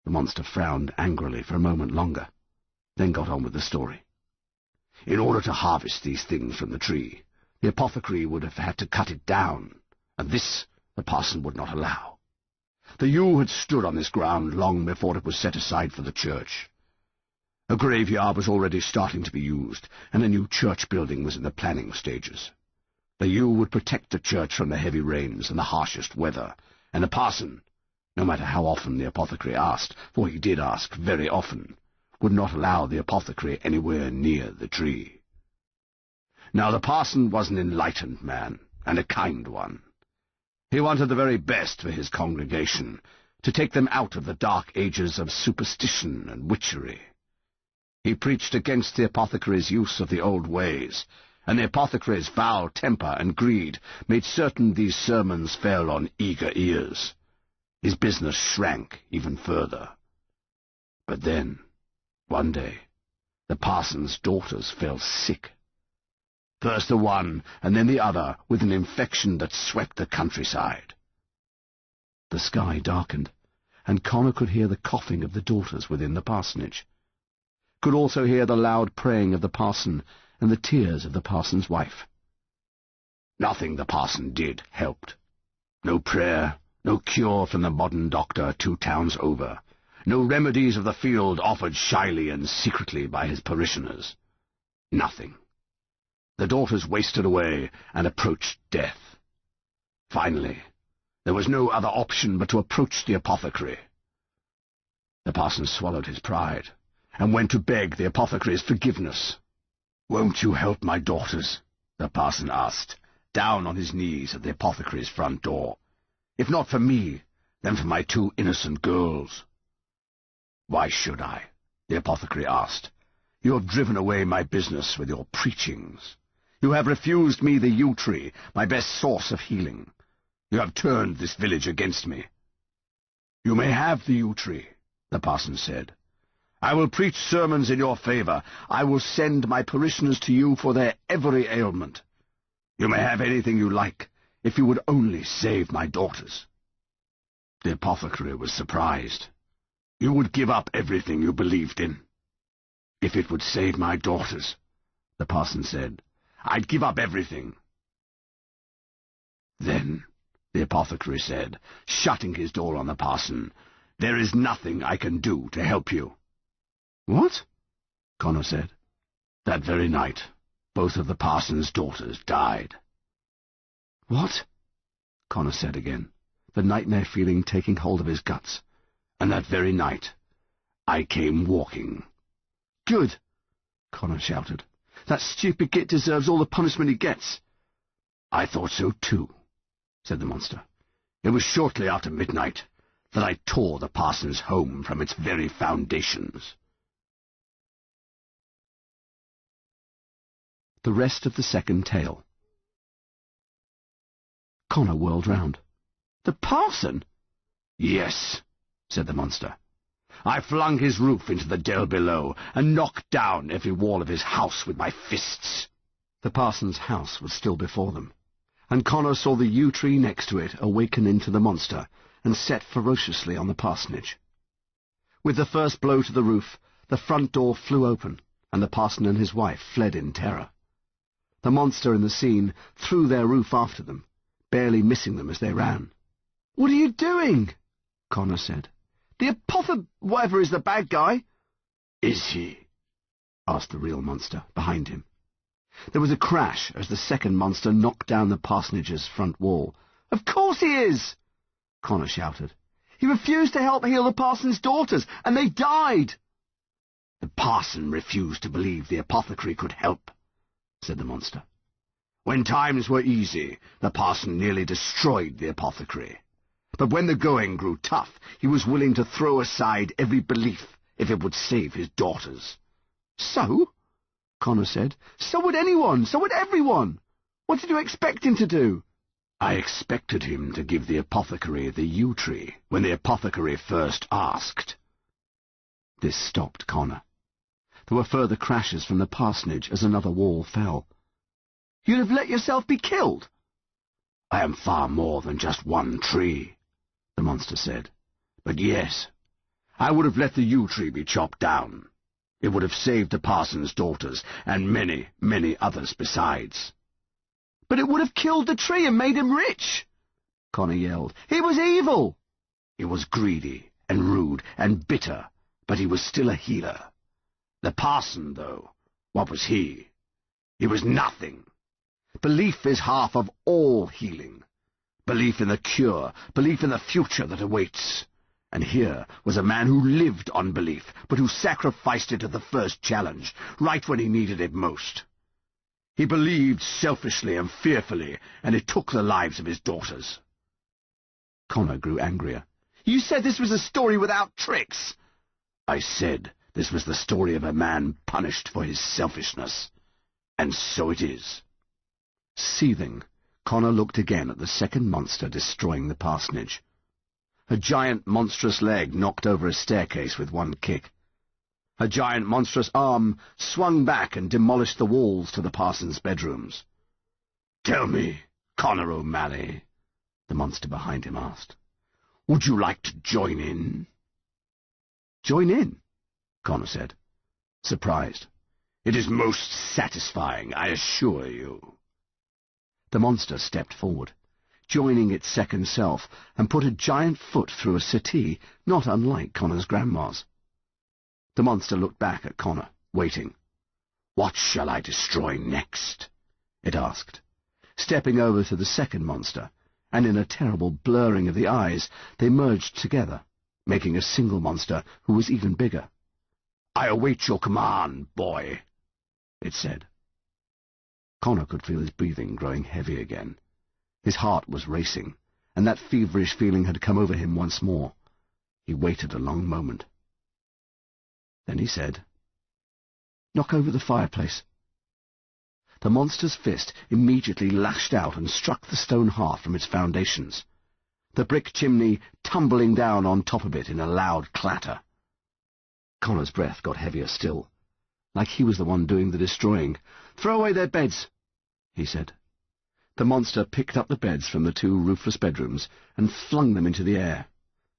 Speaker 3: The monster frowned angrily for a moment longer, then got on with the story. "In order to harvest these things from the tree, the apothecary would have had to cut it down, and this the parson would not allow. The yew had stood on this ground long before it was set aside for the church. A graveyard was already starting to be used, and a new church building was in the planning stages. The yew would protect the church from the heavy rains and the harshest weather, and the parson, no matter how often the apothecary asked, for he did ask very often, would not allow the apothecary anywhere near the tree. Now the parson was an enlightened man, and a kind one. He wanted the very best for his congregation, to take them out of the dark ages of superstition and witchery. He preached against the apothecary's use of the old ways, and the apothecary's foul temper and greed made certain these sermons fell on eager ears. His business shrank even further. But then, one day, the parson's daughters fell sick. First the one, and then the other, with an infection that swept the countryside. The sky darkened, and Connor could hear the coughing of the daughters within the parsonage. Could also hear the loud praying of the parson and the tears of the parson's wife. Nothing the parson did helped. No prayer, no cure from the modern doctor 2 towns over, no remedies of the field offered shyly and secretly by his parishioners. Nothing. The daughters wasted away and approached death. Finally, there was no other option but to approach the apothecary. The parson swallowed his pride, and went to beg the apothecary's forgiveness. "Won't you help my daughters?" the parson asked, down on his knees at the apothecary's front door. "If not for me, then for my 2 innocent girls." "Why should I?" the apothecary asked. "You have driven away my business with your preachings. You have refused me the yew tree, my best source of healing. You have turned this village against me." "You may have the yew tree," the parson said. "I will preach sermons in your favor. I will send my parishioners to you for their every ailment. You may have anything you like, if you would only save my daughters." The apothecary was surprised. "You would give up everything you believed in?" "If it would save my daughters," the parson said, "I'd give up everything." "Then," the apothecary said, shutting his door on the parson, "there is nothing I can do to help you." "What?" Connor said. That very night, both of the parson's daughters died. "What?" Connor said again, the nightmare feeling taking hold of his guts. "And that very night, I came walking." "Good!" Connor shouted. "That stupid git deserves all the punishment he gets." "I thought so too," said the monster. "It was shortly after midnight that I tore the parson's home from its very foundations." The rest of the second tale. Connor whirled round. "The parson?" "Yes," said the monster. "I flung his roof into the dell below, and knocked down every wall of his house with my fists." The parson's house was still before them, and Connor saw the yew tree next to it awaken into the monster, and set ferociously on the parsonage. With the first blow to the roof, the front door flew open, and the parson and his wife fled in terror. The monster in the scene threw their roof after them, barely missing them as they ran. "What are you doing?" Connor said. "The whatever is the bad guy." "Is he?" asked the real monster behind him. There was a crash as the second monster knocked down the parsonage's front wall. "Of course he is!" Connor shouted. "He refused to help heal the parson's daughters, and they died." "The parson refused to believe the apothecary could help," said the monster. "When times were easy, the parson nearly destroyed the apothecary. But when the going grew tough, he was willing to throw aside every belief if it would save his daughters." "So?" Connor said. "So would anyone, so would everyone. What did you expect him to do?" "I expected him to give the apothecary the yew tree when the apothecary first asked." This stopped Connor. There were further crashes from the parsonage as another wall fell. "You'd have let yourself be killed?" "I am far more than just one tree," the monster said. "But yes, I would have let the yew tree be chopped down. It would have saved the parson's daughters, and many, many others besides." "But it would have killed the tree and made him rich!" Connor yelled. "He was evil!" "He was greedy and rude and bitter, but he was still a healer. The parson, though, what was he? He was nothing. Belief is half of all healing. Belief in the cure, belief in the future that awaits. And here was a man who lived on belief, but who sacrificed it at the first challenge, right when he needed it most. He believed selfishly and fearfully, and it took the lives of his daughters. Connor grew angrier. You said this was a story without tricks. I said this was the story of a man punished for his selfishness. And so it is. Seething, Connor looked again at the second monster destroying the parsonage. A giant monstrous leg knocked over a staircase with one kick. A giant monstrous arm swung back and demolished the walls to the parson's bedrooms. "Tell me, Connor O'Malley," the monster behind him asked, "would you like to join in?" "Join in?" Connor said, surprised. "It is most satisfying, I assure you." The monster stepped forward, joining its second self, and put a giant foot through a settee not unlike Connor's grandma's. The monster looked back at Connor, waiting. "What shall I destroy next?" it asked, stepping over to the second monster, and in a terrible blurring of the eyes they merged together, making a single monster who was even bigger. "I await your command, boy," it said. Connor could feel his breathing growing heavy again. His heart was racing, and that feverish feeling had come over him once more. He waited a long moment. Then he said, "Knock over the fireplace." The monster's fist immediately lashed out and struck the stone hearth from its foundations, the brick chimney tumbling down on top of it in a loud clatter. Connor's breath got heavier still, like he was the one doing the destroying. "Throw away their beds," he said. The monster picked up the beds from the two roofless bedrooms and flung them into the air,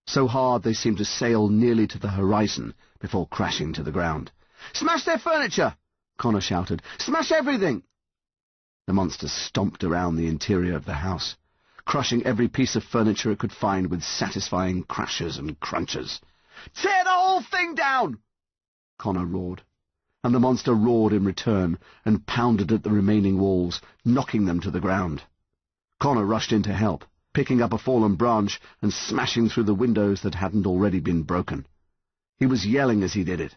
Speaker 3: so hard they seemed to sail nearly to the horizon before crashing to the ground. "Smash their furniture!" Connor shouted. "Smash everything!" The monster stomped around the interior of the house, crushing every piece of furniture it could find with satisfying crashes and crunches. "Tear the whole thing down!" Connor roared, and the monster roared in return and pounded at the remaining walls, knocking them to the ground. Connor rushed in to help, picking up a fallen branch and smashing through the windows that hadn't already been broken. He was yelling as he did it,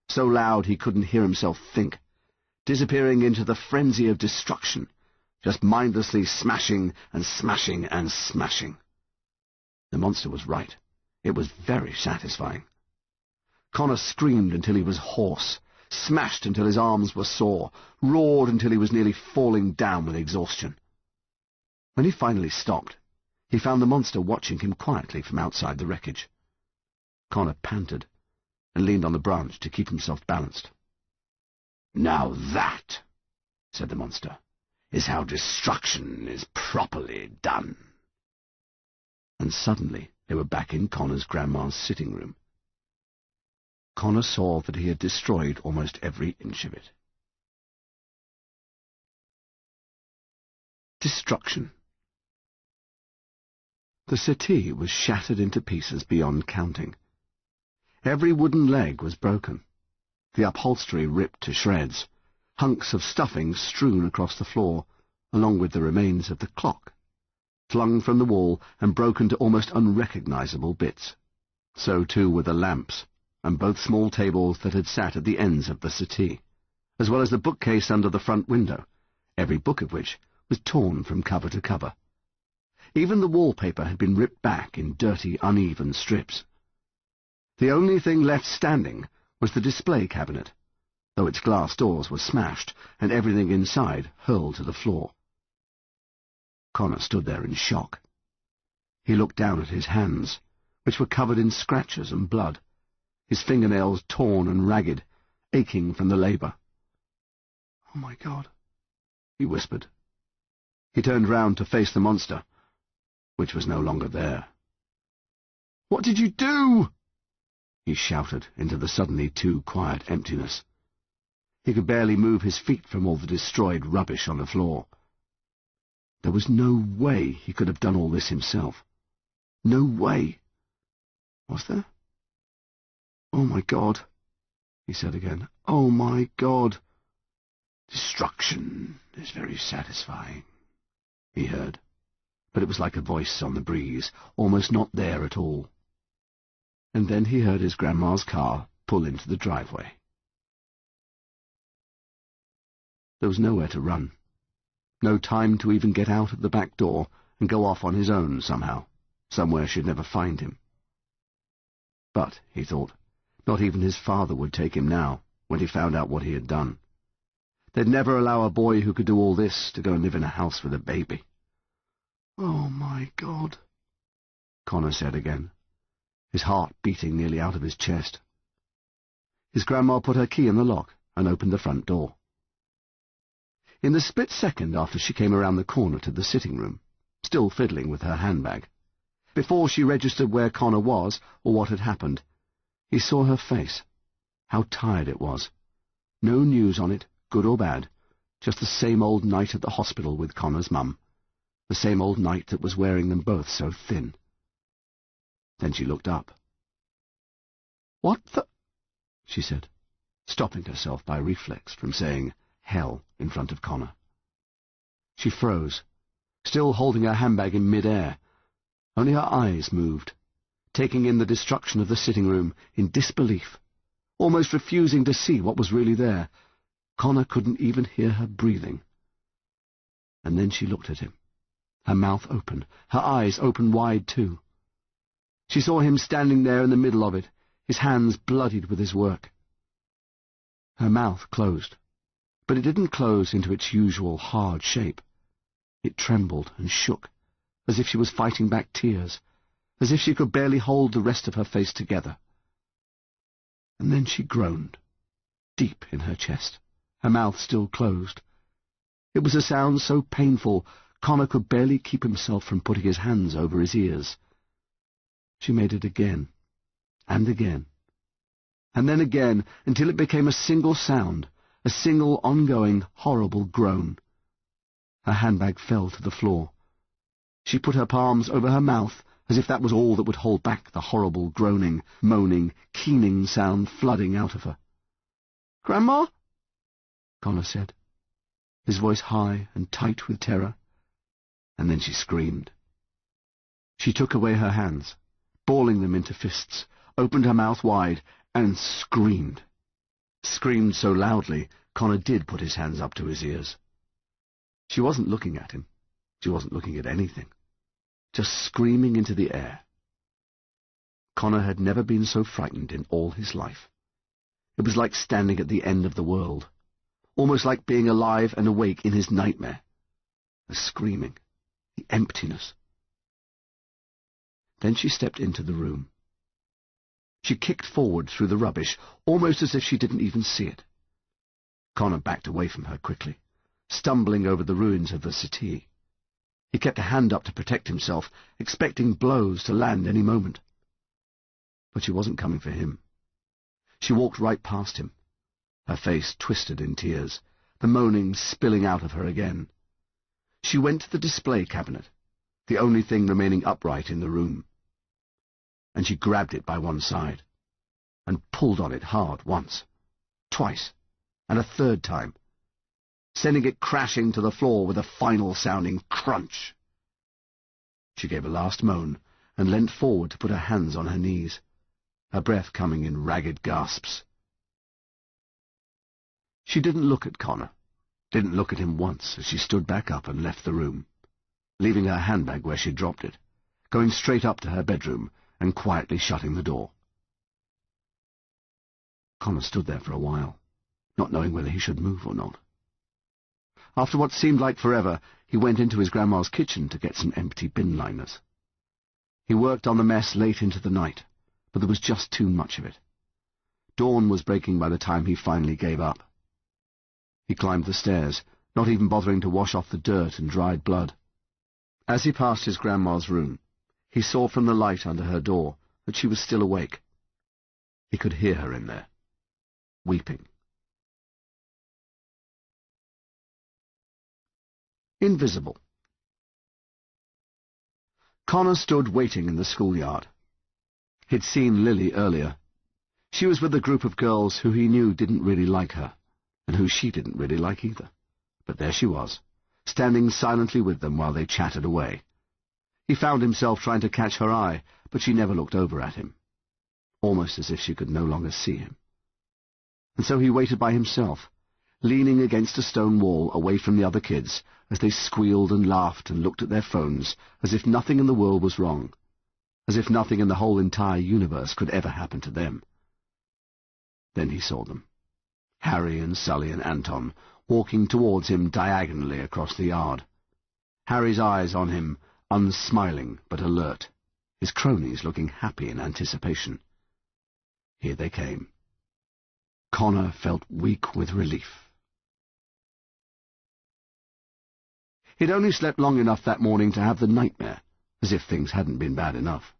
Speaker 3: so loud he couldn't hear himself think, disappearing into the frenzy of destruction, just mindlessly smashing and smashing and smashing. The monster was right. It was very satisfying. Connor screamed until he was hoarse, smashed until his arms were sore, roared until he was nearly falling down with exhaustion. When he finally stopped, he found the monster watching him quietly from outside the wreckage. Connor panted and leaned on the branch to keep himself balanced. "Now that," said the monster, "is how destruction is properly done." And suddenly they were back in Connor's grandma's sitting room. Connor saw that he had destroyed almost every inch of it. Destruction. The settee was shattered into pieces beyond counting. Every wooden leg was broken, the upholstery ripped to shreds, hunks of stuffing strewn across the floor, along with the remains of the clock, flung from the wall and broken to almost unrecognizable bits. So too were the lamps, and both small tables that had sat at the ends of the settee, as well as the bookcase under the front window, every book of which was torn from cover to cover. Even the wallpaper had been ripped back in dirty, uneven strips. The only thing left standing was the display cabinet, though its glass doors were smashed and everything inside hurled to the floor. Connor stood there in shock. He looked down at his hands, which were covered in scratches and blood, his fingernails torn and ragged, aching from the labor. "Oh, my God," he whispered. He turned round to face the monster, which was no longer there. "What did you do?" he shouted into the suddenly too quiet emptiness. He could barely move his feet from all the destroyed rubbish on the floor. There was no way he could have done all this himself. No way. Was there? "Oh, my God," he said again. "Oh, my God." "Destruction is very satisfying," he heard, but it was like a voice on the breeze, almost not there at all. And then he heard his grandma's car pull into the driveway. There was nowhere to run, no time to even get out of the back door and go off on his own somehow, somewhere she'd never find him. But, he thought, not even his father would take him now, when he found out what he had done. They'd never allow a boy who could do all this to go and live in a house with a baby. "Oh, my God," Connor said again, his heart beating nearly out of his chest. His grandma put her key in the lock and opened the front door. In the split second after she came around the corner to the sitting room, still fiddling with her handbag, before she registered where Connor was or what had happened, he saw her face, how tired it was. No news on it, good or bad, just the same old night at the hospital with Connor's mum, the same old night that was wearing them both so thin. Then she looked up. "What the—" she said, stopping herself by reflex from saying hell in front of Connor. She froze, still holding her handbag in mid-air. Only her eyes moved, taking in the destruction of the sitting room in disbelief, almost refusing to see what was really there. Connor couldn't even hear her breathing. And then she looked at him, her mouth open, her eyes open wide too. She saw him standing there in the middle of it, his hands bloodied with his work. Her mouth closed, but it didn't close into its usual hard shape. It trembled and shook, as if she was fighting back tears, as if she could barely hold the rest of her face together. And then she groaned, deep in her chest, her mouth still closed. It was a sound so painful, Connor could barely keep himself from putting his hands over his ears. She made it again, and again, and then again, until it became a single sound, a single ongoing, horrible groan. Her handbag fell to the floor. She put her palms over her mouth, as if that was all that would hold back the horrible groaning, moaning, keening sound flooding out of her. "Grandma?" Connor said, his voice high and tight with terror. And then she screamed. She took away her hands, balling them into fists, opened her mouth wide, and screamed. Screamed so loudly, Connor did put his hands up to his ears. She wasn't looking at him. She wasn't looking at anything. Just screaming into the air. Connor had never been so frightened in all his life. It was like standing at the end of the world, almost like being alive and awake in his nightmare. The screaming, the emptiness. Then she stepped into the room. She kicked forward through the rubbish, almost as if she didn't even see it. Connor backed away from her quickly, stumbling over the ruins of the settee. He kept a hand up to protect himself, expecting blows to land any moment. But she wasn't coming for him. She walked right past him, her face twisted in tears, the moaning spilling out of her again. She went to the display cabinet, the only thing remaining upright in the room. And she grabbed it by one side, and pulled on it hard once, twice, and a third time, sending it crashing to the floor with a final-sounding crunch. She gave a last moan and leant forward to put her hands on her knees, her breath coming in ragged gasps. She didn't look at Connor, didn't look at him once as she stood back up and left the room, leaving her handbag where she'd dropped it, going straight up to her bedroom and quietly shutting the door. Connor stood there for a while, not knowing whether he should move or not. After what seemed like forever, he went into his grandma's kitchen to get some empty bin liners. He worked on the mess late into the night, but there was just too much of it. Dawn was breaking by the time he finally gave up. He climbed the stairs, not even bothering to wash off the dirt and dried blood. As he passed his grandma's room, he saw from the light under her door that she was still awake. He could hear her in there, weeping. Invisible. Connor stood waiting in the schoolyard. He'd seen Lily earlier. She was with a group of girls who he knew didn't really like her, and who she didn't really like either. But there she was, standing silently with them while they chatted away. He found himself trying to catch her eye, but she never looked over at him, almost as if she could no longer see him. And so he waited by himself, leaning against a stone wall away from the other kids, as they squealed and laughed and looked at their phones, as if nothing in the world was wrong, as if nothing in the whole entire universe could ever happen to them. Then he saw them, Harry and Sully and Anton, walking towards him diagonally across the yard. Harry's eyes on him, unsmiling but alert, his cronies looking happy in anticipation. Here they came. Connor felt weak with relief. He'd only slept long enough that morning to have the nightmare, as if things hadn't been bad enough.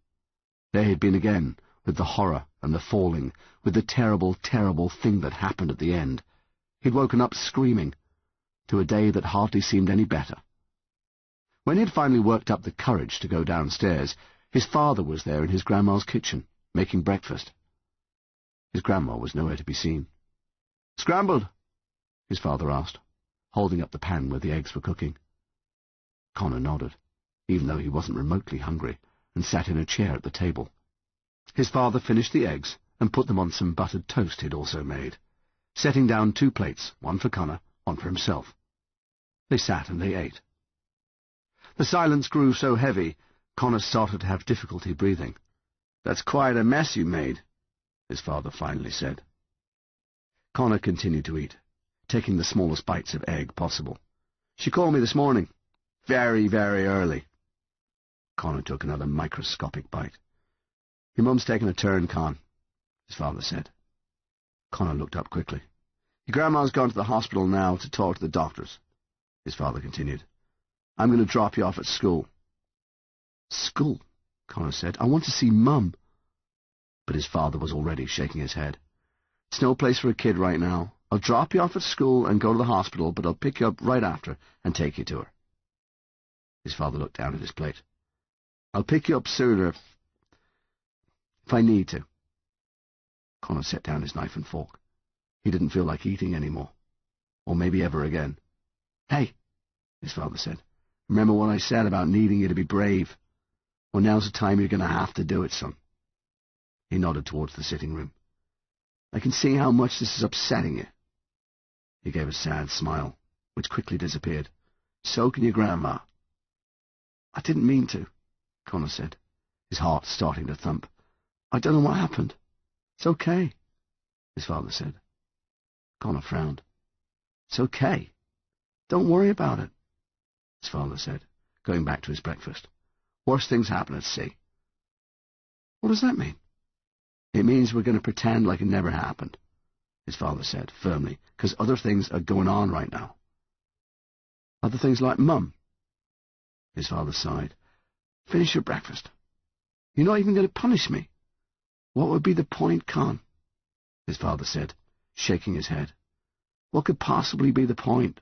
Speaker 3: There he'd been again, with the horror and the falling, with the terrible, terrible thing that happened at the end. He'd woken up screaming, to a day that hardly seemed any better. When he'd finally worked up the courage to go downstairs, his father was there in his grandma's kitchen, making breakfast. His grandma was nowhere to be seen. "Scrambled?" his father asked, holding up the pan where the eggs were cooking. Connor nodded, even though he wasn't remotely hungry, and sat in a chair at the table. His father finished the eggs and put them on some buttered toast he'd also made, setting down 2 plates, one for Connor, one for himself. They sat and they ate. The silence grew so heavy, Connor started to have difficulty breathing. "That's quite a mess you made," his father finally said. Connor continued to eat, taking the smallest bites of egg possible. "She called me this morning. Very, very early." Connor took another microscopic bite. "Your mum's taking a turn, Con," his father said. Connor looked up quickly. "Your grandma's gone to the hospital now to talk to the doctors," his father continued. "I'm going to drop you off at school." "School?" Connor said. "I want to see Mum." But his father was already shaking his head. "It's no place for a kid right now. I'll drop you off at school and go to the hospital, but I'll pick you up right after and take you to her." His father looked down at his plate. "I'll pick you up sooner if I need to." Connor set down his knife and fork. He didn't feel like eating anymore. Or maybe ever again. "Hey," his father said, "remember what I said about needing you to be brave? Well, now's the time you're going to have to do it, son." He nodded towards the sitting room. "I can see how much this is upsetting you." He gave a sad smile, which quickly disappeared. "So can your grandma." "I didn't mean to," Connor said, his heart starting to thump. "I don't know what happened." "It's okay," his father said. Connor frowned. "It's okay. Don't worry about it," his father said, going back to his breakfast. "Worse things happen at sea." "What does that mean?" "It means we're going to pretend like it never happened," his father said firmly, "because other things are going on right now." "Other things like Mum?" His father sighed. "Finish your breakfast. You're not even going to punish me." "What would be the point, Con?" his father said, shaking his head. "What could possibly be the point?"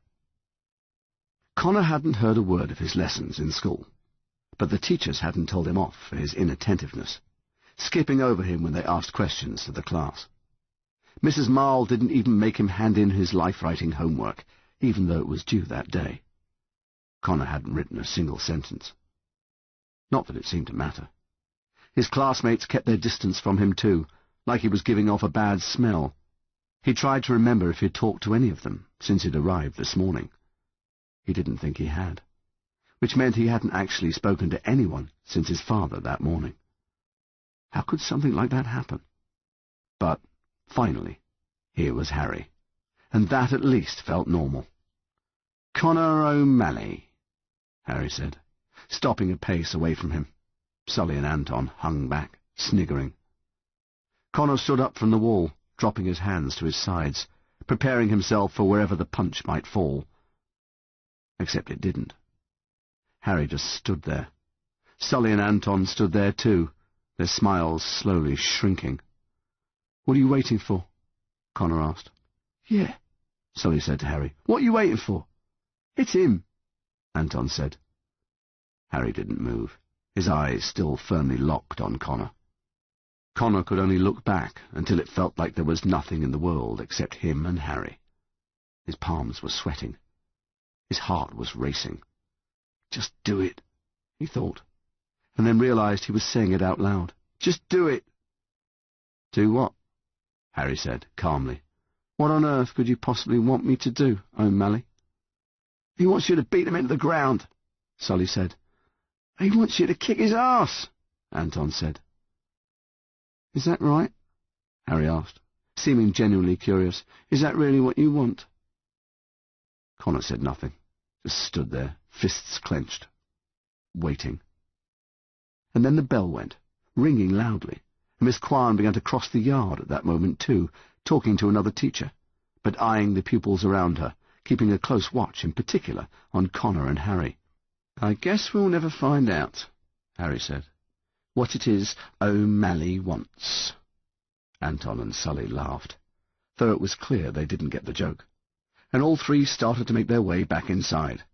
Speaker 3: Connor hadn't heard a word of his lessons in school, but the teachers hadn't told him off for his inattentiveness, skipping over him when they asked questions to the class. Mrs. Marl didn't even make him hand in his life-writing homework, even though it was due that day. Connor hadn't written a single sentence. Not that it seemed to matter. His classmates kept their distance from him too, like he was giving off a bad smell. He tried to remember if he'd talked to any of them since he'd arrived this morning. He didn't think he had, which meant he hadn't actually spoken to anyone since his father that morning. How could something like that happen? But, finally, here was Harry, and that at least felt normal. "Connor O'Malley," Harry said, stopping a pace away from him. Sully and Anton hung back, sniggering. Connor stood up from the wall, dropping his hands to his sides, preparing himself for wherever the punch might fall. Except it didn't. Harry just stood there. Sully and Anton stood there too, their smiles slowly shrinking. "What are you waiting for?" Connor asked. "Yeah," Sully said to Harry. "What are you waiting for?" "It's him," Anton said. Harry didn't move, his eyes still firmly locked on Connor. Connor could only look back until it felt like there was nothing in the world except him and Harry. His palms were sweating. His heart was racing. Just do it, he thought, and then realized he was saying it out loud. Just do it. Do what? Harry said, calmly. What on earth could you possibly want me to do, O'Malley? He wants you to beat him into the ground, Sully said. He wants you to kick his ass, Anton said. Is that right? Harry asked, seeming genuinely curious. Is that really what you want? Connor said nothing, just stood there, fists clenched, waiting. And then the bell went, ringing loudly, and Miss Kwan began to cross the yard at that moment too, talking to another teacher, but eyeing the pupils around her, keeping a close watch in particular on Connor and Harry. I guess we'll never find out, Harry said, what it is O'Malley wants. Anton and Sully laughed, though it was clear they didn't get the joke, and all three started to make their way back inside.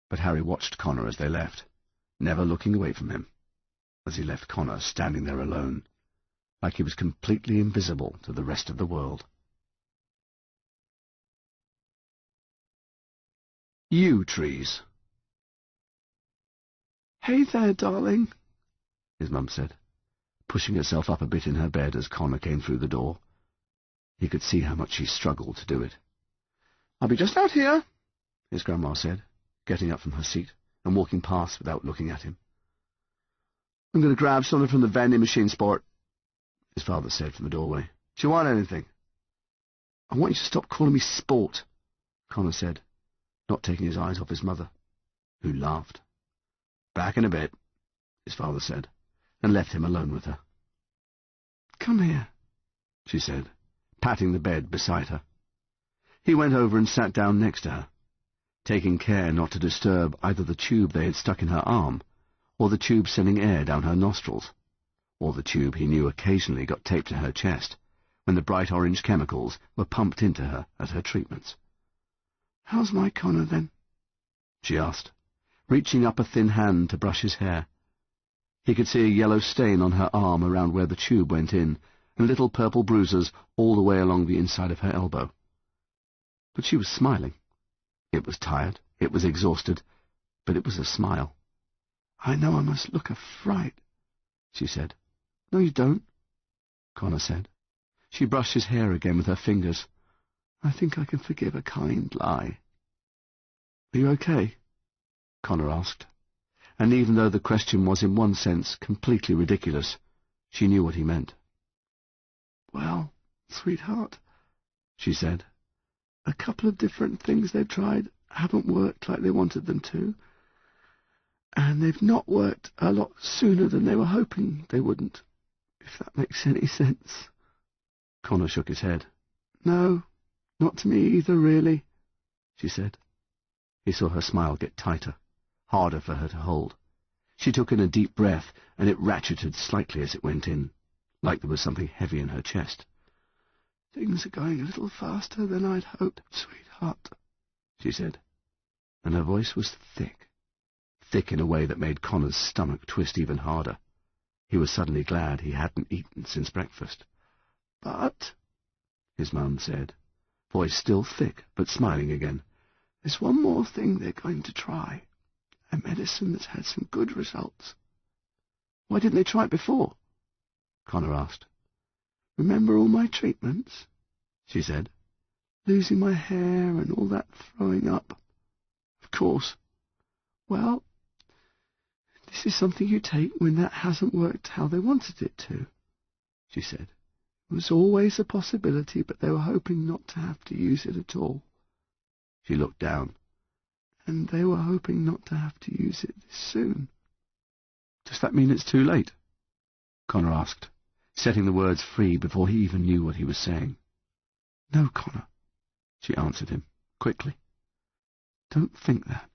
Speaker 3: But Harry watched Connor as they left, never looking away from him, as he left Connor standing there alone, like he was completely invisible to the rest of the world. Yew trees. Hey there, darling, his mum said, pushing herself up a bit in her bed as Connor came through the door. He could see how much she struggled to do it. I'll be just out here, his grandma said, getting up from her seat and walking past without looking at him. I'm going to grab something from the vending machine, sport, his father said from the doorway. Do you want anything? I want you to stop calling me sport, Connor said, not taking his eyes off his mother, who laughed. Back in a bit, his father said, and left him alone with her. Come here, she said, patting the bed beside her. He went over and sat down next to her, taking care not to disturb either the tube they had stuck in her arm, or the tube sending air down her nostrils, or the tube he knew occasionally got taped to her chest when the bright orange chemicals were pumped into her at her treatments. How's my Connor, then? She asked, reaching up a thin hand to brush his hair. He could see a yellow stain on her arm around where the tube went in, and little purple bruises all the way along the inside of her elbow. But she was smiling. It was tired, it was exhausted, but it was a smile. I know I must look a fright, she said. No, you don't, Connor said. She brushed his hair again with her fingers. I think I can forgive a kind lie. Are you okay? Connor asked, and even though the question was in one sense completely ridiculous, she knew what he meant. Well, sweetheart, she said, a couple of different things they've tried haven't worked like they wanted them to, and they've not worked a lot sooner than they were hoping they wouldn't, if that makes any sense. Connor shook his head. No, not to me either, really, she said. He saw her smile get tighter, harder for her to hold. She took in a deep breath, and it ratcheted slightly as it went in, like there was something heavy in her chest. Things are going a little faster than I'd hoped, sweetheart, she said, and her voice was thick in a way that made Connor's stomach twist even harder. He was suddenly glad he hadn't eaten since breakfast. But, his mum said, voice still thick, but smiling again, there's one more thing they're going to try, a medicine that's had some good results. Why didn't they try it before? Connor asked. Remember all my treatments? She said. Losing my hair and all that throwing up. Of course. Well, this is something you take when that hasn't worked how they wanted it to, she said. It was always a possibility, but they were hoping not to have to use it at all. She looked down. And they were hoping not to have to use it this soon. Does that mean it's too late? Connor asked, setting the words free before he even knew what he was saying. No, Connor, she answered him, quickly. Don't think that.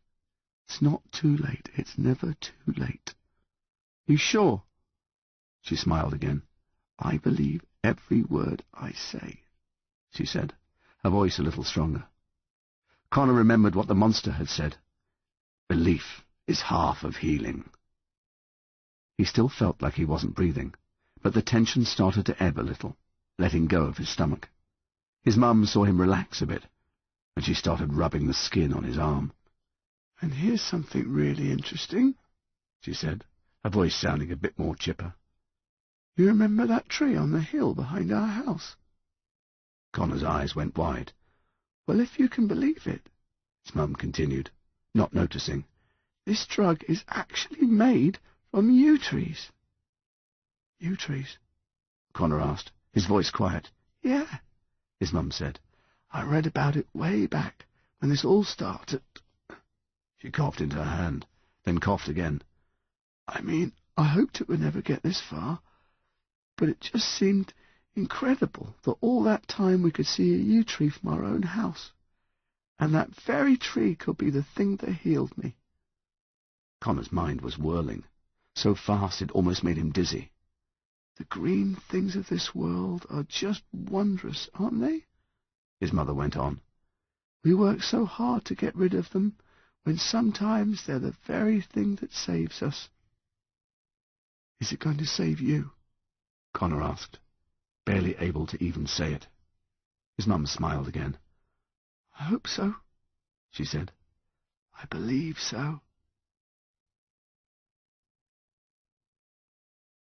Speaker 3: It's not too late. It's never too late. You sure? She smiled again. I believe every word I say, she said, her voice a little stronger. Connor remembered what the monster had said. Belief is half of healing. He still felt like he wasn't breathing, but the tension started to ebb a little, letting go of his stomach. His mum saw him relax a bit, and she started rubbing the skin on his arm.
Speaker 4: "And here's something really interesting," she said, her voice sounding a bit more chipper. "You remember that tree on the hill behind our house?"
Speaker 3: Connor's eyes went wide.
Speaker 4: "Well, if you can believe it,"
Speaker 3: his mum continued, not noticing,
Speaker 4: "this drug is actually made from yew trees." "Yew trees?"
Speaker 3: Connor asked, his voice quiet.
Speaker 4: "Yeah,"
Speaker 3: his mum said.
Speaker 4: "I read about it way back when this all started."
Speaker 3: She coughed into her hand, then coughed again.
Speaker 4: "I mean, I hoped it would never get this far, but it just seemed incredible that all that time we could see a yew tree from our own house, and that very tree could be the thing that healed me."
Speaker 3: Connor's mind was whirling, so fast it almost made him dizzy.
Speaker 4: "The green things of this world are just wondrous, aren't they?"
Speaker 3: his mother went on.
Speaker 4: "We work so hard to get rid of them, when sometimes they're the very thing that saves us." "Is it going to save you?"
Speaker 3: Connor asked, barely able to even say it. His mum smiled again.
Speaker 4: "I hope so,"
Speaker 3: she said.
Speaker 4: "I believe so."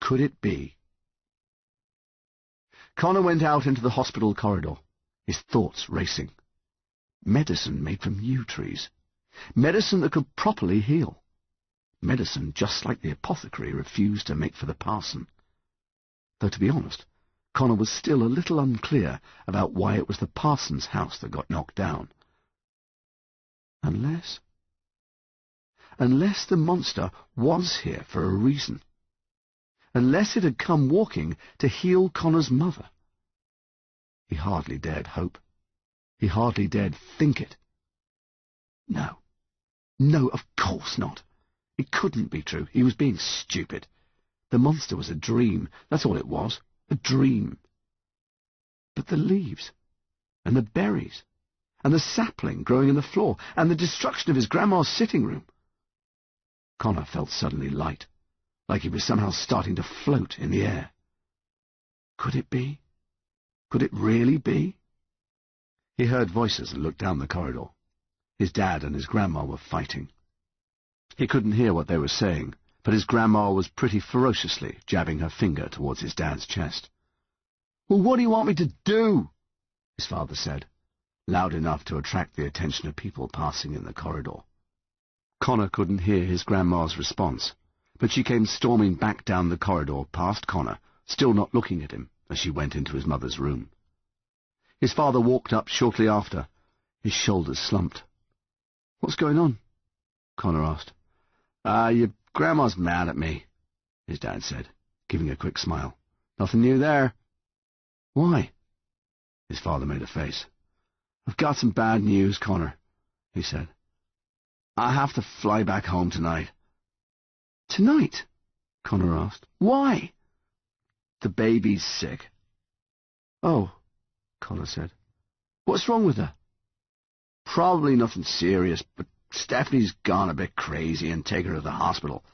Speaker 3: Could it be? Connor went out into the hospital corridor, his thoughts racing. Medicine made from yew trees. Medicine that could properly heal. Medicine just like the apothecary refused to make for the parson. Though, to be honest, Connor was still a little unclear about why it was the parson's house that got knocked down. Unless the monster was here for a reason. Unless it had come walking to heal Connor's mother. He hardly dared hope. He hardly dared think it. No. No, of course not. It couldn't be true. He was being stupid. The monster was a dream. That's all it was. A dream. But the leaves, and the berries, and the sapling growing in the floor, and the destruction of his grandma's sitting room. Connor felt suddenly light, like he was somehow starting to float in the air. Could it be? Could it really be? He heard voices and looked down the corridor. His dad and his grandma were fighting. He couldn't hear what they were saying, but his grandma was pretty ferociously jabbing her finger towards his dad's chest. "Well, what do you want me to do?" his father said, loud enough to attract the attention of people passing in the corridor. Connor couldn't hear his grandma's response, but she came storming back down the corridor past Connor, still not looking at him, as she went into his mother's room. His father walked up shortly after, his shoulders slumped. "What's going on?" Connor asked. Your grandma's mad at me," his dad said, giving a quick smile. "Nothing new there." "Why?" His father made a face. "I've got some bad news, Connor," he said. "I have to fly back home tonight." "Tonight?" Connor asked. "Why?" "The baby's sick." "Oh," Connor said. "What's wrong with her?" "Probably nothing serious, but Stephanie's gone a bit crazy and taken her to the hospital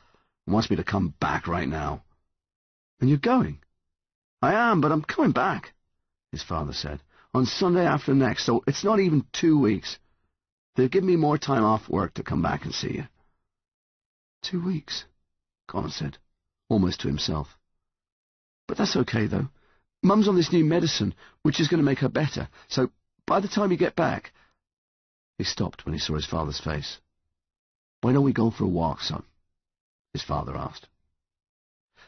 Speaker 3: and wants me to come back right now." "And you're going?" "I am, but I'm coming back," his father said, "on Sunday after next, so it's not even 2 weeks. They've given me more time off work to come back and see you." 2 weeks, Connor said, almost to himself. "But that's okay, though. Mum's on this new medicine, which is going to make her better, so by the time you get back—" He stopped when he saw his father's face. "Why don't we go for a walk, son?" his father asked.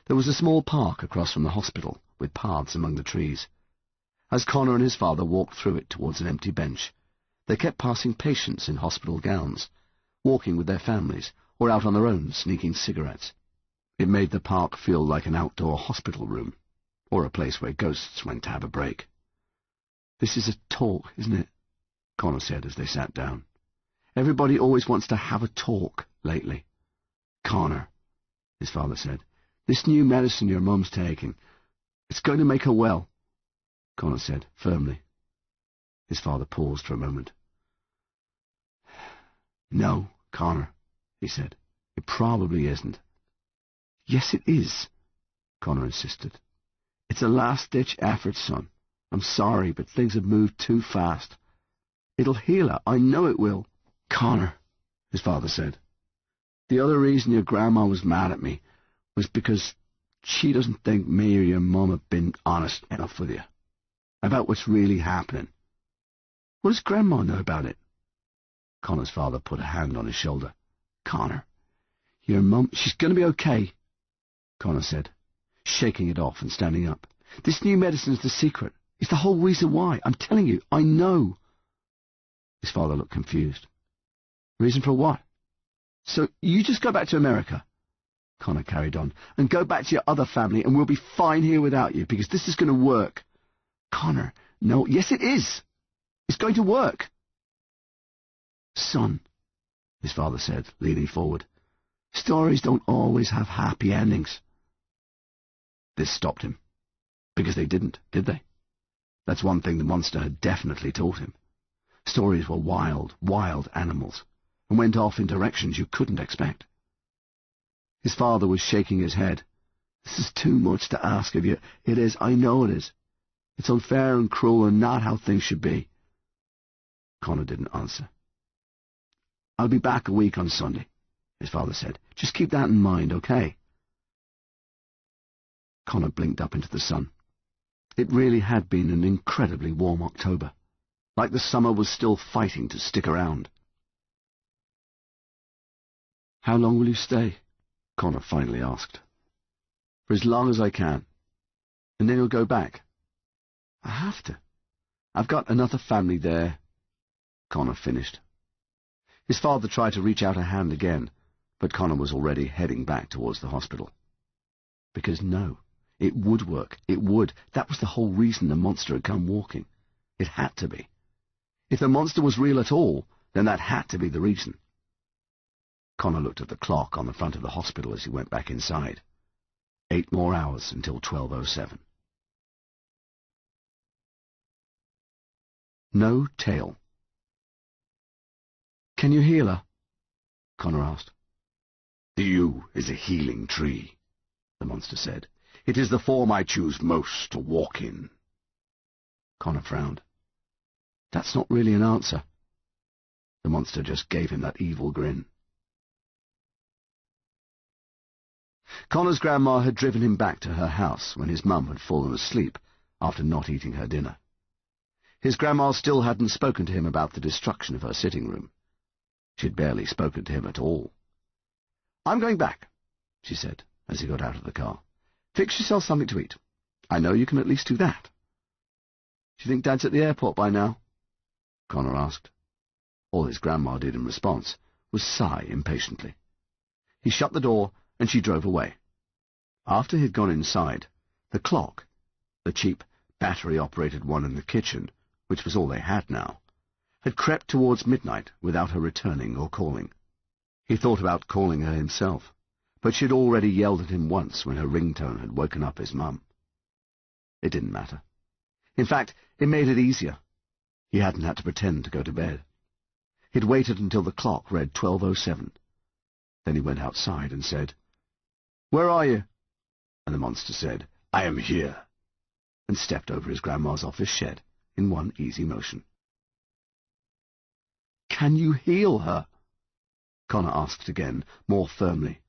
Speaker 3: There was a small park across from the hospital, with paths among the trees. As Connor and his father walked through it towards an empty bench, they kept passing patients in hospital gowns, walking with their families, or out on their own, sneaking cigarettes. It made the park feel like an outdoor hospital room, or a place where ghosts went to have a break. "This is a talk, isn't it?" Connor said as they sat down. "Everybody always wants to have a talk lately." "Connor," his father said, "this new medicine your mum's taking, it's going to make her well," Connor said firmly. His father paused for a moment. "No, Connor," he said, "it probably isn't." "Yes, it is," Connor insisted.
Speaker 4: It's a last-ditch effort, son. I'm sorry, but things have moved too fast. It'll heal her. I know it will. Connor, his father said, the other reason your grandma was mad at me was because she doesn't think me or your mum have been honest enough with you about what's really happening. What does Grandma know about it? Connor's father put a hand on his shoulder. Connor, your mum, she's going to be okay, Connor said, shaking it off and standing up. This new medicine's the secret. It's the whole reason why. I'm telling you, I know. His father looked confused. Reason for what? So you just go back to America, Connor carried on, and go back to your other family, and we'll be fine here without you, because this is going to work. Connor, no, yes it is. It's going to work. Son, his father said, leaning forward, stories don't always have happy endings. This stopped him, because they didn't, did they? That's one thing the monster had definitely taught him. Stories were wild, wild animals, and went off in directions you couldn't expect. His father was shaking his head. This is too much to ask of you. It is, I know it is. It's unfair and cruel and not how things should be. Connor didn't answer. I'll be back a week on Sunday, his father said. Just keep that in mind, okay? Connor blinked up into the sun. It really had been an incredibly warm October, like the summer was still fighting to stick around. How long will you stay? Connor finally asked. For as long as I can. And then you'll go back. I have to. I've got another family there, Connor finished. His father tried to reach out a hand again, but Connor was already heading back towards the hospital. Because no, it would work. It would. That was the whole reason the monster had come walking. It had to be. If the monster was real at all, then that had to be the reason. Connor looked at the clock on the front of the hospital as he went back inside. 8 more hours until 12:07. No tail. Can you heal her? Connor asked. The yew is a healing tree, the monster said. It is the form I choose most to walk in. Connor frowned. That's not really an answer. The monster just gave him that evil grin. Connor's grandma had driven him back to her house when his mum had fallen asleep after not eating her dinner. His grandma still hadn't spoken to him about the destruction of her sitting room. She'd barely spoken to him at all. I'm going back, she said, as he got out of the car. Fix yourself something to eat. I know you can at least do that. Do you think Dad's at the airport by now? Connor asked. All his grandma did in response was sigh impatiently. He shut the door, and she drove away. After he'd gone inside, the clock, the cheap, battery-operated one in the kitchen, which was all they had now, had crept towards midnight without her returning or calling. He thought about calling her himself, but she'd already yelled at him once when her ringtone had woken up his mum. It didn't matter. In fact, it made it easier. He hadn't had to pretend to go to bed. He'd waited until the clock read 12:07. Then he went outside and said, Where are you? And the monster said, I am here, and stepped over his grandma's office shed in one easy motion. Can you heal her? Connor asked again, more firmly.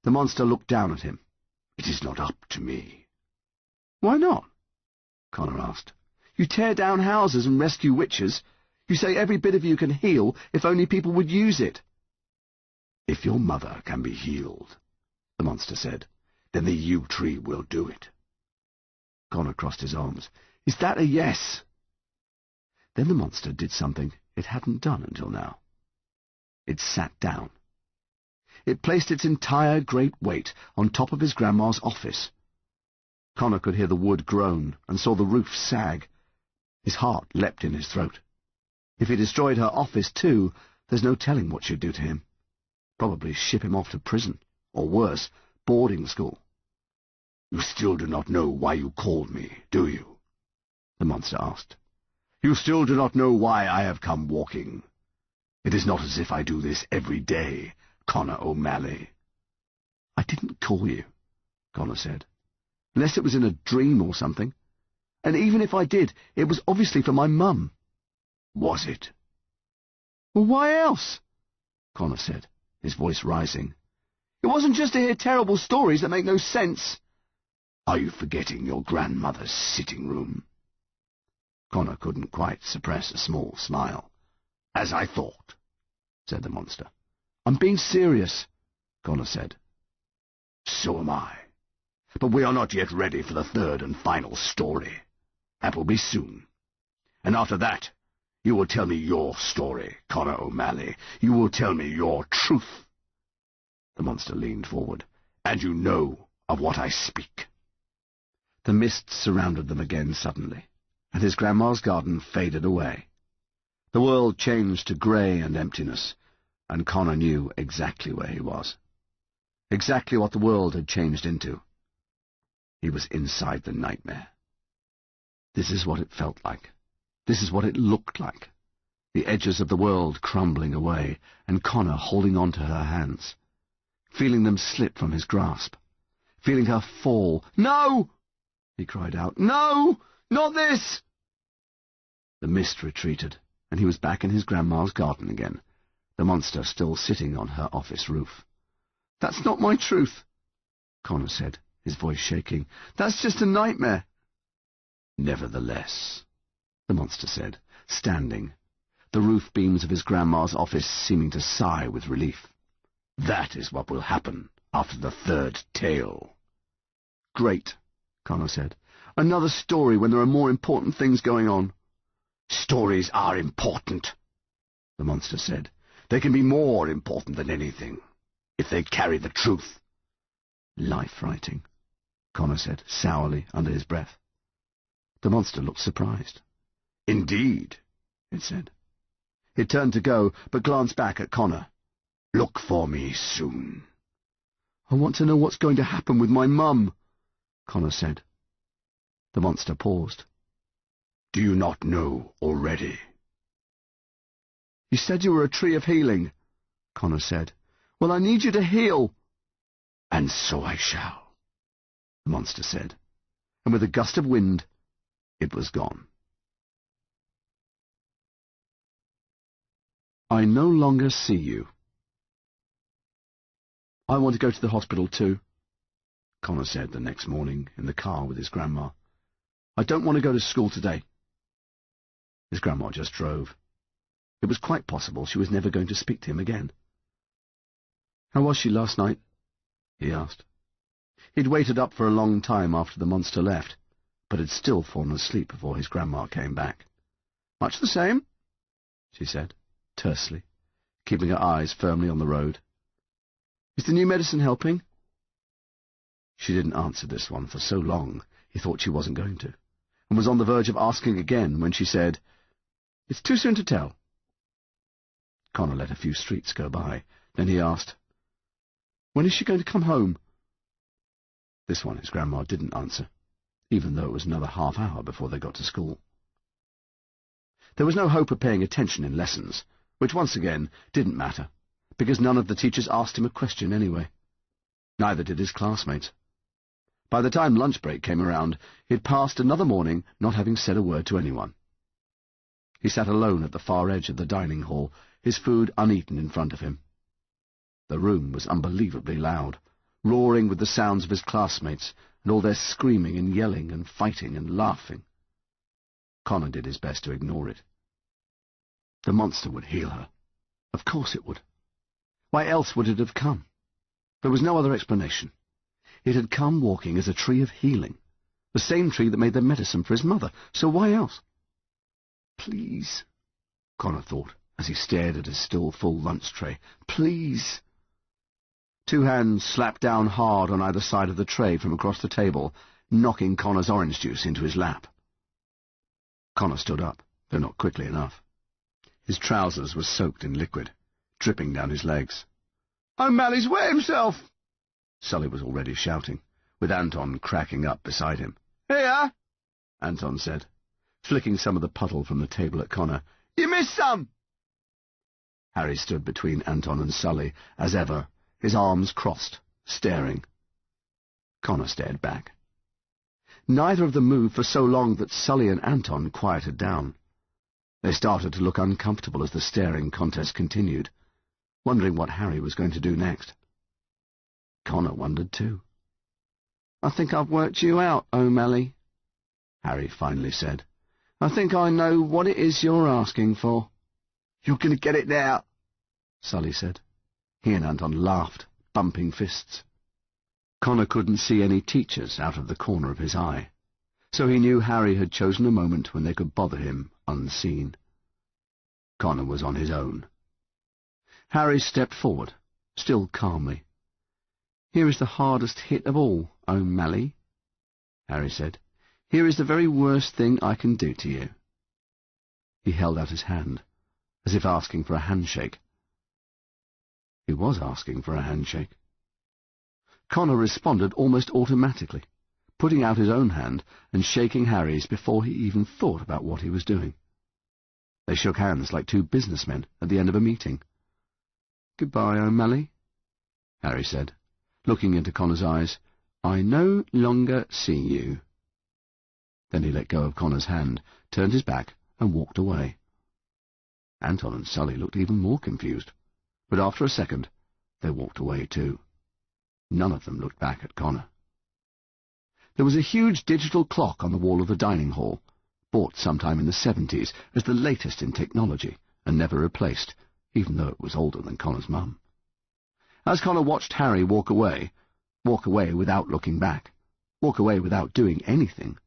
Speaker 4: The monster looked down at him. It is not up to me. Why not? Connor asked. You tear down houses and rescue witches. You say every bit of you can heal if only people would use it. If your mother can be healed, the monster said, then the yew tree will do it. Connor crossed his arms. Is that a yes? Then the monster did something it hadn't done until now. It sat down. It placed its entire great weight on top of his grandma's office. Connor could hear the wood groan and saw the roof sag. His heart leapt in his throat. If he destroyed her office too, there's no telling what she'd do to him. Probably ship him off to prison, or worse, boarding school. You still do not know why you called me, do you? The monster asked. You still do not know why I have come walking. It is not as if I do this every day, Connor O'Malley. I didn't call you, Connor said. unless it was in a dream or something. And even if I did, it was obviously for my mum.
Speaker 3: Was it?
Speaker 4: Well, why else? Connor said, his voice rising. It wasn't just to hear terrible stories that make no sense.
Speaker 3: Are you forgetting your grandmother's sitting room? Connor couldn't quite suppress a small smile. As I thought, said the monster.
Speaker 4: I'm being serious, Connor said.
Speaker 3: So am I. But we are not yet ready for the third and final story. That will be soon. And after that, you will tell me your story, Connor O'Malley. You will tell me your truth. The monster leaned forward. And you know of what I speak.
Speaker 4: The mists surrounded them again suddenly, and his grandma's garden faded away. The world changed to grey and emptiness, and Connor knew exactly where he was. Exactly what the world had changed into. He was inside the nightmare. This is what it felt like. This is what it looked like. The edges of the world crumbling away, and Connor holding on to her hands, feeling them slip from his grasp, feeling her fall. "No!" he cried out. "No! Not this!" The mist retreated, and he was back in his grandma's garden again, the monster still sitting on her office roof. "That's not my truth," Connor said, his voice shaking. "That's just a nightmare."
Speaker 3: "Nevertheless," the monster said, standing,
Speaker 4: the roof beams of his grandma's office seeming to sigh with relief.
Speaker 3: "that is what will happen after the third tale."
Speaker 4: "Great," Connor said. "Another story when there are more important things going on."
Speaker 3: "Stories are important," the monster said. "They can be more important than anything, if they carry the truth."
Speaker 4: "Life-writing," Connor said, sourly, under his breath. The monster looked surprised.
Speaker 3: "Indeed," it said.
Speaker 4: It turned to go, but glanced back at Connor.
Speaker 3: "Look for me soon."
Speaker 4: "I want to know what's going to happen with my mum," Connor said. The monster paused.
Speaker 3: "Do you not know already?"
Speaker 4: "You said you were a tree of healing," Connor said. "Well, I need you to heal."
Speaker 3: "And so I shall," the monster said.
Speaker 4: And with a gust of wind, it was gone. I no longer see you. "I want to go to the hospital too," Connor said the next morning in the car with his grandma. "I don't want to go to school today." His grandma just drove. It was quite possible she was never going to speak to him again. "How was she last night?" he asked. He'd waited up for a long time after the monster left, but had still fallen asleep before his grandma came back. "Much the same," she said, tersely, keeping her eyes firmly on the road. "Is the new medicine helping?" She didn't answer this one for so long he thought she wasn't going to, and was on the verge of asking again when she said, "It's too soon to tell." Connor let a few streets go by. Then he asked, "When is she going to come home?" This one his grandma didn't answer, even though it was another half-hour before they got to school. There was no hope of paying attention in lessons, which once again didn't matter, because none of the teachers asked him a question anyway. Neither did his classmates. By the time lunch break came around, he'd passed another morning not having said a word to anyone. He sat alone at the far edge of the dining hall, his food uneaten in front of him. The room was unbelievably loud, roaring with the sounds of his classmates and all their screaming and yelling and fighting and laughing. Connor did his best to ignore it. The monster would heal her. Of course it would. Why else would it have come? There was no other explanation. It had come walking as a tree of healing, the same tree that made the medicine for his mother, so why else? "Please," Connor thought, as he stared at his still full lunch tray. "Please." Two hands slapped down hard on either side of the tray from across the table, knocking Connor's orange juice into his lap. Connor stood up, though not quickly enough. His trousers were soaked in liquid, dripping down his legs. "O'Malley's wet himself!" Sully was already shouting, with Anton cracking up beside him. "Here," Anton said, flicking some of the puddle from the table at Connor. "You missed some!" Harry stood between Anton and Sully, as ever, his arms crossed, staring. Connor stared back.
Speaker 3: Neither of them moved for so long that Sully and Anton quieted down. They started to look uncomfortable as the staring contest continued, wondering what Harry was going to do next. Connor wondered too. "I think I've worked you out, O'Malley," Harry finally said. "I think I know what it is you're asking for." "You're going to get it now," Sully said. He and Anton laughed, bumping fists. Connor couldn't see any teachers out of the corner of his eye, so he knew Harry had chosen a moment when they could bother him unseen. Connor was on his own. Harry stepped forward, still calmly. "Here is the hardest hit of all, O'Malley," Harry said. "Here is the very worst thing I can do to you." He held out his hand, as if asking for a handshake. He was asking for a handshake. Connor responded almost automatically, putting out his own hand and shaking Harry's before he even thought about what he was doing. They shook hands like two businessmen at the end of a meeting. "Goodbye, O'Malley," Harry said, looking into Connor's eyes. "I no longer see you." Then he let go of Connor's hand, turned his back, and walked away. Anton and Sully looked even more confused, but after a second they walked away too. None of them looked back at Connor. There was a huge digital clock on the wall of the dining hall, bought sometime in the 70s as the latest in technology, and never replaced, even though it was older than Connor's mum. As Connor watched Harry walk away without looking back, walk away without doing anything,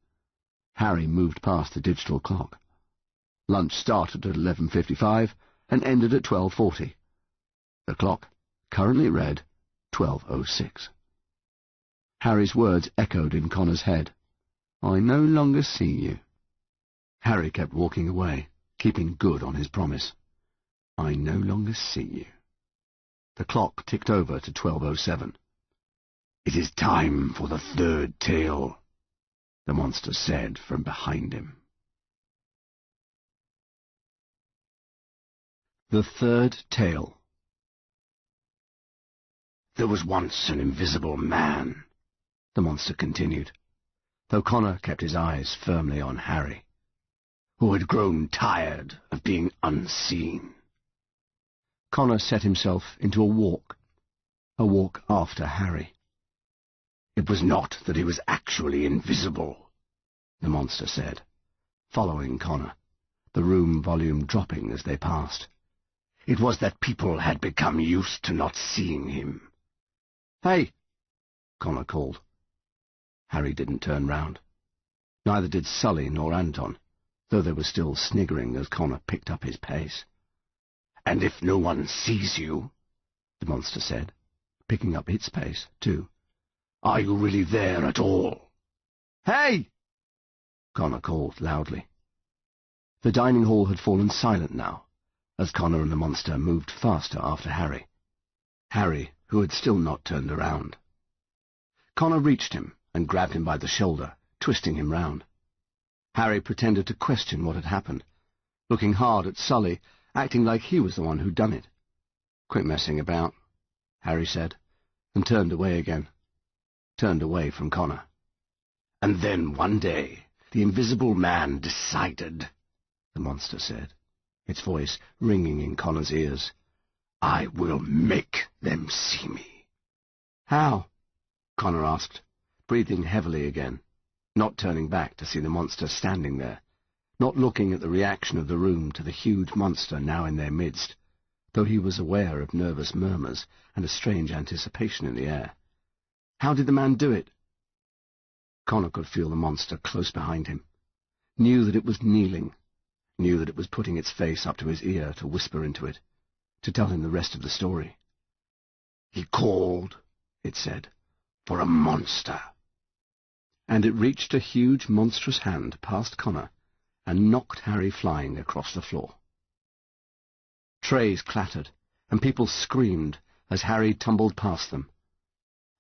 Speaker 3: Harry moved past the digital clock. Lunch started at 11:55 and ended at 12:40. The clock currently read 12:06. Harry's words echoed in Connor's head. "I no longer see you." Harry kept walking away, keeping good on his promise. "I no longer see you." The clock ticked over to 12:07. "It is time for the third tale," the monster said from behind him. The third tale. "There was once an invisible man," the monster continued, though Connor kept his eyes firmly on Harry, "who had grown tired of being unseen." Connor set himself into a walk after Harry. "It was not that he was actually invisible," the monster said, following Connor, the room volume dropping as they passed. "It was that people had become used to not seeing him." "Hey!" Connor called. Harry didn't turn round. Neither did Sully nor Anton, though they were still sniggering as Connor picked up his pace. "And if no one sees you," the monster said, picking up its pace, too, "are you really there at all?" "Hey!" Connor called loudly. The dining hall had fallen silent now, as Connor and the monster moved faster after Harry, who had still not turned around. Connor reached him and grabbed him by the shoulder, twisting him round. Harry pretended to question what had happened, looking hard at Sully, acting like he was the one who'd done it. "Quit messing about," Harry said, and turned away again. Turned away from Connor. "And then one day, the invisible man decided," the monster said, its voice ringing in Connor's ears, "I will make them see me." "How?" Connor asked, breathing heavily again, not turning back to see the monster standing there, not looking at the reaction of the room to the huge monster now in their midst, though he was aware of nervous murmurs and a strange anticipation in the air. How did the man do it? Connor could feel the monster close behind him, knew that it was kneeling, knew that it was putting its face up to his ear to whisper into it, to tell him the rest of the story. "He called," it said, "for a monster." And it reached a huge, monstrous hand past Connor and knocked Harry flying across the floor. Trays clattered, and people screamed as Harry tumbled past them.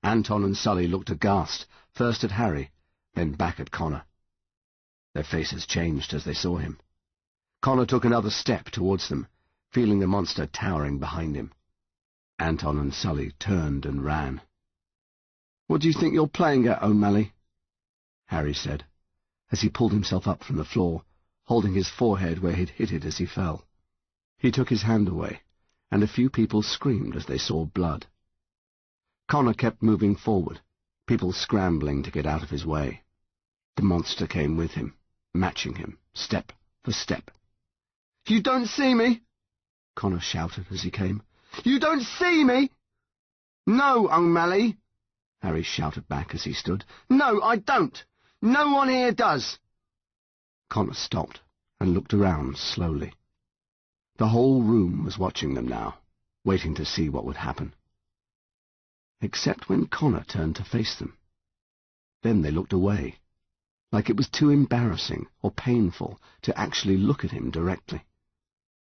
Speaker 3: Anton and Sully looked aghast, first at Harry, then back at Connor. Their faces changed as they saw him. Connor took another step towards them, feeling the monster towering behind him. Anton and Sully turned and ran. "What do you think you're playing at, O'Malley?" Harry said, as he pulled himself up from the floor, holding his forehead where he'd hit it as he fell. He took his hand away, and a few people screamed as they saw blood. Connor kept moving forward, people scrambling to get out of his way. The monster came with him, matching him, step for step. "You don't see me!" Connor shouted as he came. "You don't see me!" "No, O'Malley!" Harry shouted back as he stood. "No, I don't! No one here does!" Connor stopped and looked around slowly. The whole room was watching them now, waiting to see what would happen. Except when Connor turned to face them. Then they looked away, like it was too embarrassing or painful to actually look at him directly.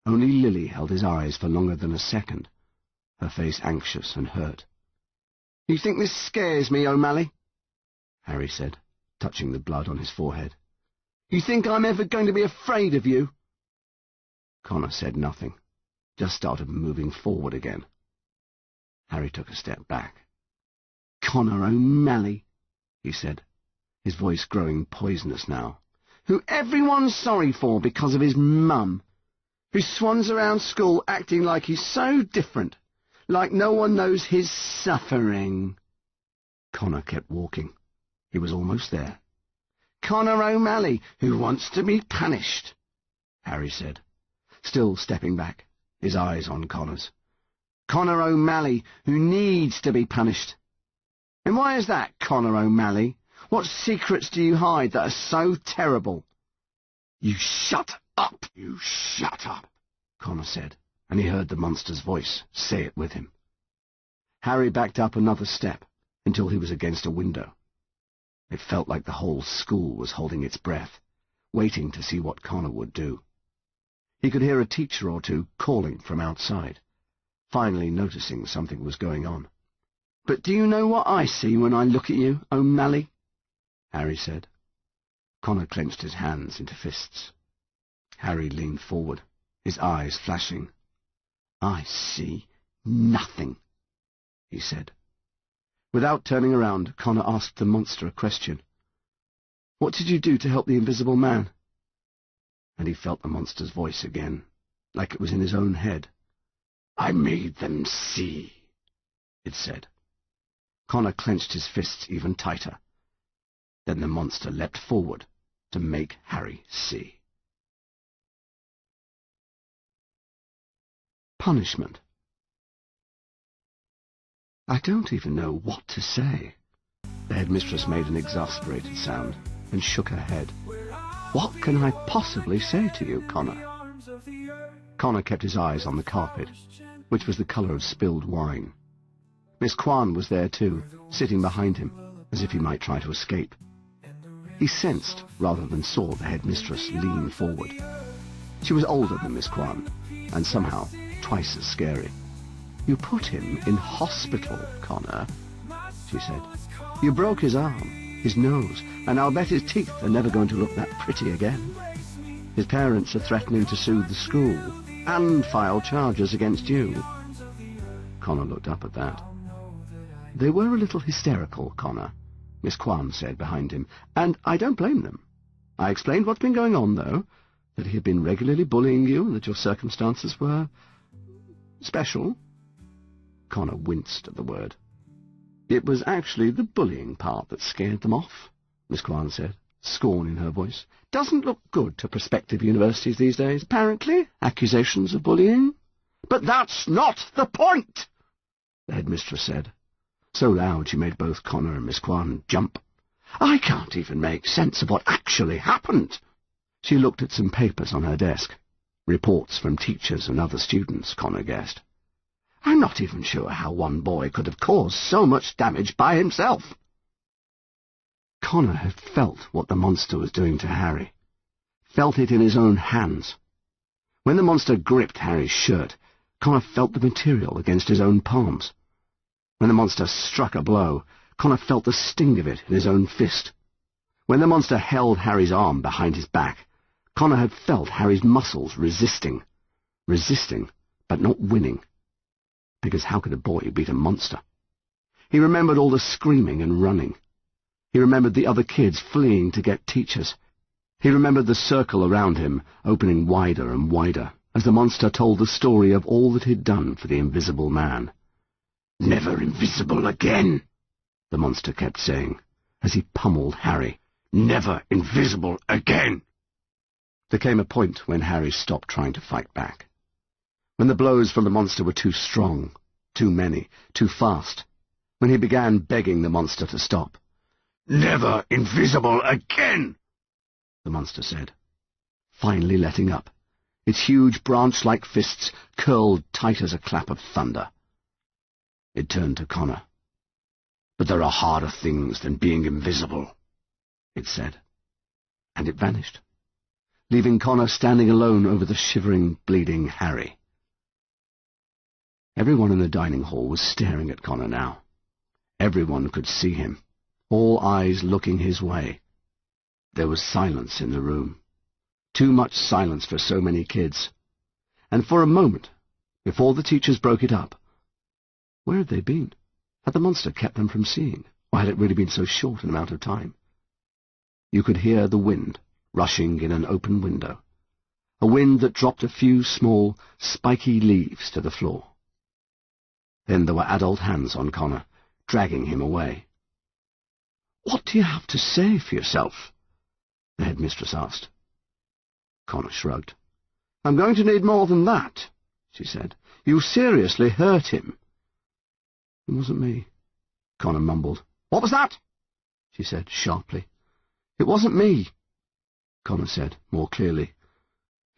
Speaker 3: Only Lily held his eyes for longer than a second, her face anxious and hurt. "You think this scares me, O'Malley?" Harry said, touching the blood on his forehead. "You think I'm ever going to be afraid of you?" Connor said nothing, just started moving forward again. Harry took a step back. "Connor O'Malley," he said, his voice growing poisonous now, "who everyone's sorry for because of his mum, who swans around school acting like he's so different, like no one knows his suffering." Connor kept walking. He was almost there. "Connor O'Malley, who wants to be punished," Harry said, still stepping back, his eyes on Connor's. "Connor O'Malley, who needs to be punished. And why is that, Connor O'Malley? What secrets do you hide that are so terrible?" "You shut up! You shut up!" Connor said, and he heard the monster's voice say it with him. Harry backed up another step until he was against a window. It felt like the whole school was holding its breath, waiting to see what Connor would do. He could hear a teacher or two calling from outside, finally noticing something was going on. "But do you know what I see when I look at you, O'Malley?" Harry said. Connor clenched his hands into fists. Harry leaned forward, his eyes flashing. "I see nothing," he said. Without turning around, Connor asked the monster a question. "What did you do to help the Invisible Man?" And he felt the monster's voice again, like it was in his own head. "I made them see," it said. Connor clenched his fists even tighter. Then the monster leapt forward to make Harry see. Punishment. "I don't even know what to say." The headmistress made an exasperated sound and shook her head. "What can I possibly say to you, Connor?" Connor kept his eyes on the carpet, which was the colour of spilled wine. Miss Kwan was there too, sitting behind him, as if he might try to escape. He sensed, rather than saw, the headmistress lean forward. She was older than Miss Kwan, and somehow twice as scary. "You put him in hospital, Connor," she said. "You broke his arm, his nose, and I'll bet his teeth are never going to look that pretty again. His parents are threatening to sue the school and file charges against you." Connor looked up at that. "They were a little hysterical, Connor," Miss Kwan said behind him, "and I don't blame them. I explained what's been going on, though, that he had been regularly bullying you and that your circumstances were special." Connor winced at the word. "It was actually the bullying part that scared them off," Miss Kwan said, scorn in her voice. "Doesn't look good to prospective universities these days, apparently, accusations of bullying." "But that's not the point," the headmistress said, so loud she made both Connor and Miss Kwan jump. "I can't even make sense of what actually happened." She looked at some papers on her desk, reports from teachers and other students, Connor guessed. "I'm not even sure how one boy could have caused so much damage by himself." Connor had felt what the monster was doing to Harry, felt it in his own hands. When the monster gripped Harry's shirt, Connor felt the material against his own palms. When the monster struck a blow, Connor felt the sting of it in his own fist. When the monster held Harry's arm behind his back, Connor had felt Harry's muscles resisting, but not winning. Because how could a boy beat a monster? He remembered all the screaming and running. He remembered the other kids fleeing to get teachers. He remembered the circle around him opening wider and wider as the monster told the story of all that he'd done for the Invisible Man. "Never invisible again," the monster kept saying as he pummeled Harry. "Never invisible again." There came a point when Harry stopped trying to fight back. When the blows from the monster were too strong, too many, too fast, when he began begging the monster to stop. "Never invisible again," the monster said, finally letting up. Its huge branch-like fists curled tight as a clap of thunder. It turned to Connor. "But there are harder things than being invisible," it said, and it vanished, leaving Connor standing alone over the shivering, bleeding Harry. Everyone in the dining hall was staring at Connor now. Everyone could see him, all eyes looking his way. There was silence in the room. Too much silence for so many kids. And for a moment, before the teachers broke it up, where had they been? Had the monster kept them from seeing, or had it really been so short an amount of time? You could hear the wind rushing in an open window, a wind that dropped a few small, spiky leaves to the floor. Then there were adult hands on Connor, dragging him away. "What do you have to say for yourself?" the headmistress asked. Connor shrugged. "I'm going to need more than that," she said. "You seriously hurt him." "It wasn't me," Connor mumbled. "What was that?" she said sharply. "It wasn't me," Connor said more clearly.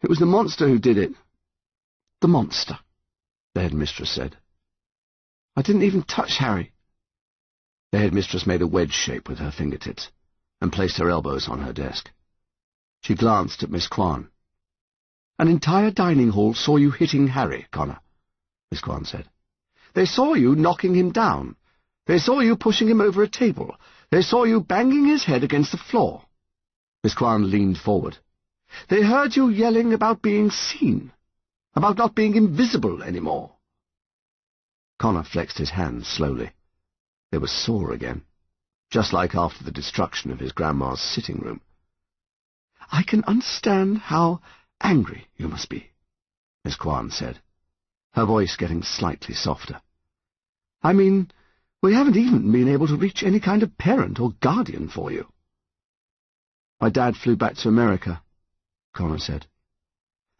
Speaker 3: "It was the monster who did it." "The monster," the headmistress said. "I didn't even touch Harry." The headmistress made a wedge shape with her fingertips and placed her elbows on her desk. She glanced at Miss Kwan. "An entire dining hall saw you hitting Harry, Connor," Miss Kwan said. "They saw you knocking him down. They saw you pushing him over a table. They saw you banging his head against the floor." Miss Kwan leaned forward. "They heard you yelling about being seen, about not being invisible anymore." Connor flexed his hands slowly. They were sore again, just like after the destruction of his grandma's sitting room. "I can understand how angry you must be," Miss Kwan said, her voice getting slightly softer. "I mean, we haven't even been able to reach any kind of parent or guardian for you." "My dad flew back to America," Connor said,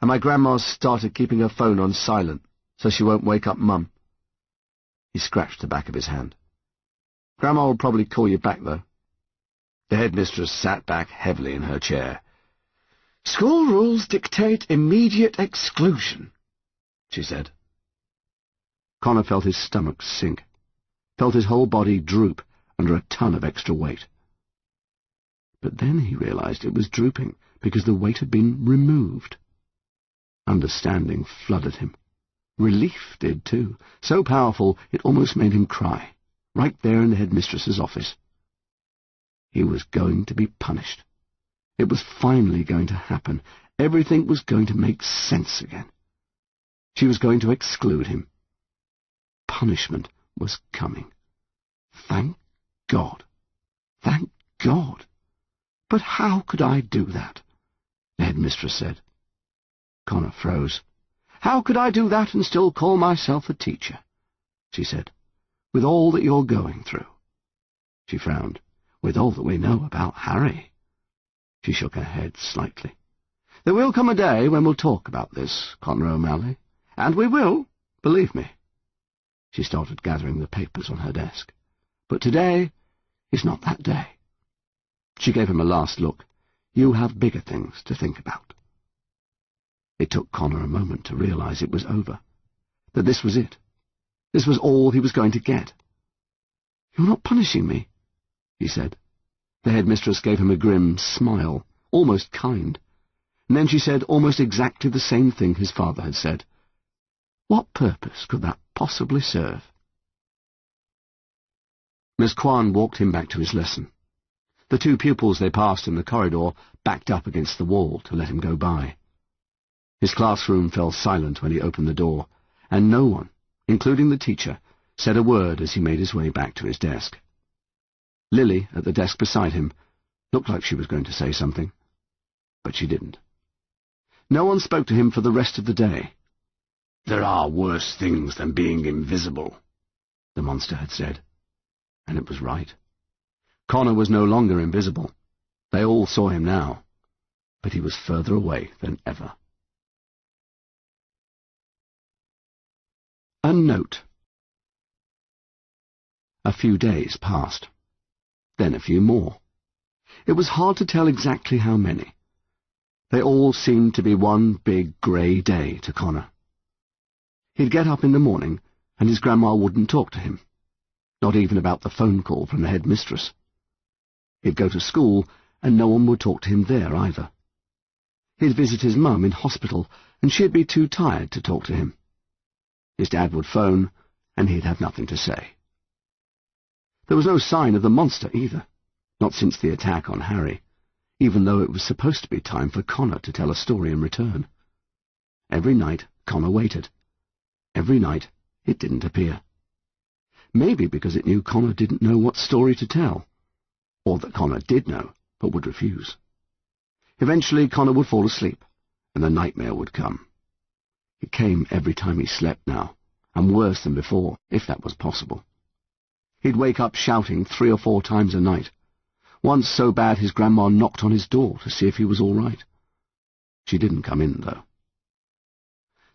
Speaker 3: "and my grandma's started keeping her phone on silent so she won't wake up Mum." He scratched the back of his hand. "Grandma will probably call you back, though." The headmistress sat back heavily in her chair. "School rules dictate immediate exclusion," she said. Connor felt his stomach sink, felt his whole body droop under a ton of extra weight. But then he realized it was drooping because the weight had been removed. Understanding flooded him. Relief did too, so powerful it almost made him cry, right there in the headmistress's office. He was going to be punished. It was finally going to happen. Everything was going to make sense again. She was going to exclude him. Punishment was coming. Thank God. Thank God. "But how could I do that?" the headmistress said. Connor froze. "How could I do that and still call myself a teacher?" she said. "With all that you're going through." She frowned. "With all that we know about Harry." She shook her head slightly. "There will come a day when we'll talk about this, Connor O'Malley. And we will, believe me." She started gathering the papers on her desk. "But today is not that day." She gave him a last look. "You have bigger things to think about." It took Connor a moment to realize it was over, that this was it. This was all he was going to get. "You're not punishing me," he said. The headmistress gave him a grim smile, almost kind. And then she said almost exactly the same thing his father had said. What purpose could that possibly serve? Miss Kwan walked him back to his lesson. The two pupils they passed in the corridor backed up against the wall to let him go by. His classroom fell silent when he opened the door, and no one, including the teacher, said a word as he made his way back to his desk. Lily, at the desk beside him, looked like she was going to say something, but she didn't. No one spoke to him for the rest of the day. "There are worse things than being invisible," the monster had said, and it was right. Connor was no longer invisible. They all saw him now, but he was further away than ever. A note. A few days passed, then a few more. It was hard to tell exactly how many. They all seemed to be one big grey day to Connor. He'd get up in the morning, and his grandma wouldn't talk to him, not even about the phone call from the headmistress. He'd go to school, and no one would talk to him there either. He'd visit his mum in hospital, and she'd be too tired to talk to him. His dad would phone, and he'd have nothing to say. There was no sign of the monster either, not since the attack on Harry, even though it was supposed to be time for Connor to tell a story in return. Every night, Connor waited. Every night, it didn't appear. Maybe because it knew Connor didn't know what story to tell, or that Connor did know, but would refuse. Eventually, Connor would fall asleep, and the nightmare would come. It came every time he slept now, and worse than before, if that was possible. He'd wake up shouting 3 or 4 times a night, once so bad his grandma knocked on his door to see if he was all right. She didn't come in, though.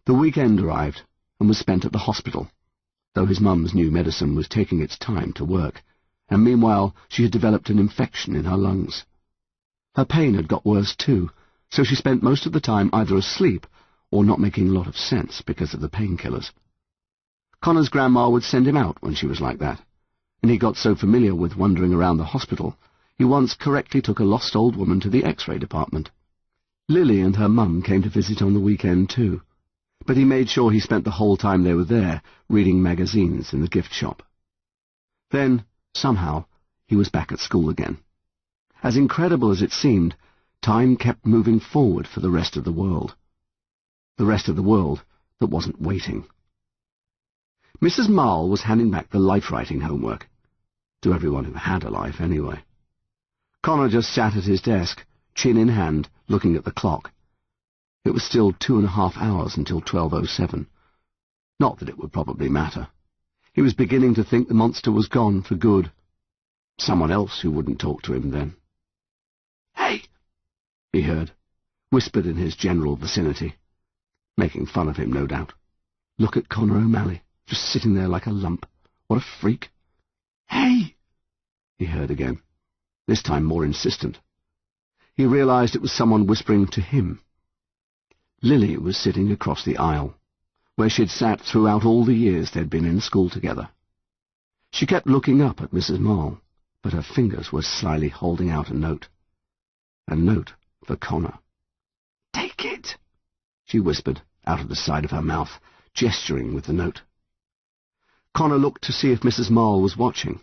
Speaker 3: The weekend arrived and was spent at the hospital, though his mum's new medicine was taking its time to work, and meanwhile she had developed an infection in her lungs. Her pain had got worse too, so she spent most of the time either asleep or not making a lot of sense because of the painkillers. Connor's grandma would send him out when she was like that, and he got so familiar with wandering around the hospital, he once correctly took a lost old woman to the X-ray department. Lily and her mum came to visit on the weekend too, but he made sure he spent the whole time they were there reading magazines in the gift shop. Then, somehow, he was back at school again. As incredible as it seemed, time kept moving forward for the rest of the world. The rest of the world that wasn't waiting. Mrs. Marle was handing back the life-writing homework, to everyone who had a life anyway. Connor just sat at his desk, chin in hand, looking at the clock. It was still 2.5 hours until 12:07. Not that it would probably matter. He was beginning to think the monster was gone for good. Someone else who wouldn't talk to him then. "Hey!" he heard, whispered in his general vicinity. Making fun of him, no doubt. Look at Connor O'Malley, just sitting there like a lump. What a freak. "Hey!" he heard again, this time more insistent. He realized it was someone whispering to him. Lily was sitting across the aisle, where she'd sat throughout all the years they'd been in school together. She kept looking up at Mrs. Marle, but her fingers were slyly holding out a note. A note for Connor. "Take it," she whispered out of the side of her mouth, gesturing with the note. Connor looked to see if Mrs. Marle was watching,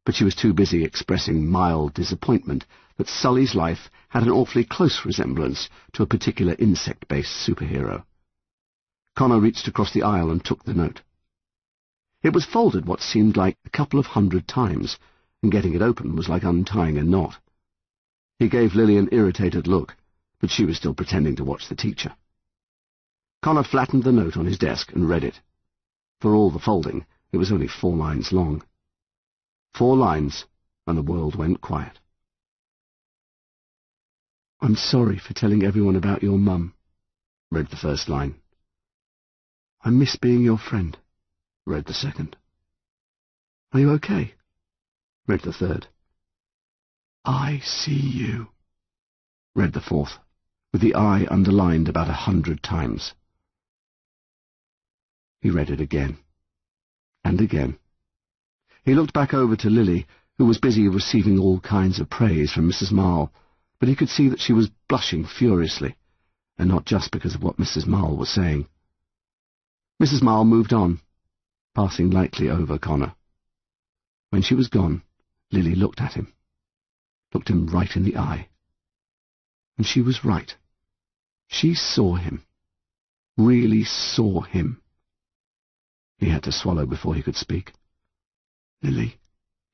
Speaker 3: but she was too busy expressing mild disappointment that Sully's life had an awfully close resemblance to a particular insect-based superhero. Connor reached across the aisle and took the note. It was folded what seemed like a couple of 100 times, and getting it open was like untying a knot. He gave Lily an irritated look, but she was still pretending to watch the teacher. Connor flattened the note on his desk and read it. For all the folding, it was only 4 lines long. 4 lines, and the world went quiet. "I'm sorry for telling everyone about your mum," read the first line. "I miss being your friend," read the second. "Are you okay?" read the third. "I see you," read the fourth, with the I underlined about 100 times. He read it again, and again. He looked back over to Lily, who was busy receiving all kinds of praise from Mrs. Marle, but he could see that she was blushing furiously, and not just because of what Mrs. Marle was saying. Mrs. Marle moved on, passing lightly over Connor. When she was gone, Lily looked at him, looked him right in the eye. And she was right. She saw him, really saw him. He had to swallow before he could speak. "Lily,"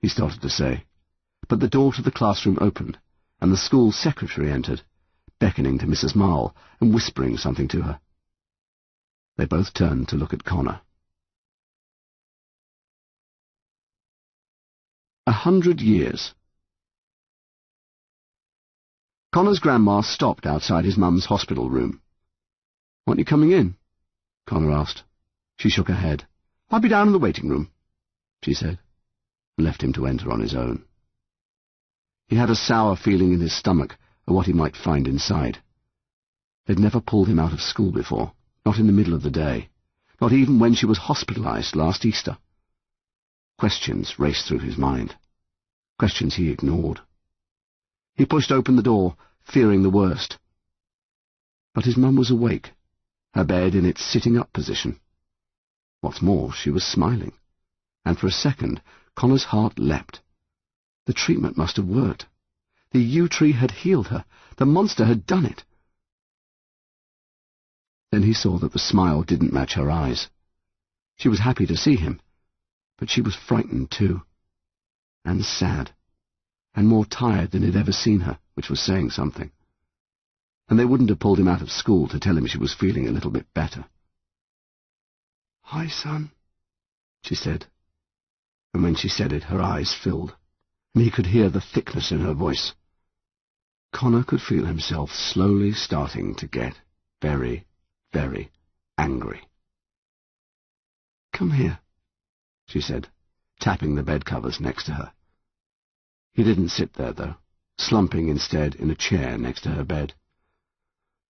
Speaker 3: he started to say, but the door to the classroom opened, and the school secretary entered, beckoning to Mrs. Marle and whispering something to her. They both turned to look at Connor. 100 years. Connor's grandma stopped outside his mum's hospital room. "Aren't you coming in?" Connor asked. She shook her head. "I'll be down in the waiting room," she said, and left him to enter on his own. He had a sour feeling in his stomach at what he might find inside. They'd never pulled him out of school before, not in the middle of the day, not even when she was hospitalized last Easter. Questions raced through his mind, questions he ignored. He pushed open the door, fearing the worst. But his mum was awake, her bed in its sitting-up position. What's more, she was smiling, and for a second Connor's heart leapt. The treatment must have worked. The yew tree had healed her. The monster had done it. Then he saw that the smile didn't match her eyes. She was happy to see him, but she was frightened too, and sad, and more tired than he'd ever seen her, which was saying something. And they wouldn't have pulled him out of school to tell him she was feeling a little bit better. "Hi, son," she said, and when she said it, her eyes filled, and he could hear the thickness in her voice. Connor could feel himself slowly starting to get very, very angry. "Come here," she said, tapping the bed covers next to her. He didn't sit there, though, slumping instead in a chair next to her bed.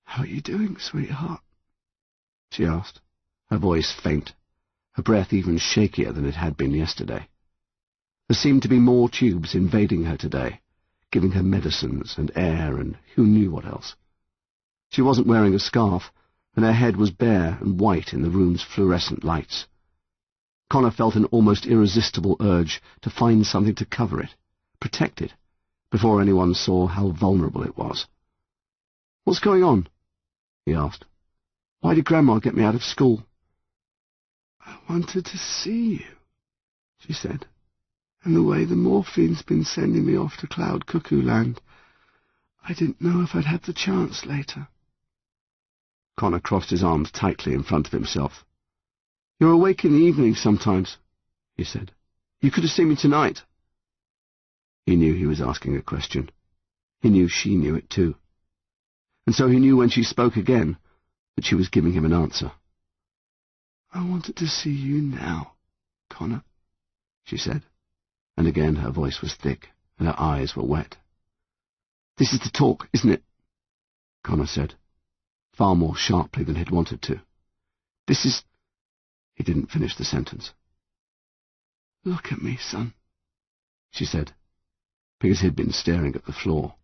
Speaker 3: "How are you doing, sweetheart?" she asked, her voice faint, her breath even shakier than it had been yesterday. There seemed to be more tubes invading her today, giving her medicines and air and who knew what else. She wasn't wearing a scarf, and her head was bare and white in the room's fluorescent lights. Connor felt an almost irresistible urge to find something to cover it, protect it, before anyone saw how vulnerable it was. "What's going on?" he asked. "Why did Grandma get me out of school?" "I wanted to see you," she said, "and the way the morphine's been sending me off to Cloud Cuckoo Land, I didn't know if I'd have the chance later." Connor crossed his arms tightly in front of himself. "You're awake in the evening sometimes," he said. "You could have seen me tonight." He knew he was asking a question. He knew she knew it too. And so he knew when she spoke again that she was giving him an answer. "I wanted to see you now, Connor," she said, and again her voice was thick and her eyes were wet. "This is the talk, isn't it?" Connor said, far more sharply than he'd wanted to. "This is—" He didn't finish the sentence. "Look at me, son," she said, because he'd been staring at the floor.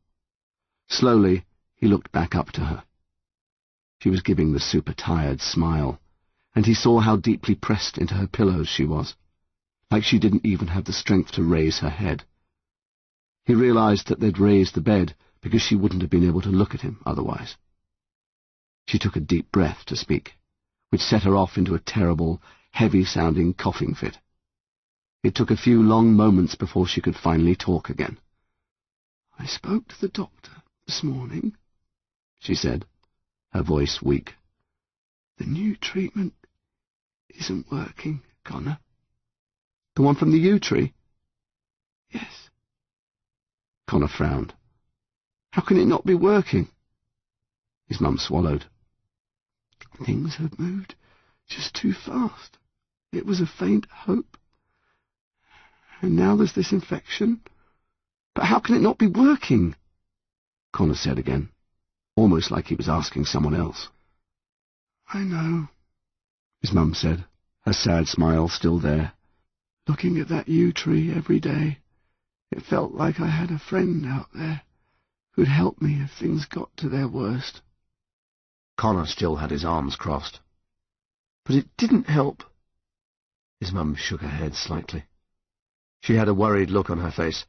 Speaker 3: Slowly, he looked back up to her. She was giving the super-tired smile, and he saw how deeply pressed into her pillows she was, like she didn't even have the strength to raise her head. He realized that they'd raised the bed because she wouldn't have been able to look at him otherwise. She took a deep breath to speak, which set her off into a terrible, heavy-sounding coughing fit. It took a few long moments before she could finally talk again. "I spoke to the doctor this morning," she said, her voice weak. "The new treatment isn't working, Connor." "The one from the yew tree?" "Yes." Connor frowned. "How can it not be working?" His mum swallowed. "Things have moved just too fast. It was a faint hope. And now there's this infection." "But how can it not be working?" Connor said again, almost like he was asking someone else. "I know," his mum said, her sad smile still there. "Looking at that yew tree every day, it felt like I had a friend out there who'd help me if things got to their worst." Connor still had his arms crossed. "But it didn't help." His mum shook her head slightly. She had a worried look on her face,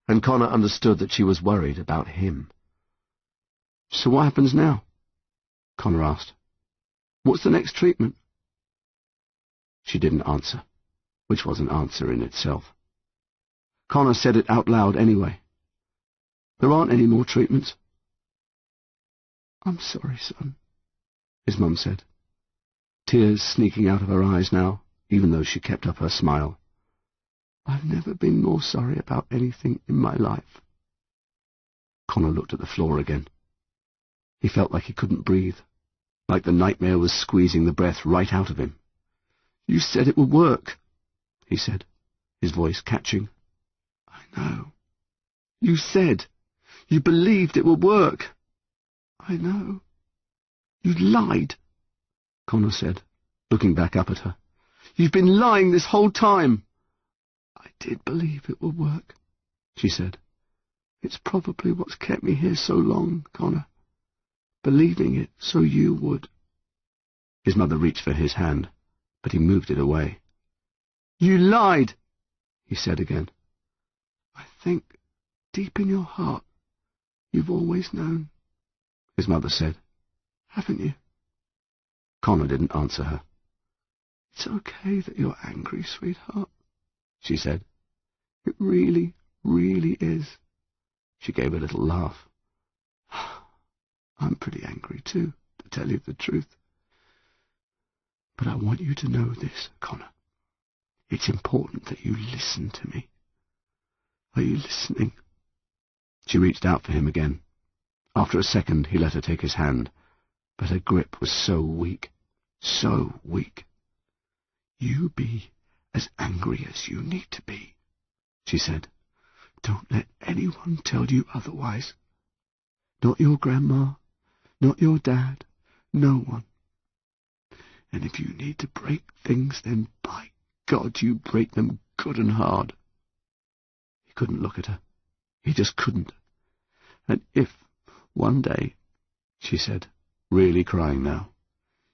Speaker 3: and Connor understood that she was worried about him. "So what happens now?" Connor asked. "What's the next treatment?" She didn't answer, which was an answer in itself.
Speaker 4: Connor said it out loud anyway. There aren't any more treatments. I'm sorry, son, his mum said, tears sneaking out of her eyes now, even though she kept up her smile. I've never been more sorry about anything in my life. Connor looked at the floor again. He felt like he couldn't breathe, like the nightmare was squeezing the breath right out of him. You said it would work, he said, his voice catching. I know. You said. You believed it would work. I know. You lied, Connor said, looking back up at her. You've been lying this whole time. I did believe it would work, she said. It's probably what's kept me here so long, Connor. Believing it so you would. His mother reached for his hand, but he moved it away. You lied, he said again. I think, deep in your heart, you've always known, his mother said. Haven't you? Connor didn't answer her. It's okay that you're angry, sweetheart, she said. It really, really is. She gave a little laugh. I'm pretty angry too, to tell you the truth. But I want you to know this, Connor. It's important that you listen to me. Are you listening? She reached out for him again. After a second, he let her take his hand, but her grip was so weak, so weak. You be as angry as you need to be, she said. Don't let anyone tell you otherwise. Not your grandma, not your dad, no one. And if you need to break things, then by God, you break them good and hard. He couldn't look at her. He just couldn't. And if one day, she said, really crying now,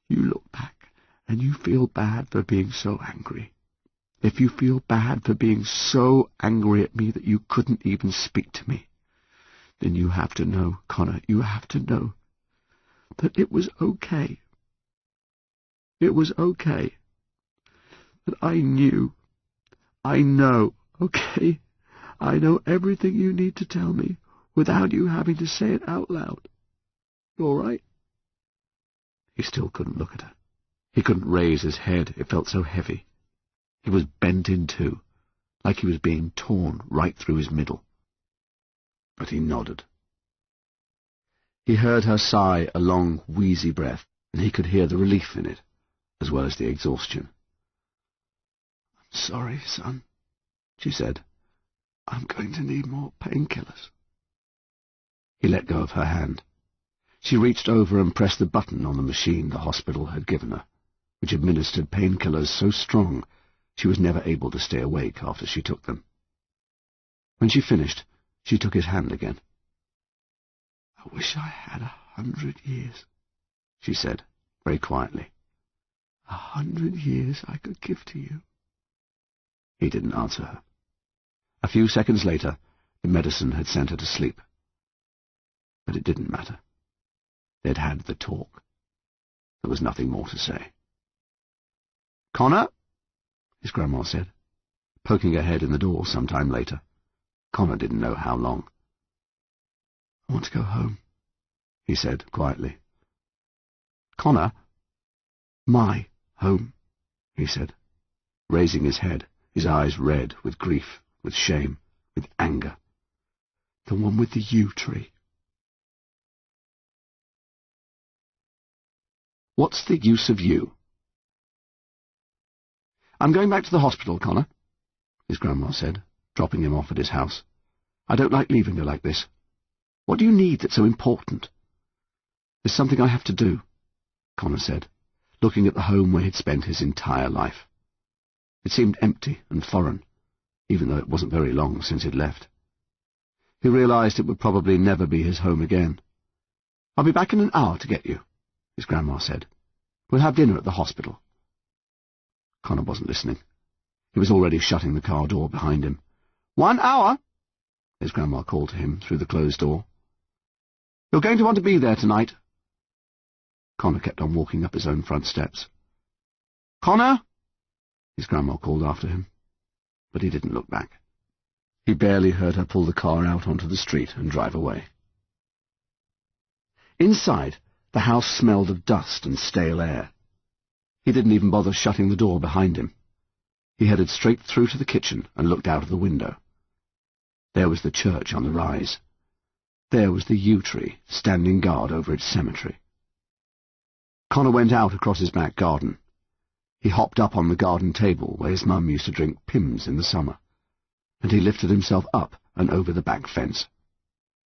Speaker 4: you look back and you feel bad for being so angry, if you feel bad for being so angry at me that you couldn't even speak to me, then you have to know, Connor, you have to know that it was okay. It was okay. That I knew. I know, okay? I know everything you need to tell me without you having to say it out loud. You all right? He still couldn't look at her. He couldn't raise his head. It felt so heavy. He was bent in two, like he was being torn right through his middle. But he nodded. He heard her sigh a long, wheezy breath, and he could hear the relief in it, as well as the exhaustion. I'm sorry, son, she said. I'm going to need more painkillers. He let go of her hand. She reached over and pressed the button on the machine the hospital had given her, which administered painkillers so strong she was never able to stay awake after she took them. When she finished, she took his hand again. I wish I had 100 years, she said, very quietly. 100 years I could give to you. He didn't answer her. A few seconds later, the medicine had sent her to sleep. But it didn't matter. They'd had the talk. There was nothing more to say. Connor, his grandma said, poking her head in the door some time later. Connor didn't know how long. I want to go home, he said quietly. Connor, my home, he said, raising his head, his eyes red with grief, with shame, with anger. The one with the yew tree. What's the use of you? I'm going back to the hospital, Connor, his grandma said, dropping him off at his house. I don't like leaving her like this. What do you need that's so important? There's something I have to do, Connor said, looking at the home where he'd spent his entire life. It seemed empty and foreign, even though it wasn't very long since he'd left. He realized it would probably never be his home again. I'll be back in an hour to get you, his grandma said. We'll have dinner at the hospital. Connor wasn't listening. He was already shutting the car door behind him. 1 hour, his grandma called to him through the closed door. You're going to want to be there tonight. Connor kept on walking up his own front steps. Connor, his grandma called after him, but he didn't look back.
Speaker 3: He barely heard her pull the car out onto the street and drive away. Inside, the house smelled of dust and stale air. He didn't even bother shutting the door behind him. He headed straight through to the kitchen and looked out of the window. There was the church on the rise. There was the yew tree standing guard over its cemetery. Connor went out across his back garden. He hopped up on the garden table where his mum used to drink Pimm's in the summer, and he lifted himself up and over the back fence.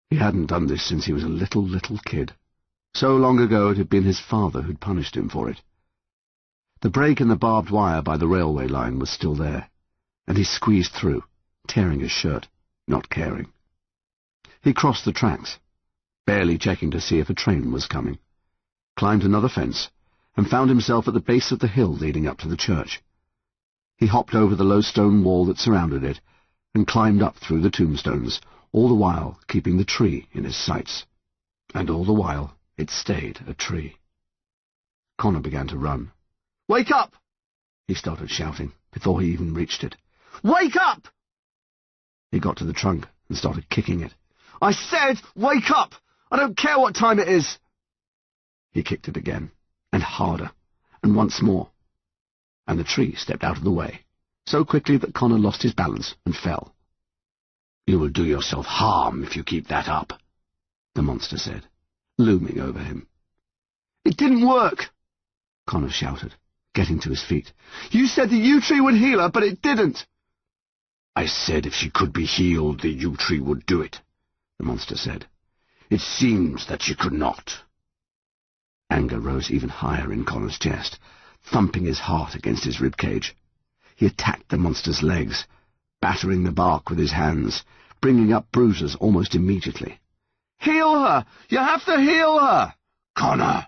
Speaker 3: He hadn't done this since he was a little kid. So long ago it had been his father who'd punished him for it. The break in the barbed wire by the railway line was still there, and he squeezed through, tearing his shirt, not caring. He crossed the tracks, barely checking to see if a train was coming, climbed another fence, and found himself at the base of the hill leading up to the church. He hopped over the low stone wall that surrounded it, and climbed up through the tombstones, all the while keeping the tree in his sights. And all the while it stayed a tree. Connor began to run. "Wake up!" he started shouting, before he even reached it. "Wake up!" He got to the trunk and started kicking it. "I said, wake up! I don't care what time it is!" He kicked it again, and harder, and once more. And the tree stepped out of the way, so quickly that Connor lost his balance and fell. "You will do yourself harm if you keep that up," the monster said, looming over him. "It didn't work!" Connor shouted, getting to his feet. "You said the yew tree would heal her, but it didn't!" "I said if she could be healed, the yew tree would do it," the monster said. "It seems that she could not." Anger rose even higher in Connor's chest, thumping his heart against his ribcage. He attacked the monster's legs, battering the bark with his hands, bringing up bruises almost immediately. "Heal her! You have to heal her!" "Connor!"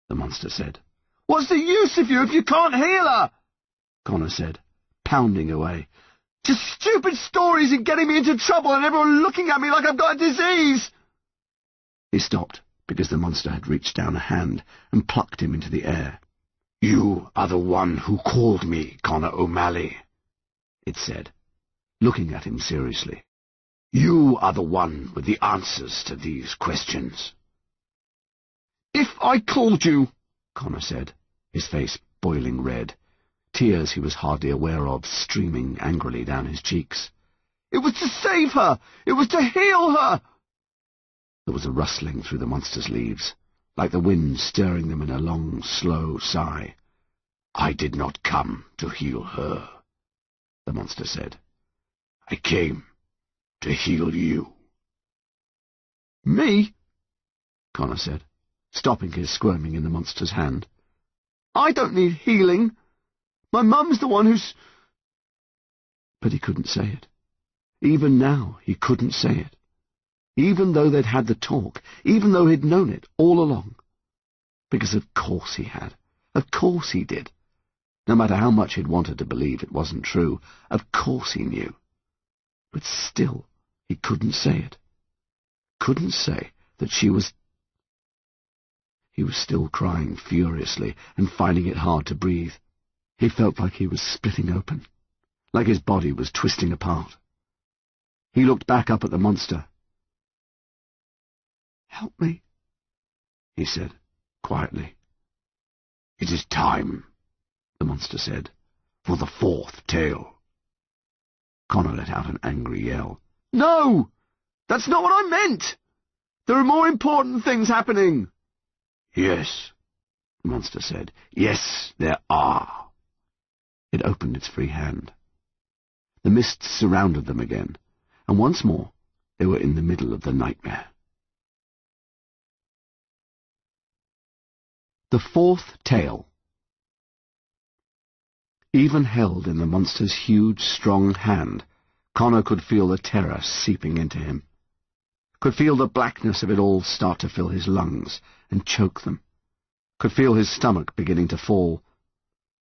Speaker 3: the monster said. "What's the use of you if you can't heal her?" Connor said, pounding away. "Just stupid stories and getting me into trouble and everyone looking at me like I've got a disease!" He stopped because the monster had reached down a hand and plucked him into the air. "You are the one who called me, Connor O'Malley," it said, looking at him seriously. "You are the one with the answers to these questions." "If I called you," Connor said, his face boiling red, tears he was hardly aware of streaming angrily down his cheeks, "it was to save her! It was to heal her!" There was a rustling through the monster's leaves, like the wind stirring them in a long, slow sigh. "I did not come to heal her," the monster said. "I came to heal you." "Me?" Connor said, stopping his squirming in the monster's hand. "I don't need healing. My mum's the one who's—" But he couldn't say it. Even now he couldn't say it. Even though they'd had the talk, even though he'd known it all along. Because of course he had. Of course he did. No matter how much he'd wanted to believe it wasn't true, of course he knew. But still, he couldn't say it. Couldn't say that she was... He was still crying furiously and finding it hard to breathe. He felt like he was splitting open, like his body was twisting apart. He looked back up at the monster. "Help me," he said, quietly. "It is time," the monster said, "for the fourth tale." Connor let out an angry yell. "No! That's not what I meant! There are more important things happening!" "Yes," the monster said. "Yes, there are." It opened its free hand. The mists surrounded them again, and once more they were in the middle of the nightmare. The fourth tale. Even held in the monster's huge, strong hand, Connor could feel the terror seeping into him. Could feel the blackness of it all start to fill his lungs and choke them. Could feel his stomach beginning to fall.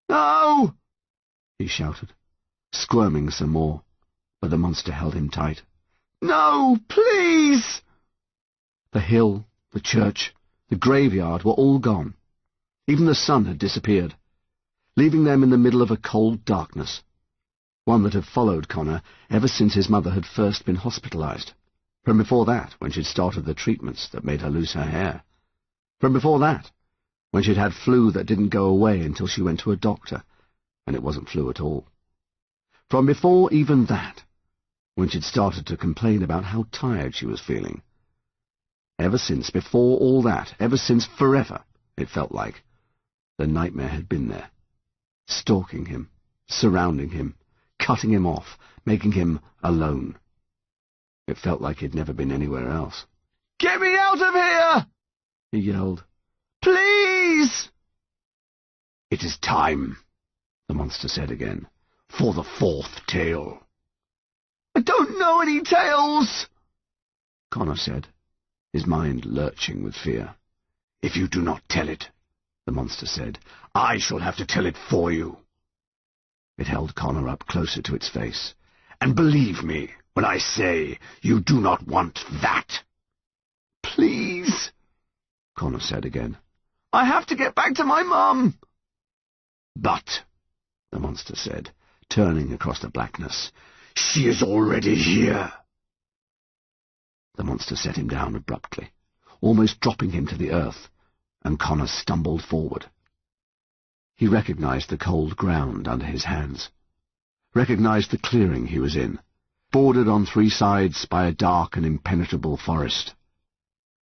Speaker 3: "No!" he shouted, squirming some more, but the monster held him tight. "No, please!" The hill, the church, the graveyard were all gone. Even the sun had disappeared, leaving them in the middle of a cold darkness. one that had followed Connor ever since his mother had first been hospitalized. From before that, when she'd started the treatments that made her lose her hair. From before that, when she'd had flu that didn't go away until she went to a doctor, and it wasn't flu at all. From before even that, when she'd started to complain about how tired she was feeling. Ever since, before all that, ever since forever, it felt like, the nightmare had been there, stalking him, surrounding him, cutting him off, making him alone. It felt like he'd never been anywhere else. "Get me out of here!" he yelled. "Please!" "It is time," the monster said again, "for the fourth tale." "I don't know any tales," Connor said, his mind lurching with fear. "If you do not tell it," the monster said, "I shall have to tell it for you." It held Connor up closer to its face. "And believe me when I say you do not want that." "Please," Connor said again. "I have to get back to my mum." "But," the monster said, turning across the blackness, "she is already here." The monster set him down abruptly, almost dropping him to the earth, and Connor stumbled forward. He recognized the cold ground under his hands, recognized the clearing he was in, bordered on three sides by a dark and impenetrable forest,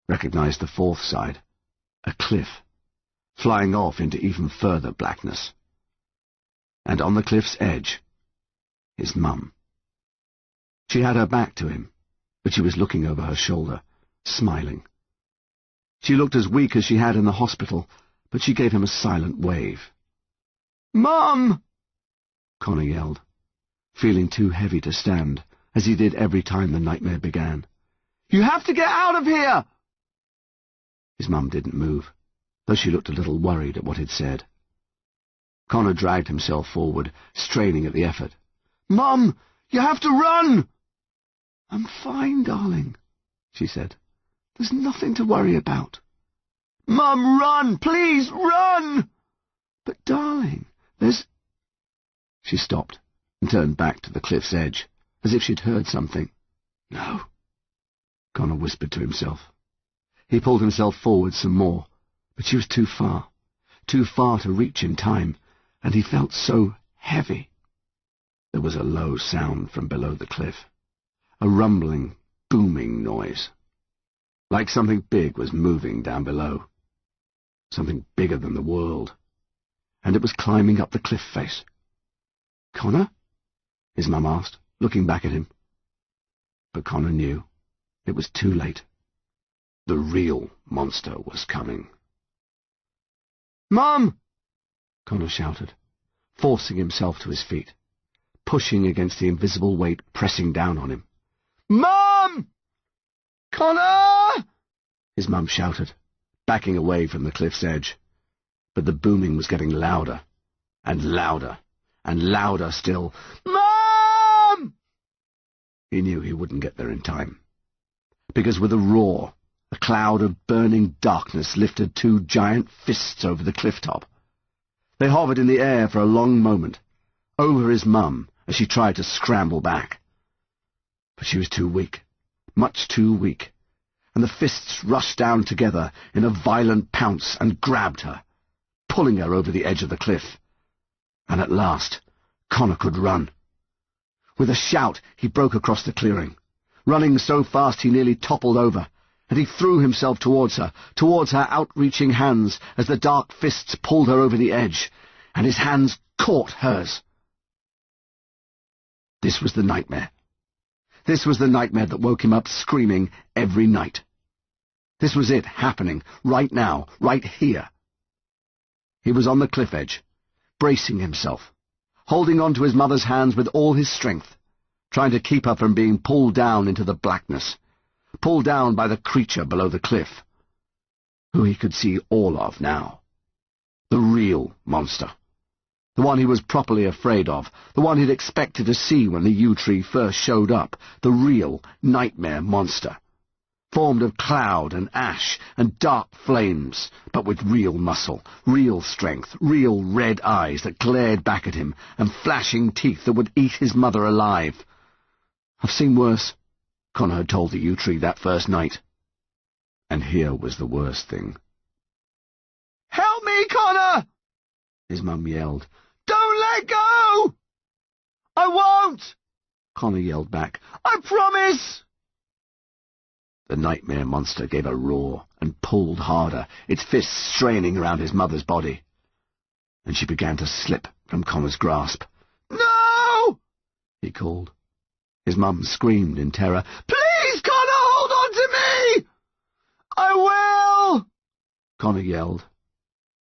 Speaker 3: recognized the fourth side, a cliff, flying off into even further blackness. And on the cliff's edge, his mum. She had her back to him, but she was looking over her shoulder, smiling. She looked as weak as she had in the hospital, but she gave him a silent wave. "Mum!" Connor yelled, feeling too heavy to stand, as he did every time the nightmare began. "You have to get out of here!" His mum didn't move, though she looked a little worried at what he'd said. Connor dragged himself forward, straining at the effort. "Mum, you have to run!" "I'm fine, darling," she said. "There's nothing to worry about." "Mum, run! Please, run!" "But, darling, there's—" She stopped and turned back to the cliff's edge, as if she'd heard something. "No," Connor whispered to himself. He pulled himself forward some more, but she was too far to reach in time, and he felt so heavy. There was a low sound from below the cliff, a rumbling, booming noise, like something big was moving down below, something bigger than the world, and it was climbing up the cliff face. "Connor?" his mum asked, looking back at him. But Connor knew. It was too late. The real monster was coming. "Mum!" Connor shouted, forcing himself to his feet, pushing against the invisible weight pressing down on him. "Mum! Connor!" his mum shouted, backing away from the cliff's edge. But the booming was getting louder, and louder, and louder still. "Mum!" He knew he wouldn't get there in time, because with a roar, a cloud of burning darkness lifted two giant fists over the cliff top. They hovered in the air for a long moment, over his mum as she tried to scramble back. But she was too weak, much too weak, and the fists rushed down together in a violent pounce and grabbed her, pulling her over the edge of the cliff. And at last, Connor could run. With a shout, he broke across the clearing, running so fast he nearly toppled over, and he threw himself towards her outreaching hands as the dark fists pulled her over the edge, and his hands caught hers. This was the nightmare. This was the nightmare that woke him up screaming every night. This was it happening, right now, right here. He was on the cliff edge, bracing himself, holding on to his mother's hands with all his strength, trying to keep her from being pulled down into the blackness, pulled down by the creature below the cliff, who he could see all of now. The real monster. The one he was properly afraid of, the one he'd expected to see when the yew tree first showed up, the real nightmare monster. formed of cloud and ash and dark flames, but with real muscle, real strength, real red eyes that glared back at him, and flashing teeth that would eat his mother alive. "I've seen worse," Connor had told the yew tree that first night. And here was the worst thing. "Help me, Connor!" his mum yelled. "Don't let go!" "I won't!" Connor yelled back. "I promise!" The nightmare monster gave a roar and pulled harder, its fists straining around his mother's body. And she began to slip from Connor's grasp. "No!" he called. His mum screamed in terror. "Please, Connor, hold on to me!" "I will!" Connor yelled.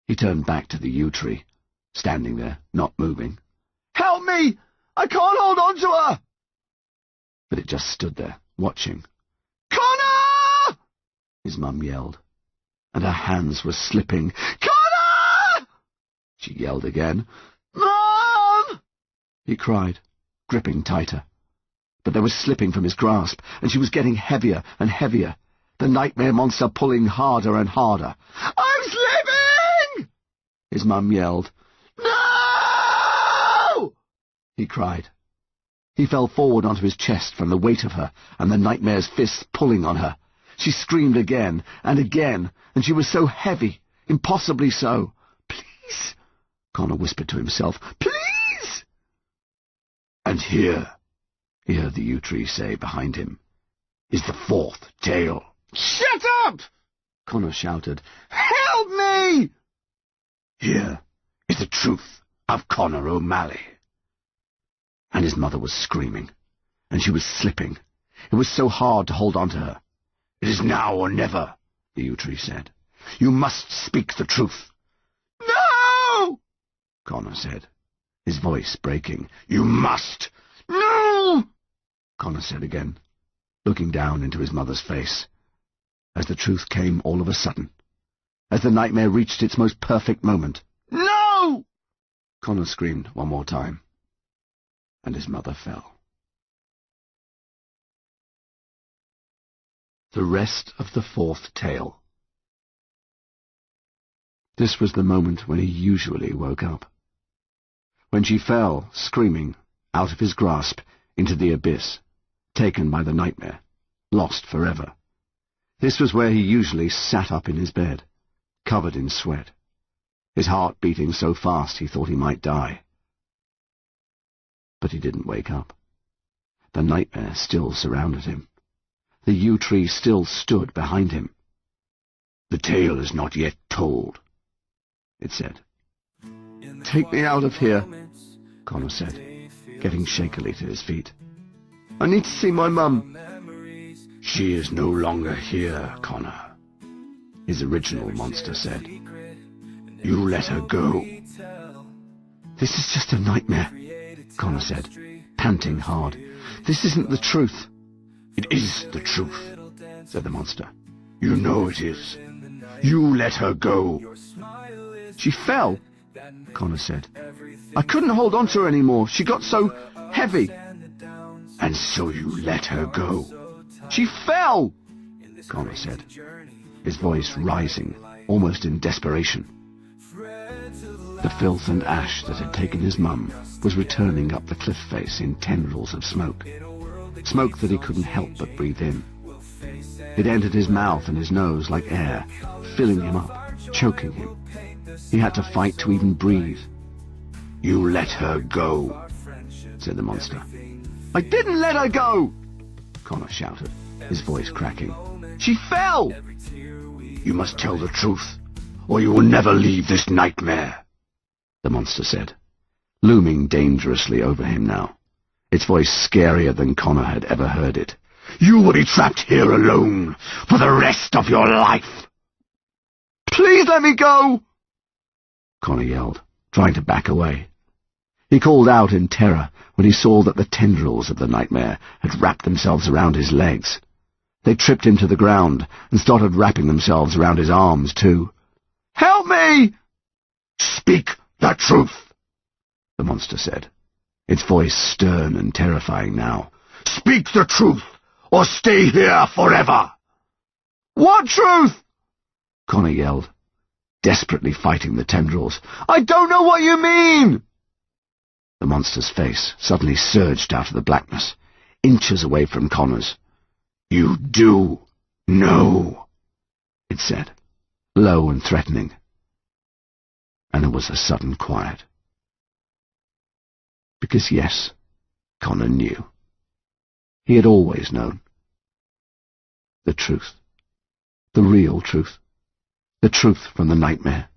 Speaker 3: He turned back to the yew tree, standing there, not moving. "Help me! I can't hold on to her!" But it just stood there, watching. "Connor!" his mum yelled, and her hands were slipping. "Connor!" she yelled again. "Mum!" he cried, gripping tighter. But there was slipping from his grasp, and she was getting heavier and heavier, the nightmare monster pulling harder and harder. "I'm slipping!" his mum yelled. "No!" he cried. He fell forward onto his chest from the weight of her and the nightmare's fists pulling on her. She screamed again, and she was so heavy, impossibly so. "Please," Connor whispered to himself, "please." "And here," he heard the yew tree say behind him, "is the fourth tale." "Shut up!" Connor shouted. "Help me!" "Here is the truth of Connor O'Malley." And his mother was screaming, and she was slipping. It was so hard to hold on to her. "It is now or never," the yew tree said. "You must speak the truth." "No!" Connor said, his voice breaking. "You must!" "No!" Connor said again, looking down into his mother's face, as the truth came all of a sudden, as the nightmare reached its most perfect moment. "No!" Connor screamed one more time, and his mother fell. The rest of the fourth tale. This was the moment when he usually woke up. When she fell, screaming, out of his grasp, into the abyss, taken by the nightmare, lost forever. This was where he usually sat up in his bed, covered in sweat, his heart beating so fast he thought he might die. But he didn't wake up. The nightmare still surrounded him. The yew tree still stood behind him. "The tale is not yet told," it said. "Take me out of here," Connor said, getting shakily to his feet. "I need to see my mum." "She is no longer here, Connor," his original monster said. "You let her go." "This is just a nightmare," Connor said, panting hard. "This isn't the truth." "It is the truth," said the monster. "You know it is. You let her go." "She fell," Connor said. "I couldn't hold on to her anymore. She got so heavy." "And so you let her go." "She fell," Connor said, his voice rising, almost in desperation. The filth and ash that had taken his mum was returning up the cliff face in tendrils of smoke. Smoke that he couldn't help but breathe in. It entered his mouth and his nose like air, filling him up, choking him. He had to fight to even breathe. "You let her go," said the monster. "I didn't let her go!" Connor shouted, his voice cracking. "She fell!" "You must tell the truth, or you will never leave this nightmare," the monster said, looming dangerously over him now, its voice scarier than Connor had ever heard it. "You will be trapped here alone for the rest of your life." "Please let me go!" Connor yelled, trying to back away. He called out in terror when he saw that the tendrils of the nightmare had wrapped themselves around his legs. They tripped him to the ground and started wrapping themselves around his arms, too. "Help me!" "Speak the truth," the monster said, its voice stern and terrifying now. "Speak the truth, or stay here forever." What truth? Connor yelled, desperately fighting the tendrils. I don't know what you mean! The monster's face suddenly surged out of the blackness, inches away from Connor's. You do know, it said, low and threatening. And there was a sudden quiet. Because yes, Connor knew. He had always known. The truth. The real truth. The truth from the nightmare.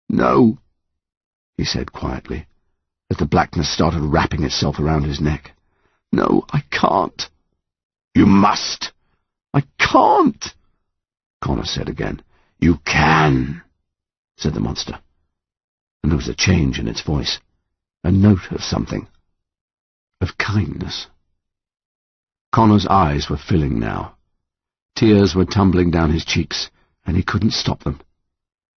Speaker 3: No, he said quietly, as the blackness started wrapping itself around his neck. No, I can't. You must. I can't, Connor said again. You can, said the monster. And there was a change in its voice, a note of something, of kindness. Connor's eyes were filling now. Tears were tumbling down his cheeks, and he couldn't stop them.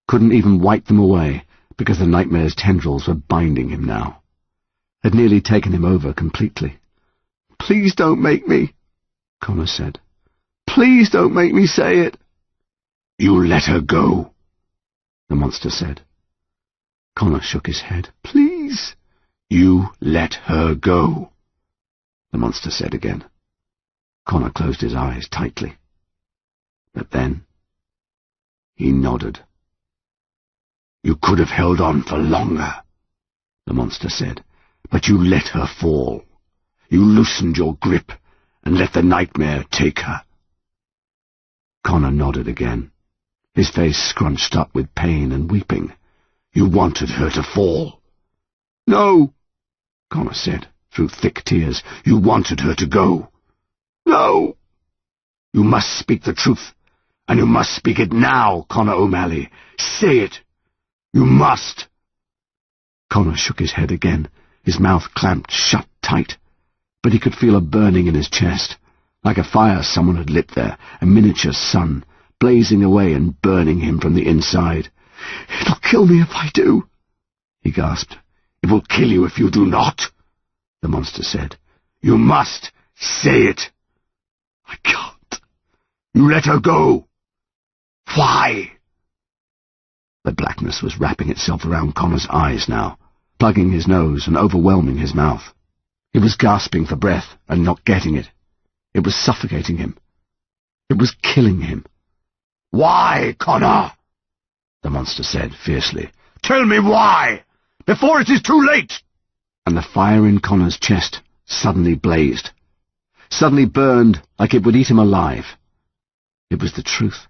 Speaker 3: Couldn't even wipe them away, because the nightmare's tendrils were binding him now. Had nearly taken him over completely. Please don't make me, Connor said. Please don't make me say it. You let her go, the monster said. Connor shook his head. Please. You let her go, the monster said again. Connor closed his eyes tightly. But then he nodded. You could have held on for longer, the monster said, but you let her fall. You loosened your grip and let the nightmare take her. Connor nodded again, his face scrunched up with pain and weeping. You wanted her to fall. No, Connor said, through thick tears. You wanted her to go. No. You must speak the truth, and you must speak it now, Connor O'Malley. Say it. You must. Connor shook his head again, his mouth clamped shut tight, but he could feel a burning in his chest, like a fire someone had lit there, a miniature sun, blazing away and burning him from the inside. It'll kill me if I do, he gasped. It will kill you if you do not, the monster said. You must say it. I can't. You let her go. Why? The blackness was wrapping itself around Connor's eyes now, plugging his nose and overwhelming his mouth. He was gasping for breath and not getting it. It was suffocating him. It was killing him. Why, Connor? The monster said fiercely. Tell me why, before it is too late! And the fire in Connor's chest suddenly blazed, suddenly burned like it would eat him alive. It was the truth.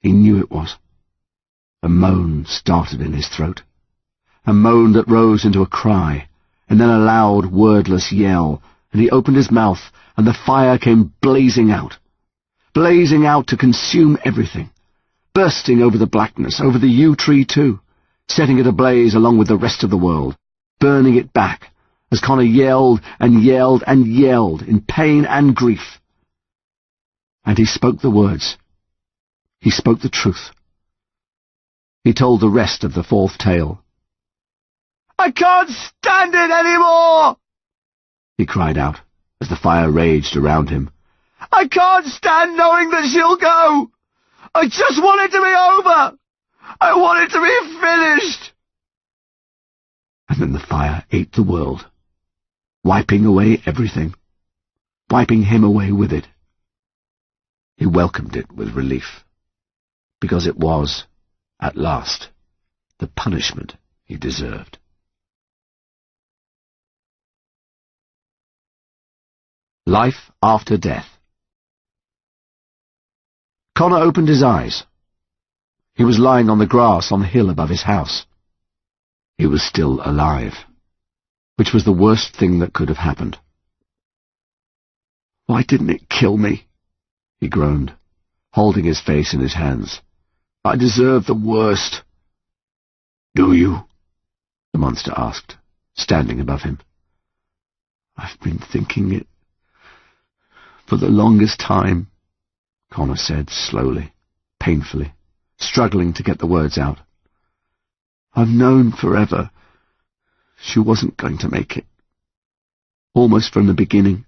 Speaker 3: He knew it was. A moan started in his throat, a moan that rose into a cry, and then a loud, wordless yell, and he opened his mouth, and the fire came blazing out to consume everything, bursting over the blackness, over the yew tree too, setting it ablaze along with the rest of the world, burning it back, as Connor yelled and yelled and yelled in pain and grief. And he spoke the words. He spoke the truth. He told the rest of the fourth tale. I can't stand it anymore! He cried out, as the fire raged around him. I can't stand knowing that she'll go! I just want it to be over! I want it to be finished! And then the fire ate the world, wiping away everything, wiping him away with it. He welcomed it with relief, because it was, at last, the punishment he deserved. Life after death. Connor opened his eyes. He was lying on the grass on the hill above his house. He was still alive, which was the worst thing that could have happened. Why didn't it kill me? He groaned, holding his face in his hands. I deserve the worst. Do you? The monster asked, standing above him. I've been thinking it for the longest time, Connor said slowly, painfully, struggling to get the words out. I've known forever she wasn't going to make it. Almost from the beginning.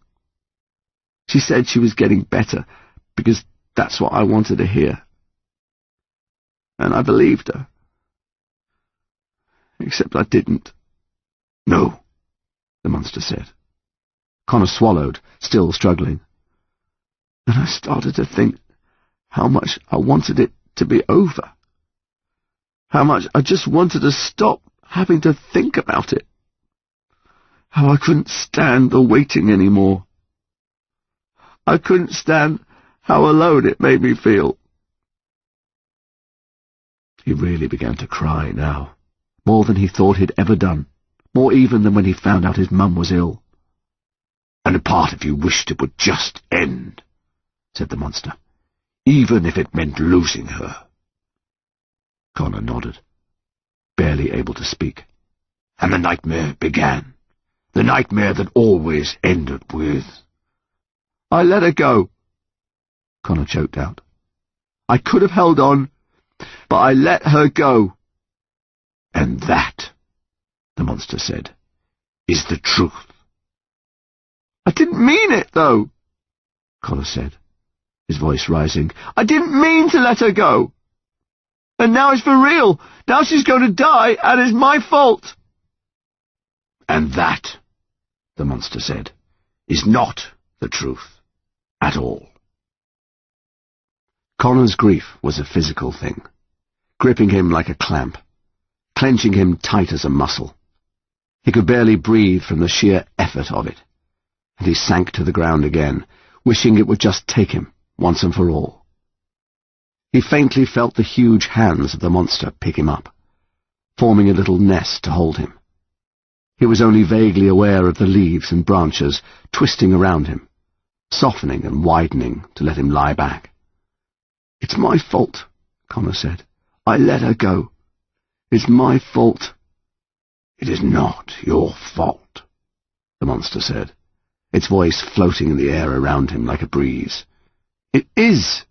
Speaker 3: She said she was getting better because
Speaker 4: That's what I wanted to hear. And I believed her. Except I didn't.
Speaker 3: No, the monster said.
Speaker 4: Connor swallowed, still struggling. And I started to think how much I wanted it to be over. How much I just wanted to stop having to think about it. How I couldn't stand the waiting anymore. I couldn't stand how alone it made me feel.
Speaker 3: He really began to cry now, more than he thought he'd ever done, more even than when he found out his mum was ill. And a part of you wished it would just end, said the monster, even if it meant losing her. Connor nodded, barely able to speak. And the nightmare began. The nightmare that always ended with...
Speaker 4: I let her go, Connor choked out. I could have held on, but I let her go.
Speaker 3: And that, the monster said, is the truth.
Speaker 4: I didn't mean it, though,
Speaker 3: Connor said, his voice rising.
Speaker 4: I didn't mean to let her go. And now it's for real. Now she's going to die, and it's my fault.
Speaker 3: And that, the monster said, is not the truth at all. Connor's grief was a physical thing, gripping him like a clamp, clenching him tight as a muscle. He could barely breathe from the sheer effort of it, and he sank to the ground again, wishing it would just take him, once and for all. He faintly felt the huge hands of the monster pick him up, forming a little nest to hold him. He was only vaguely aware of the leaves and branches twisting around him, softening and widening to let him lie back.
Speaker 4: It's my fault, Connor said. I let her go. It's my fault.
Speaker 3: It is not your fault, the monster said, its voice floating in the air around him like a breeze.
Speaker 4: It is.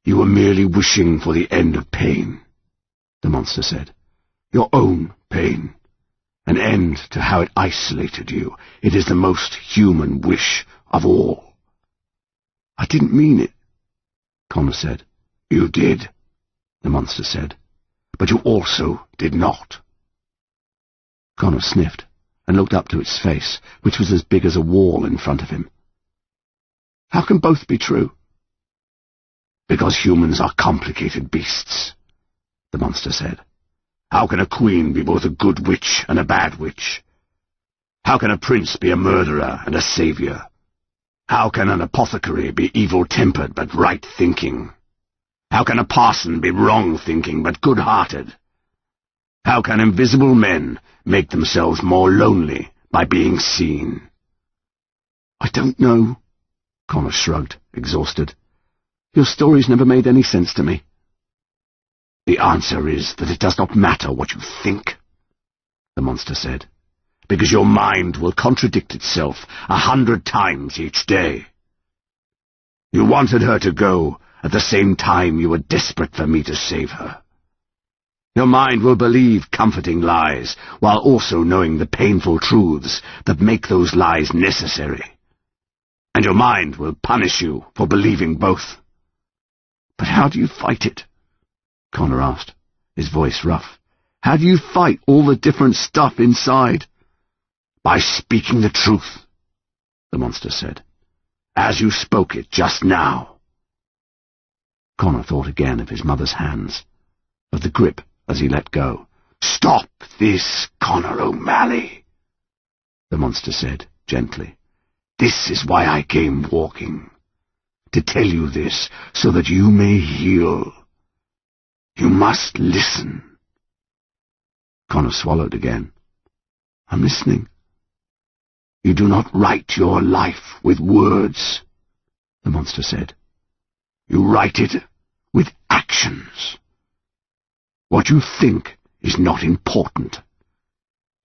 Speaker 3: You were merely wishing for the end of pain, the monster said. Your own pain. An end to how it isolated you. It is the most human wish of all.
Speaker 4: I didn't mean it,
Speaker 3: Connor said. You did, the monster said, but you also did not. Connor sniffed and looked up to its face, which was as big as a wall in front of him.
Speaker 4: How can both be true?
Speaker 3: Because humans are complicated beasts, the monster said. How can a queen be both a good witch and a bad witch? How can a prince be a murderer and a savior? How can an apothecary be evil-tempered but right-thinking? How can a parson be wrong-thinking but good-hearted? How can invisible men make themselves more lonely by being seen?
Speaker 4: I don't know,
Speaker 3: Connor shrugged, exhausted.
Speaker 4: Your stories never made any sense to me.
Speaker 3: The answer is that it does not matter what you think, the monster said, because your mind will contradict itself 100 times each day. You wanted her to go at the same time you were desperate for me to save her. Your mind will believe comforting lies while also knowing the painful truths that make those lies necessary. And your mind will punish you for believing both.
Speaker 4: But how do you fight it?
Speaker 3: Connor asked, his voice rough.
Speaker 4: How do you fight all the different stuff inside?
Speaker 3: By speaking the truth, the monster said, as you spoke it just now. Connor thought again of his mother's hands, of the grip as he let go. Stop this, Connor O'Malley, the monster said gently. This is why I came walking, to tell you this so that you may heal. You must listen. Connor swallowed again.
Speaker 4: I'm listening.
Speaker 3: You do not write your life with words, the monster said. You write it with actions. What you think is not important.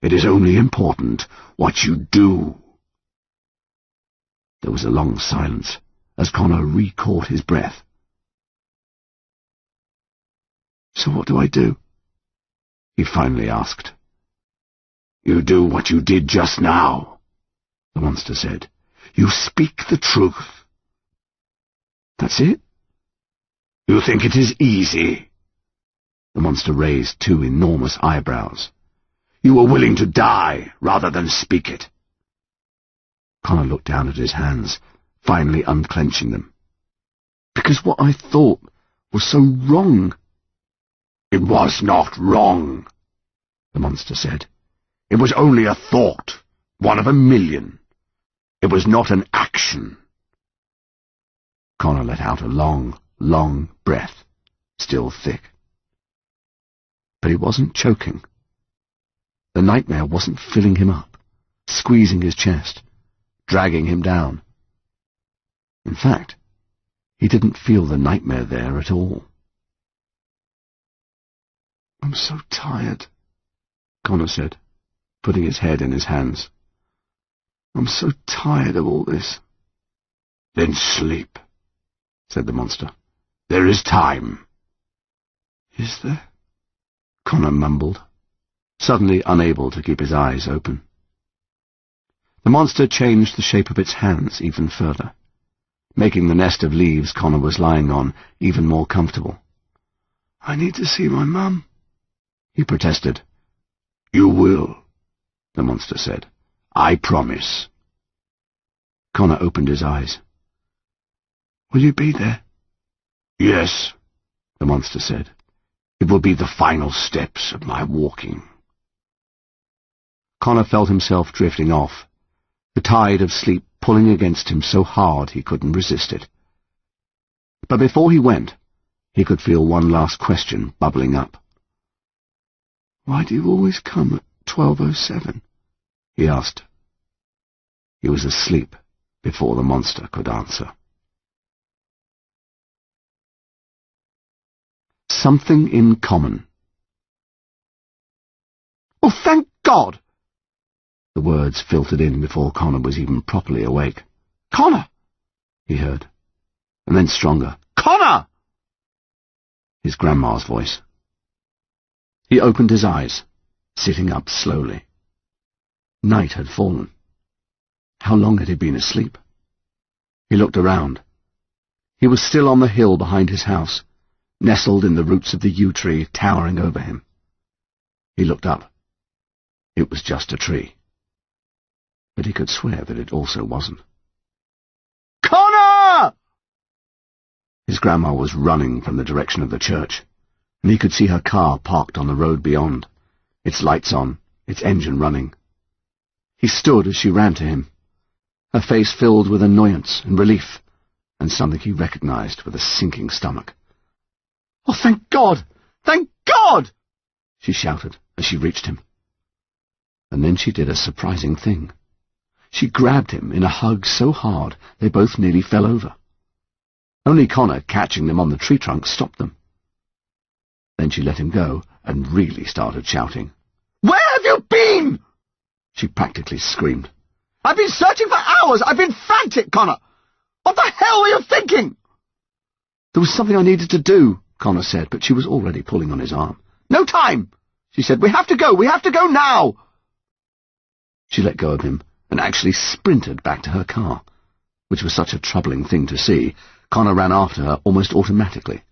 Speaker 3: It is only important what you do. There was a long silence as Connor re-caught his breath.
Speaker 4: So what do I do?
Speaker 3: He finally asked. You do what you did just now, the monster said. You speak the truth.
Speaker 4: That's it?
Speaker 3: You think it is easy? The monster raised two enormous eyebrows. You were willing to die rather than speak it. Connor looked down at his hands, finally unclenching them. Because what I thought was so wrong. It was not wrong, the monster said. It was only a thought, one of a million. It was not an action. Connor let out a long, long breath, still thick. But he wasn't choking. The nightmare wasn't filling him up, squeezing his chest, dragging him down. In fact, he didn't feel the nightmare there at all. I'm so tired, Connor said, putting his head in his hands. I'm so tired of all this. Then sleep, said the monster. There is time. Is there? Connor mumbled, suddenly unable to keep his eyes open. The monster changed the shape of its hands even further, making the nest of leaves Connor was lying on even more comfortable. I need to see my mum, he protested. You will, the monster said. I promise. Connor opened his eyes. Will you be there? Yes, the monster said. It will be the final steps of my walking. Connor felt himself drifting off, the tide of sleep pulling against him so hard he couldn't resist it. But before he went, he could feel one last question bubbling up. Why do you always come at 12:07? He asked. He was asleep before the monster could answer. Something in common. Oh, thank God! The words filtered in before Connor was even properly awake. Connor! He heard, and then stronger. Connor! His grandma's voice. He opened his eyes, sitting up slowly. Night had fallen. How long had he been asleep? He looked around. He was still on the hill behind his house, nestled in the roots of the yew tree towering over him. He looked up. It was just a tree. But he could swear that it also wasn't. Connor! His grandma was running from the direction of the church, and he could see her car parked on the road beyond, its lights on, its engine running. He stood as she ran to him, her face filled with annoyance and relief, and something he recognized with a sinking stomach. "Oh, thank God! Thank God!" she shouted as she reached him. And then she did a surprising thing. She grabbed him in a hug so hard they both nearly fell over. Only Connor, catching them on the tree trunk, stopped them. Then she let him go and really started shouting. "Where have you been?" she practically screamed. "I've been searching for hours! I've been frantic, Connor! What the hell were you thinking?" "There was something I needed to do," Connor said, but she was already pulling on his arm. "No time," she said. "We have to go! We have to go now!" She let go of him and actually sprinted back to her car, which was such a troubling thing to see. Connor ran after her almost automatically,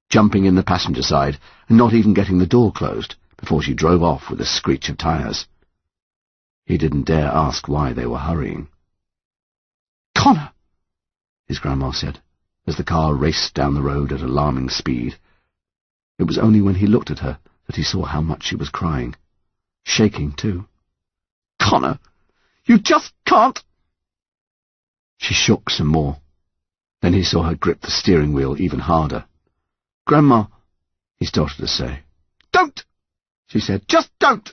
Speaker 3: jumping in the passenger side and not even getting the door closed before she drove off with a screech of tires. He didn't dare ask why they were hurrying. "Connor!" his grandma said, as the car raced down the road at alarming speed. It was only when he looked at her that he saw how much she was crying, shaking too. "Connor, you just can't—" She shook some more. Then he saw her grip the steering wheel even harder. "Grandma," he started to say. "Don't!" she said. "Just don't!"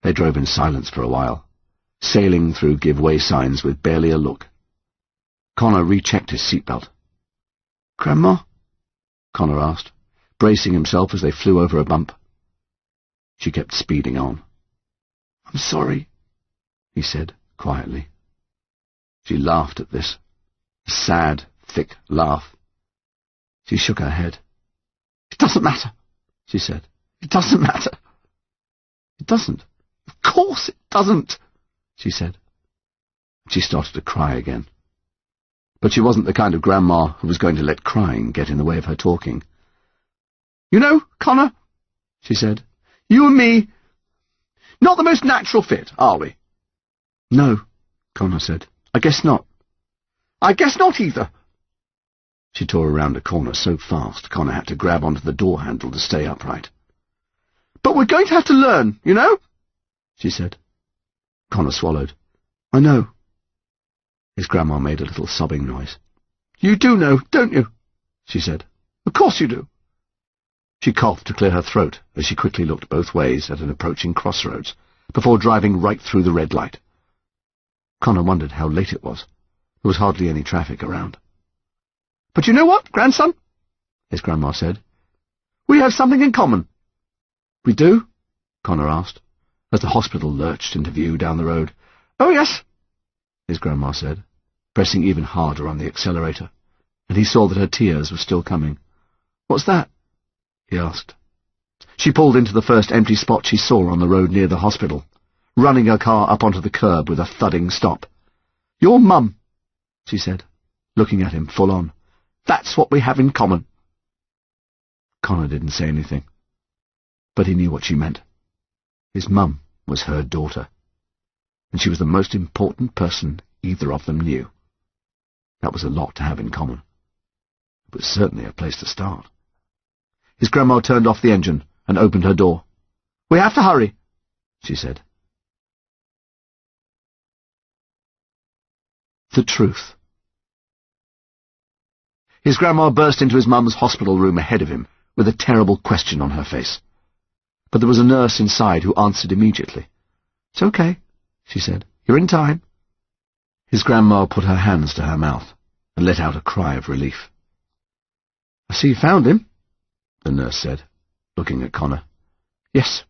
Speaker 3: They drove in silence for a while, sailing through give-way signs with barely a look. Connor rechecked his seatbelt. "Grandma?" Connor asked, bracing himself as they flew over a bump. She kept speeding on. "I'm sorry," he said quietly. She laughed at this, a sad, thick laugh. She shook her head. "It doesn't matter," she said. "It doesn't matter." "It doesn't? Of course it doesn't," she said. She started to cry again. but she wasn't the kind of grandma who was going to let crying get in the way of her talking. "You know, Connor," she said, "you and me, not the most natural fit, are we?" "No," Connor said. "I guess not." "I guess not either." She tore around a corner so fast Connor had to grab onto the door handle to stay upright. "But we're going to have to learn, you know," she said. Connor swallowed. "I know." His grandma made a little sobbing noise. "You do know, don't you?" she said. "Of course you do." She coughed to clear her throat as she quickly looked both ways at an approaching crossroads before driving right through the red light. Connor wondered how late it was. There was hardly any traffic around. "But you know what, grandson?" his grandma said. "We have something in common." "We do?" Connor asked, as the hospital lurched into view down the road. "Oh, yes," his grandma said, pressing even harder on the accelerator, and he saw that her tears were still coming. "What's that?" he asked. She pulled into the first empty spot she saw on the road near the hospital, running her car up onto the curb with a thudding stop. "Your mum," she said, looking at him full on. "That's what we have in common." Connor didn't say anything, but he knew what she meant. His mum was her daughter, and she was the most important person either of them knew. That was a lot to have in common. It was certainly a place to start. His grandma turned off the engine and opened her door. "We have to hurry," she said. The truth. His grandma burst into his mum's hospital room ahead of him with a terrible question on her face. But there was a nurse inside who answered immediately. "It's okay," she said. "You're in time." His grandma put her hands to her mouth and let out a cry of relief. "I see you found him," the nurse said, looking at Connor. "Yes,"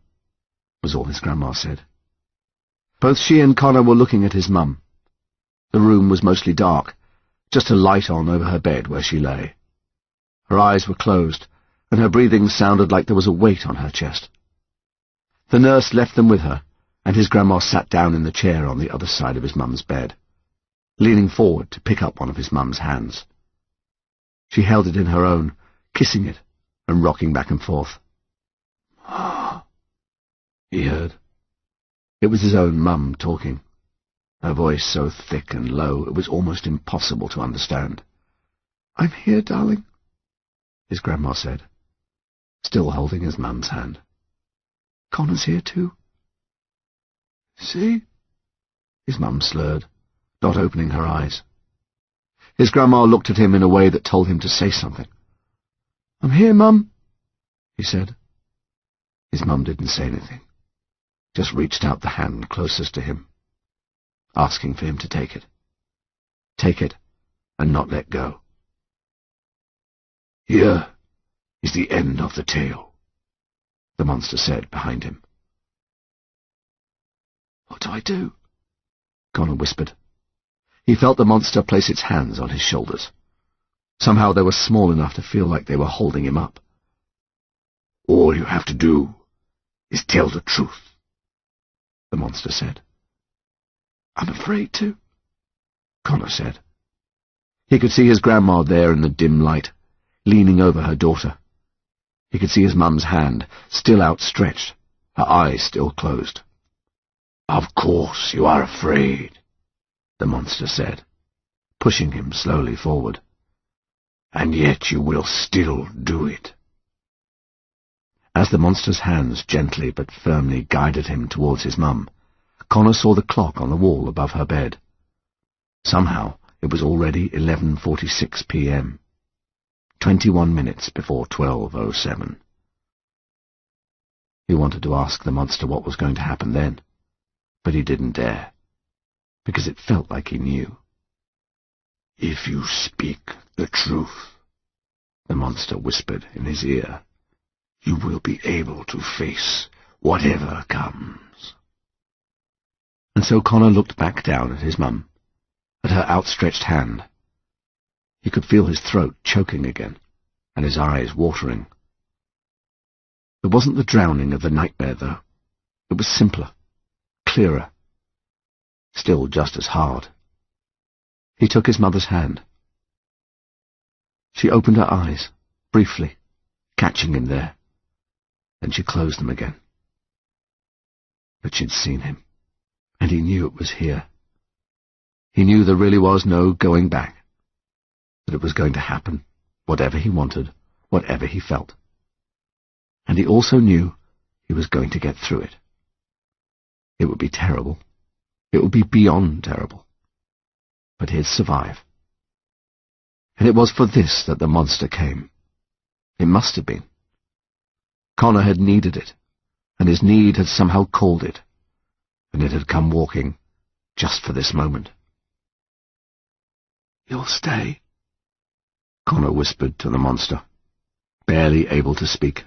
Speaker 3: was all his grandma said. Both she and Connor were looking at his mum. The room was mostly dark, just a light on over her bed where she lay. Her eyes were closed, and her breathing sounded like there was a weight on her chest. The nurse left them with her, and his grandma sat down in the chair on the other side of his mum's bed, leaning forward to pick up one of his mum's hands. She held it in her own, kissing it and rocking back and forth. "Ah," he heard. It was his own mum talking, her voice so thick and low it was almost impossible to understand. "I'm here, darling," his grandma said, still holding his mum's hand. "Connor's here too." "See?" his mum slurred, not opening her eyes. His grandma looked at him in a way that told him to say something. "I'm here, Mum," he said. His mum didn't say anything, just reached out the hand closest to him, asking for him to take it. Take it and not let go. "Here is the end of the tale," the monster said behind him. "What do I do?" Connor whispered. He felt the monster place its hands on his shoulders. Somehow they were small enough to feel like they were holding him up. "All you have to do is tell the truth," the monster said. "I'm afraid to," Connor said. He could see his grandma there in the dim light, leaning over her daughter. He could see his mum's hand, still outstretched, her eyes still closed. "Of course you are afraid," the monster said, pushing him slowly forward. "And yet you will still do it." As the monster's hands gently but firmly guided him towards his mum, Connor saw the clock on the wall above her bed. Somehow it was already 11:46 p.m., 21 minutes before 12:07. He wanted to ask the monster what was going to happen then, but he didn't dare, because it felt like he knew. "If you speak the truth," the monster whispered in his ear, "you will be able to face whatever comes." And so Connor looked back down at his mum, at her outstretched hand. He could feel his throat choking again, and his eyes watering. It wasn't the drowning of the nightmare, though. It was simpler, clearer, still just as hard. He took his mother's hand She opened her eyes, briefly, catching him there. Then she closed them again. But she'd seen him, and he knew it was here. He knew there really was no going back, that it was going to happen, whatever he wanted, whatever he felt. And he also knew he was going to get through it. It would be terrible. It would be beyond terrible. But he'd survive. And it was for this that the monster came. It must have been. Connor had needed it, and his need had somehow called it, and it had come walking just for this moment. "You'll stay," Connor whispered to the monster, barely able to speak.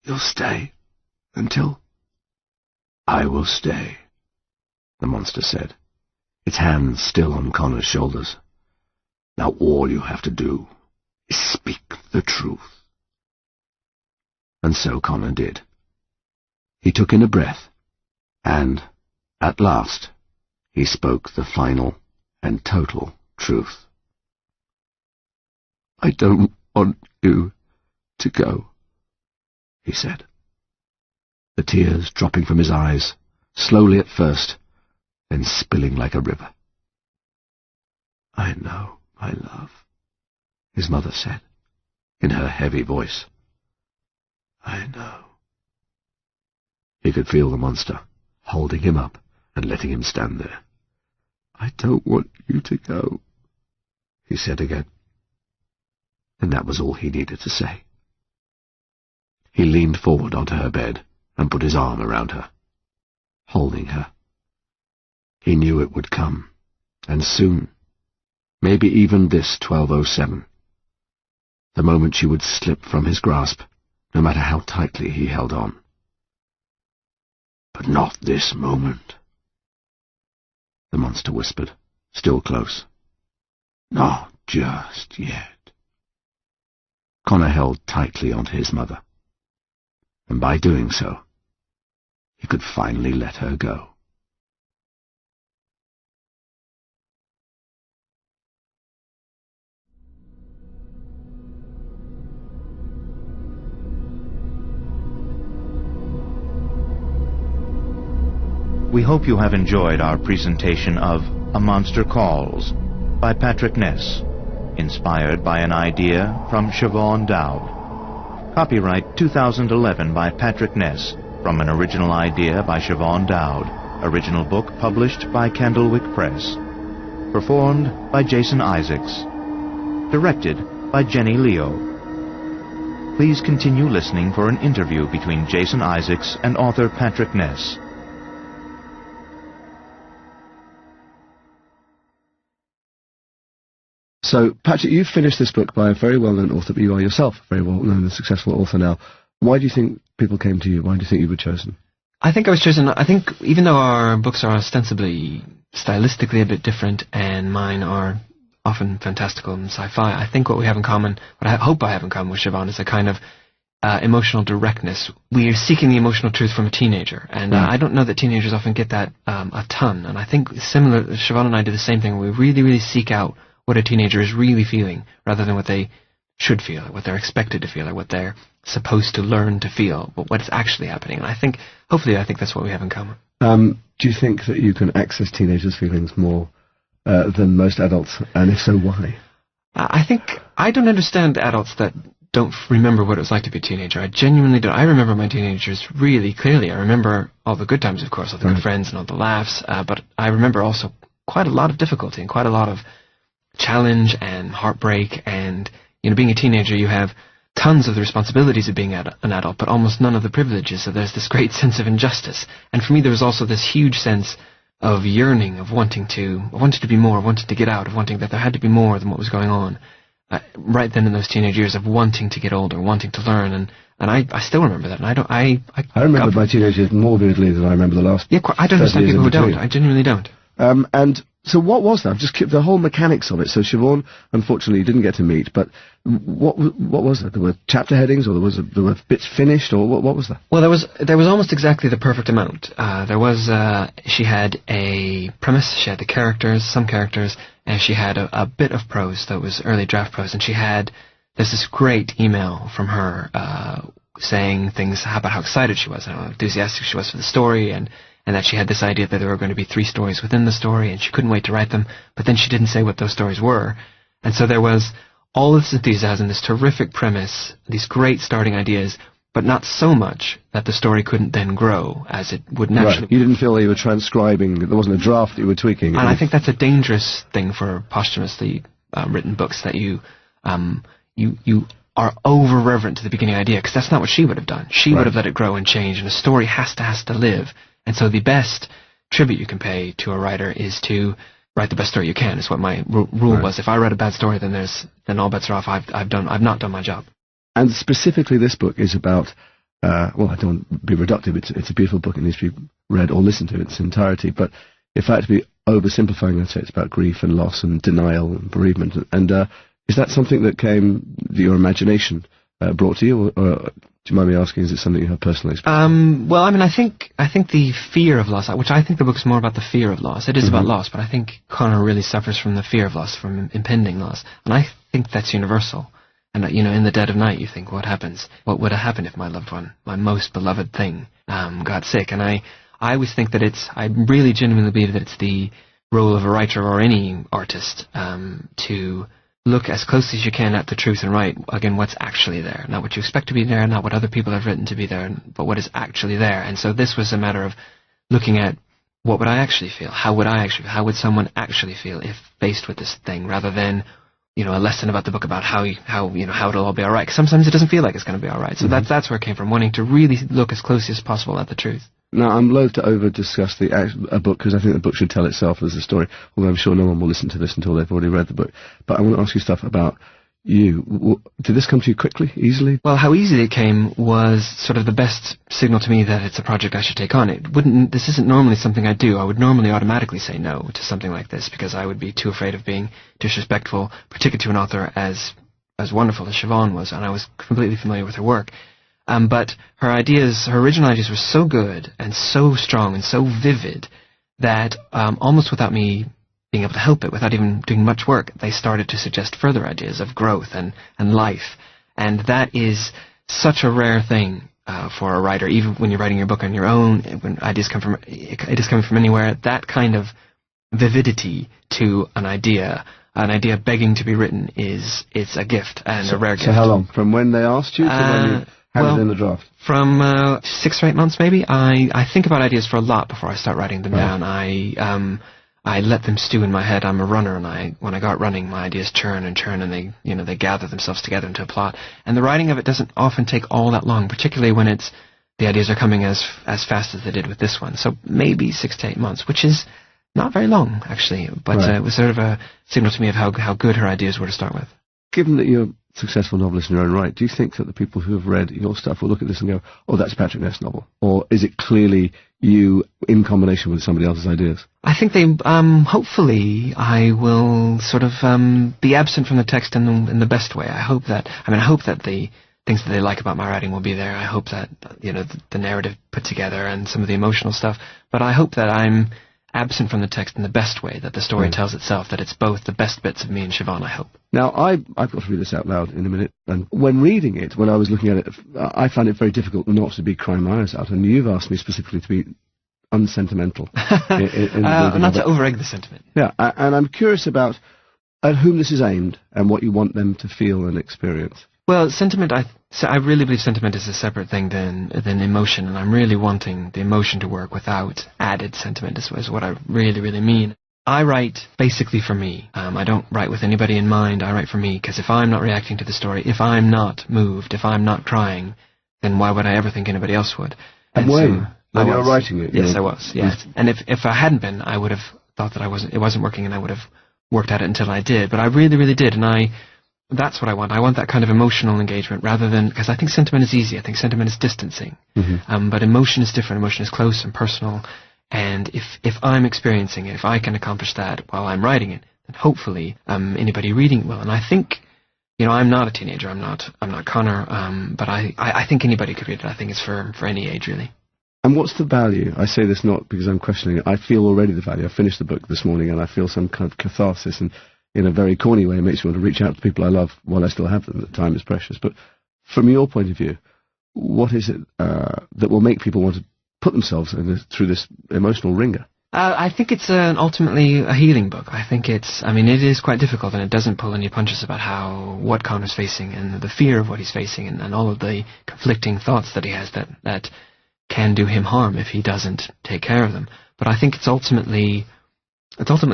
Speaker 3: "You'll stay until—" "I will stay," the monster said, its hands still on Connor's shoulders. "Now all you have to do is speak the truth." And so Connor did. He took in a breath, and, at last, he spoke the final and total truth. "I don't want you to go," he said, the tears dropping from his eyes, slowly at first, then spilling like a river. "I know, my love," his mother said, in her heavy voice. "I know." He could feel the monster, holding him up and letting him stand there. "I don't want you to go," he said again. And that was all he needed to say. He leaned forward onto her bed and put his arm around her, holding her. He knew it would come, and soon, maybe even this 12:07, the moment she would slip from his grasp, no matter how tightly he held on. "But not this moment," the monster whispered, still close. "Not just yet." Connor held tightly onto his mother, and by doing so, he could finally let her go.
Speaker 1: We hope you have enjoyed our presentation of A Monster Calls by Patrick Ness, inspired by an idea from Siobhan Dowd. Copyright 2011 by Patrick Ness, from an original idea by Siobhan Dowd. Original book published by Candlewick Press. Performed by Jason Isaacs. Directed by Jenny Leo. Please continue listening for an interview between Jason Isaacs and author Patrick Ness.
Speaker 4: So, Patrick, you've finished this book by a very well-known author, but you are yourself a very well-known and successful author now. Why do you think people came to you? Why do you think you were chosen?
Speaker 2: I think I was chosen, I think even though our books are ostensibly stylistically a bit different and mine are often fantastical and sci-fi, I think what we have in common, what I hope I have in common with Siobhan, is a kind of emotional directness. We are seeking the emotional truth from a teenager, and I don't know that teenagers often get that a ton, and I think similar, Siobhan and I do the same thing. We really, really seek out what a teenager is really feeling, rather than what they should feel, or what they're expected to feel, or what they're supposed to learn to feel, but what is actually happening. And I think, hopefully, that's what we have in common.
Speaker 4: Do you think that you can access teenagers' feelings more than most adults, and if so, why?
Speaker 2: I think I don't understand adults that don't remember what it was like to be a teenager. I genuinely don't. I remember my teenagers really clearly. I remember all the good times, of course, all the good friends and all the laughs, but I remember also quite a lot of difficulty and quite a lot of challenge and heartbreak. And being a teenager, you have tons of the responsibilities of being an adult, but almost none of the privileges. So there's this great sense of injustice. And for me, there was also this huge sense of yearning, of wanting to be more, wanting to get out, of wanting that there had to be more than what was going on. Right then in those teenage years of wanting to get older, wanting to learn, and I still remember that. And I
Speaker 4: remember my teenage years more vividly than I remember the last.
Speaker 2: Yeah, I don't understand people who don't. I genuinely don't.
Speaker 4: And so what was that? I've just kept the whole mechanics of it. So Siobhan, unfortunately, you didn't get to meet, but what was that? There were chapter headings, or there were bits finished, or what was that?
Speaker 2: Well, there was almost exactly the perfect amount. She had a premise, she had the characters, some characters, and she had a bit of prose that was early draft prose, and there's this great email from her saying things about how excited she was and how enthusiastic she was for the story, and that she had this idea that there were going to be 3 stories within the story, and she couldn't wait to write them, but then she didn't say what those stories were. And so there was all this enthusiasm, this terrific premise, these great starting ideas, but not so much that the story couldn't then grow as it would naturally.
Speaker 4: Right. You didn't feel that you were transcribing, there wasn't a draft that you were tweaking.
Speaker 2: And I think that's a dangerous thing for posthumously written books, that you are over-reverent to the beginning idea, because that's not what she would have done. She would have let it grow and change, and a story has to live. And so the best tribute you can pay to a writer is to write the best story you can, is what my rule was. If I write a bad story, then all bets are off. I've not done my job.
Speaker 4: And specifically this book is about, well, I don't want to be reductive, it's a beautiful book, it needs to be read or listened to in its entirety, but if I had to be oversimplifying, I'd say it's about grief and loss and denial and bereavement. And is that something that your imagination brought to you, or do you mind me asking, is it something you have personal experience?
Speaker 2: Well, I mean, I think the fear of loss, which I think the book's more about the fear of loss. It is about loss, but I think Connor really suffers from the fear of loss, from impending loss, and I think that's universal. And in the dead of night, you think, what happens? What would have happened if my loved one, my most beloved thing, got sick? And I always think that I really genuinely believe that it's the role of a writer or any artist to look as closely as you can at the truth and write, again, what's actually there. Not what you expect to be there, not what other people have written to be there, but what is actually there. And so this was a matter of looking at, what would I actually feel? How would someone actually feel if faced with this thing, rather than, a lesson about the book about how it'll all be all right. 'Cause sometimes it doesn't feel like it's going to be all right. So that's where it came from, wanting to really look as closely as possible at the truth.
Speaker 4: Now, I'm loath to over-discuss a book, because I think the book should tell itself as a story, although I'm sure no one will listen to this until they've already read the book. But I want to ask you stuff about you. Did this come to you quickly, easily?
Speaker 2: Well, how easily it came was sort of the best signal to me that it's a project I should take on. This isn't normally something I do. I would normally automatically say no to something like this, because I would be too afraid of being disrespectful, particularly to an author as wonderful as Siobhan was, and I was completely familiar with her work. But her original ideas were so good and so strong and so vivid that almost without me being able to help it, without even doing much work, they started to suggest further ideas of growth and life. And that is such a rare thing for a writer, even when you're writing your book on your own, when ideas come from anywhere. That kind of vividity to an idea begging to be written, it's a gift, and a rare gift.
Speaker 4: So how long? From when they asked you to when you had it in the draft?
Speaker 2: From 6 or 8 months, maybe. I think about ideas for a lot before I start writing them down. I let them stew in my head. I'm a runner, and when I go out running, my ideas churn and churn, and they gather themselves together into a plot. And the writing of it doesn't often take all that long, particularly when the ideas are coming as fast as they did with this one. So maybe 6 to 8 months, which is not very long, actually. But it was sort of a signal to me of how good her ideas were to start with.
Speaker 4: Given that you're a successful novelist in your own right, do you think that the people who have read your stuff will look at this and go, oh, that's a Patrick Ness novel? Or is it clearly you in combination with somebody else's ideas?
Speaker 2: I think hopefully I will sort of be absent from the text in the best way. I hope that the things that they like about my writing will be there. I hope that, the narrative put together and some of the emotional stuff. But I hope that I'm absent from the text in the best way, that the story tells itself, that it's both the best bits of me and Siobhan, I hope.
Speaker 4: Now, I've got to read this out loud in a minute, and when reading it, when I was looking at it, I found it very difficult not to be crying my eyes out, and you've asked me specifically to be unsentimental.
Speaker 2: Not to over-egg the sentiment.
Speaker 4: Yeah, and I'm curious about at whom this is aimed, and what you want them to feel and experience.
Speaker 2: Well, sentiment, I really believe sentiment is a separate thing than emotion, and I'm really wanting the emotion to work without added sentiment, is what I really, really mean. I write basically for me. I don't write with anybody in mind. I write for me, because if I'm not reacting to the story, if I'm not moved, if I'm not crying, then why would I ever think anybody else would?
Speaker 4: And when you were writing it?
Speaker 2: Yes, I was, yes. And if I hadn't been, I would have thought that it wasn't working, and I would have worked at it until I did. But I really, really did, and that's what I want. I want that kind of emotional engagement, rather than, because I think sentiment is easy. I think sentiment is distancing. But emotion is different. Emotion is close and personal. And if I'm experiencing it, if I can accomplish that while I'm writing it, then hopefully anybody reading it will. And I think, I'm not a teenager. I'm not Connor. But I think anybody could read it. I think it's for any age, really.
Speaker 4: And what's the value? I say this not because I'm questioning it. I feel already the value. I finished the book this morning and I feel some kind of catharsis, and in a very corny way it makes me want to reach out to people I love while I still have them. That time is precious. But from your point of view, what is it that will make people want to put themselves through this emotional ringer?
Speaker 2: I think it's ultimately a healing book. I think it is quite difficult, and it doesn't pull any punches about what Connor's facing and the fear of what he's facing and all of the conflicting thoughts that he has that can do him harm if he doesn't take care of them. But I think it's ultimately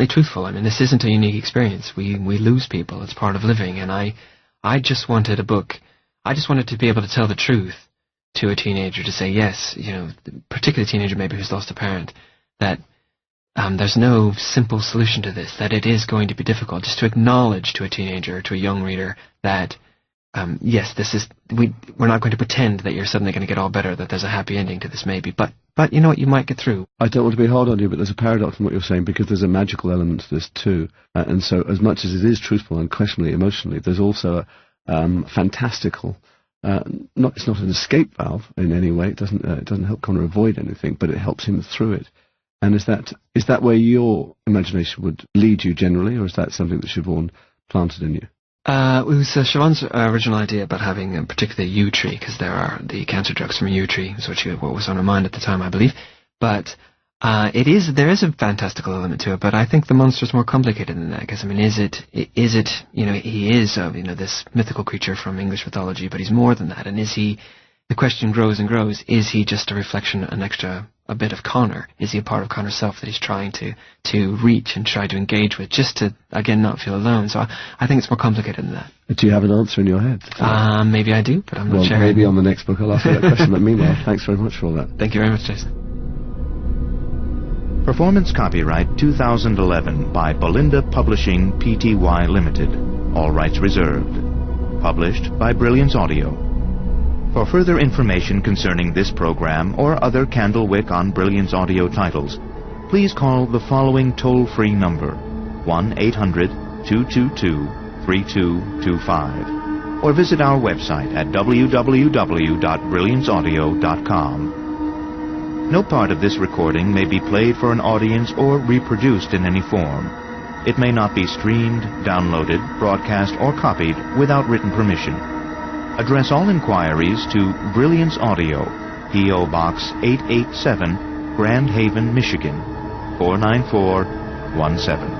Speaker 2: truthful. I mean, this isn't a unique experience. We lose people. It's part of living, and I just wanted a book. I just wanted to be able to tell the truth to a teenager, to say, yes, particularly a teenager maybe who's lost a parent, that there's no simple solution to this, that it is going to be difficult. Just to acknowledge to a teenager, to a young reader, that yes, we're not going to pretend that you're suddenly going to get all better, that there's a happy ending to this maybe, but you know what, you might get through.
Speaker 4: I don't want to be hard on you, but there's a paradox in what you're saying, because there's a magical element to this too, and so as much as it is truthful and questionably emotionally, there's also a fantastical. It's not an escape valve in any way. It doesn't help Connor avoid anything, but it helps him through it. And is that where your imagination would lead you generally, or is that something that Siobhan planted in you?
Speaker 2: It was Siobhan's original idea about having particularly a yew tree, because there are the cancer drugs from a yew tree, is what was on her mind at the time, I believe. But there is a fantastical element to it, but I think the monster's more complicated than that, because, is it, he is, this mythical creature from English mythology, but he's more than that, and the question grows and grows, is he just a reflection, a bit of Connor? Is he a part of Connor's self that he's trying to reach and try to engage with, just to, again, not feel alone? So I think it's more complicated than that.
Speaker 4: Do you have an answer in your head?
Speaker 2: Maybe I do, but I'm not sure.
Speaker 4: Well, maybe on the next book I'll ask you that question, but meanwhile, thanks very much for all that.
Speaker 2: Thank you very much, Jason.
Speaker 1: Performance copyright 2011 by Belinda Publishing Pty Limited. All rights reserved. Published by Brilliance Audio. For further information concerning this program or other Candlewick on Brilliance Audio titles, please call the following toll-free number, 1-800-222-3225, or visit our website at www.brillianceaudio.com. No part of this recording may be played for an audience or reproduced in any form. It may not be streamed, downloaded, broadcast, or copied without written permission. Address all inquiries to Brilliance Audio, P.O. Box 887, Grand Haven, Michigan, 49417.